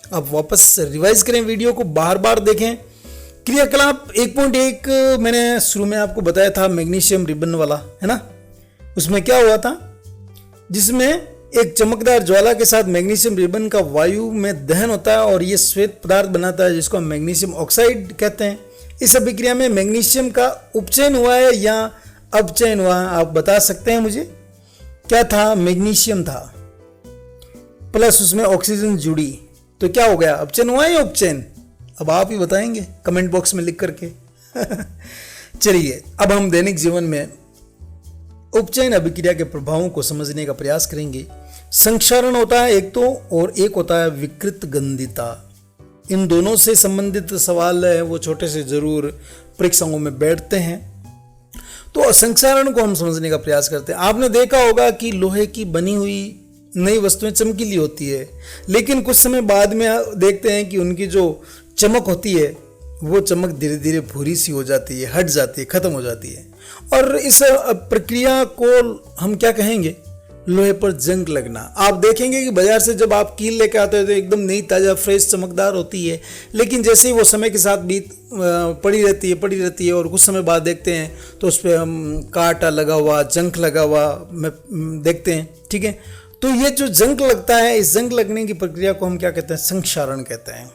आप वापस रिवाइज करें, वीडियो को बार बार देखें। क्रियाकलाप 1.1 मैंने शुरू में आपको बताया था, मैग्नीशियम रिबन वाला, है ना। उसमें क्या हुआ था, जिसमें एक चमकदार ज्वाला के साथ मैग्नीशियम रिबन का वायु में दहन होता है और ये श्वेत पदार्थ बनाता है जिसको हम मैग्नीशियम ऑक्साइड कहते हैं। इस अभिक्रिया में मैग्नीशियम का उपचयन हुआ है या अपचयन हुआ है, आप बता सकते हैं मुझे। क्या था, मैग्नीशियम था प्लस उसमें ऑक्सीजन जुड़ी, तो क्या हो गया, अपचयन हुआ या उपचयन? अब आप ही बताएंगे कमेंट बॉक्स में लिख करके। चलिए अब हम दैनिक जीवन में उपचयन अभिक्रिया के प्रभावों को समझने का प्रयास करेंगे। संक्षारण होता है एक तो, और एक होता है विकृत गंधिता। इन दोनों से संबंधित सवाल है वो छोटे से जरूर परीक्षाओं में बैठते हैं। तो संक्षारण को हम समझने का प्रयास करते हैं। आपने देखा होगा कि लोहे की बनी हुई नई वस्तुएं चमकीली होती है, लेकिन कुछ समय बाद में देखते हैं कि उनकी जो चमक होती है वो चमक धीरे धीरे भूरी सी हो जाती है, हट जाती है, खत्म हो जाती है। और इस प्रक्रिया को हम क्या कहेंगे, लोहे पर जंग लगना। आप देखेंगे कि बाजार से जब आप कील लेके आते हो तो एकदम नई ताज़ा फ्रेश चमकदार होती है, लेकिन जैसे ही वो समय के साथ पड़ी रहती है और कुछ समय बाद देखते हैं तो उस पर हम कांटा लगा हुआ, जंग लगा हुआ देखते हैं। ठीक है, तो ये जो जंग लगता है, इस जंग लगने की प्रक्रिया को हम क्या कहते हैं, संक्षारण कहते हैं।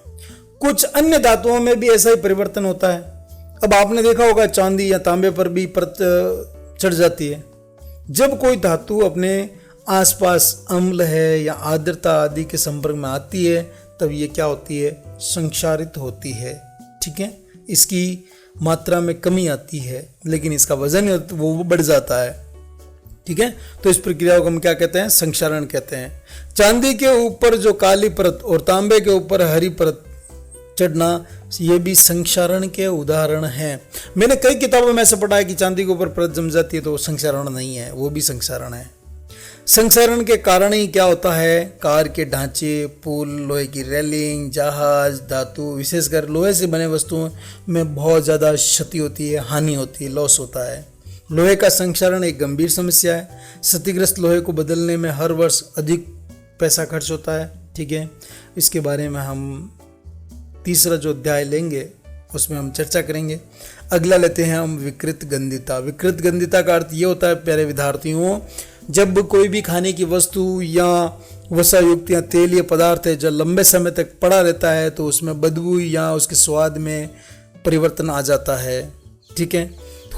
कुछ अन्य धातुओं में भी ऐसा ही परिवर्तन होता है। अब आपने देखा होगा चांदी या तांबे पर भी परत चढ़ जाती है। जब कोई धातु अपने आसपास अम्ल है या आर्द्रता आदि के संपर्क में आती है तब ये क्या होती है, संक्षारित होती है। ठीक है, इसकी मात्रा में कमी आती है लेकिन इसका वजन वो बढ़ जाता है। ठीक है, तो इस प्रक्रिया को हम क्या कहते हैं, संक्षारण कहते हैं। चांदी के ऊपर जो काली परत और तांबे के ऊपर हरी परत चढ़ना, ये भी संक्षारण के उदाहरण हैं। मैंने कई किताबों में ऐसा पढ़ा है कि चांदी के ऊपर परत जम जाती है तो वो संक्षारण नहीं है, वो भी संक्षारण है। संक्षारण के कारण ही क्या होता है, कार के ढांचे, पुल, लोहे की रेलिंग, जहाज, धातु, विशेषकर लोहे से बने वस्तुओं में बहुत ज़्यादा क्षति होती है, हानि होती है, लॉस होता है। लोहे का संक्षारण एक गंभीर समस्या है। क्षतिग्रस्त लोहे को बदलने में हर वर्ष अधिक पैसा खर्च होता है। ठीक है, इसके बारे में हम तीसरा जो अध्याय लेंगे उसमें हम चर्चा करेंगे। अगला लेते हैं हम विकृत गंधिता। विकृत गंधिता का अर्थ ये होता है प्यारे विद्यार्थियों, जब कोई भी खाने की वस्तु या वसायुक्त या तेलीय पदार्थ है जो लंबे समय तक पड़ा रहता है तो उसमें बदबू या उसके स्वाद में परिवर्तन आ जाता है। ठीक है,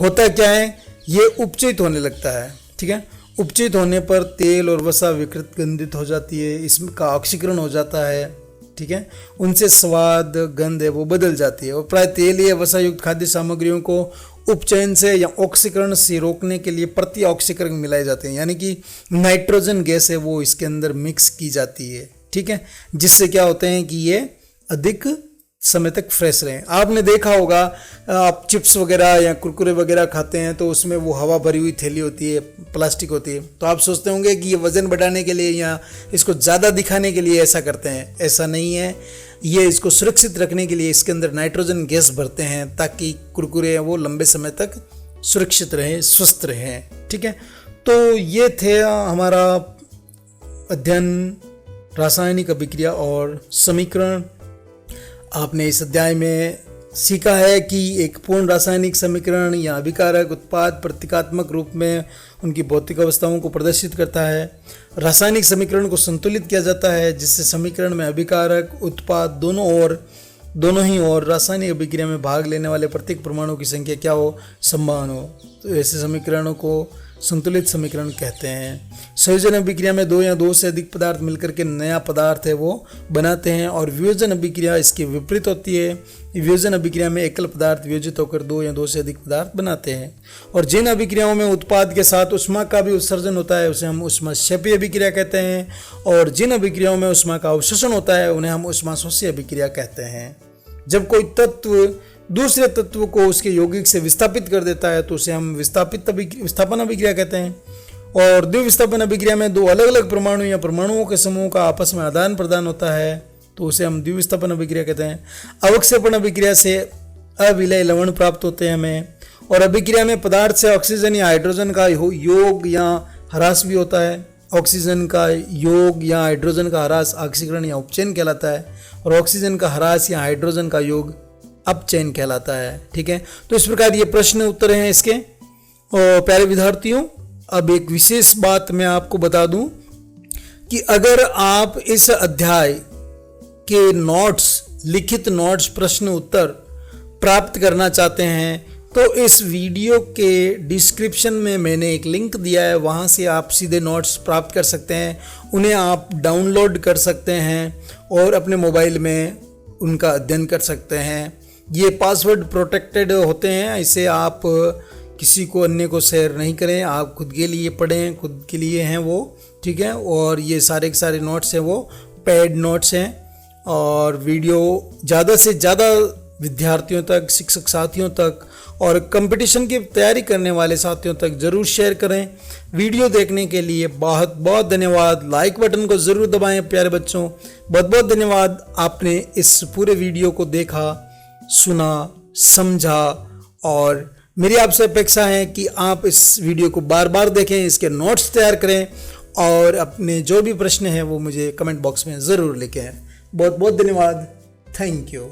होता क्या है, ये उपचयित होने लगता है। ठीक है, उपचयित होने पर तेल और वसा विकृत गंधित हो जाती है, इसका ऑक्सीकरण हो जाता है। ठीक है, उनसे स्वाद गंध है वो बदल जाती है। और प्राय तेलीय वसायुक्त खाद्य सामग्रियों को उपचयन से या ऑक्सीकरण से रोकने के लिए प्रति ऑक्सीकरण मिलाए जाते हैं, यानी कि नाइट्रोजन गैस है वो इसके अंदर मिक्स की जाती है। ठीक है, जिससे क्या होते हैं कि ये अधिक समय तक फ्रेश रहें। आपने देखा होगा, आप चिप्स वगैरह या कुरकुरे वगैरह खाते हैं तो उसमें वो हवा भरी हुई थैली होती है, प्लास्टिक होती है, तो आप सोचते होंगे कि ये वजन बढ़ाने के लिए या इसको ज़्यादा दिखाने के लिए ऐसा करते हैं। ऐसा नहीं है, ये इसको सुरक्षित रखने के लिए इसके अंदर नाइट्रोजन गैस भरते हैं ताकि कुरकुरे वो लंबे समय तक सुरक्षित रहें, स्वस्थ रहें। ठीक है, तो ये थे हमारा अध्ययन रासायनिक अभिक्रिया और समीकरण। आपने इस अध्याय में सीखा है कि एक पूर्ण रासायनिक समीकरण या अभिकारक उत्पाद प्रतीकात्मक रूप में उनकी भौतिक अवस्थाओं को प्रदर्शित करता है। रासायनिक समीकरण को संतुलित किया जाता है जिससे समीकरण में अभिकारक उत्पाद दोनों ही और रासायनिक अभिक्रिया में भाग लेने वाले प्रत्येक परमाणु की संख्या क्या हो, समान हो। तो ऐसे समीकरणों को संतुलित समीकरण कहते हैं। संयोजन अभिक्रिया में दो या दो से अधिक पदार्थ मिलकर के नया पदार्थ है वो बनाते हैं, और वियोजन अभिक्रिया इसके विपरीत होती है। वियोजन अभिक्रिया में एकल पदार्थ वियोजित होकर दो या दो से अधिक पदार्थ बनाते हैं। और जिन अभिक्रियाओं में उत्पाद के साथ उष्मा का भी उत्सर्जन होता है उसे हम ऊष्माक्षेपी अभिक्रिया कहते हैं, और जिन अभिक्रियाओं में उष्मा का अवशोषण होता है उन्हें हम ऊष्माशोषी अभिक्रिया कहते हैं। जब कोई तत्व दूसरे तत्व को उसके यौगिक से विस्थापित कर देता है तो उसे हम विस्थापन अभिक्रिया कहते हैं। और द्विविस्थापन अभिक्रिया में दो अलग अलग परमाणु या परमाणुओं के समूह का आपस में आदान प्रदान होता है तो उसे हम द्विविस्थापन अभिक्रिया कहते हैं। अवक्षेपण अभिक्रिया से अविलय लवण प्राप्त होते हैं हमें। और अभिक्रिया में पदार्थ से ऑक्सीजन या हाइड्रोजन का योग या ह्रास भी होता है। ऑक्सीजन का योग या हाइड्रोजन का ह्रास ऑक्सीकरण या उपचयन कहलाता है, और ऑक्सीजन का ह्रास या हाइड्रोजन का योग अपचयन कहलाता है। ठीक है, तो इस प्रकार ये प्रश्न उत्तर हैं इसके। और प्यारे विद्यार्थियों, अब एक विशेष बात मैं आपको बता दूं कि अगर आप इस अध्याय के नोट्स, लिखित नोट्स, प्रश्न उत्तर प्राप्त करना चाहते हैं तो इस वीडियो के डिस्क्रिप्शन में मैंने एक लिंक दिया है, वहाँ से आप सीधे नोट्स प्राप्त कर सकते हैं। उन्हें आप डाउनलोड कर सकते हैं और अपने मोबाइल में उनका अध्ययन कर सकते हैं। ये पासवर्ड प्रोटेक्टेड होते हैं, इसे आप किसी को अन्य को शेयर नहीं करें, आप खुद के लिए पढ़ें, खुद के लिए हैं वो। ठीक है, और ये सारे के सारे नोट्स हैं वो पेड नोट्स हैं, और वीडियो ज़्यादा से ज़्यादा विद्यार्थियों तक, शिक्षक साथियों तक और कंपटीशन की तैयारी करने वाले साथियों तक ज़रूर शेयर करें। वीडियो देखने के लिए बहुत बहुत धन्यवाद। लाइक बटन को ज़रूर दबाएं प्यारे बच्चों, बहुत बहुत धन्यवाद। आपने इस पूरे वीडियो को देखा, सुना, समझा, और मेरी आपसे अपेक्षा है कि आप इस वीडियो को बार बार देखें, इसके नोट्स तैयार करें और अपने जो भी प्रश्न हैं वो मुझे कमेंट बॉक्स में ज़रूर लिखें। बहुत बहुत धन्यवाद। Thank you.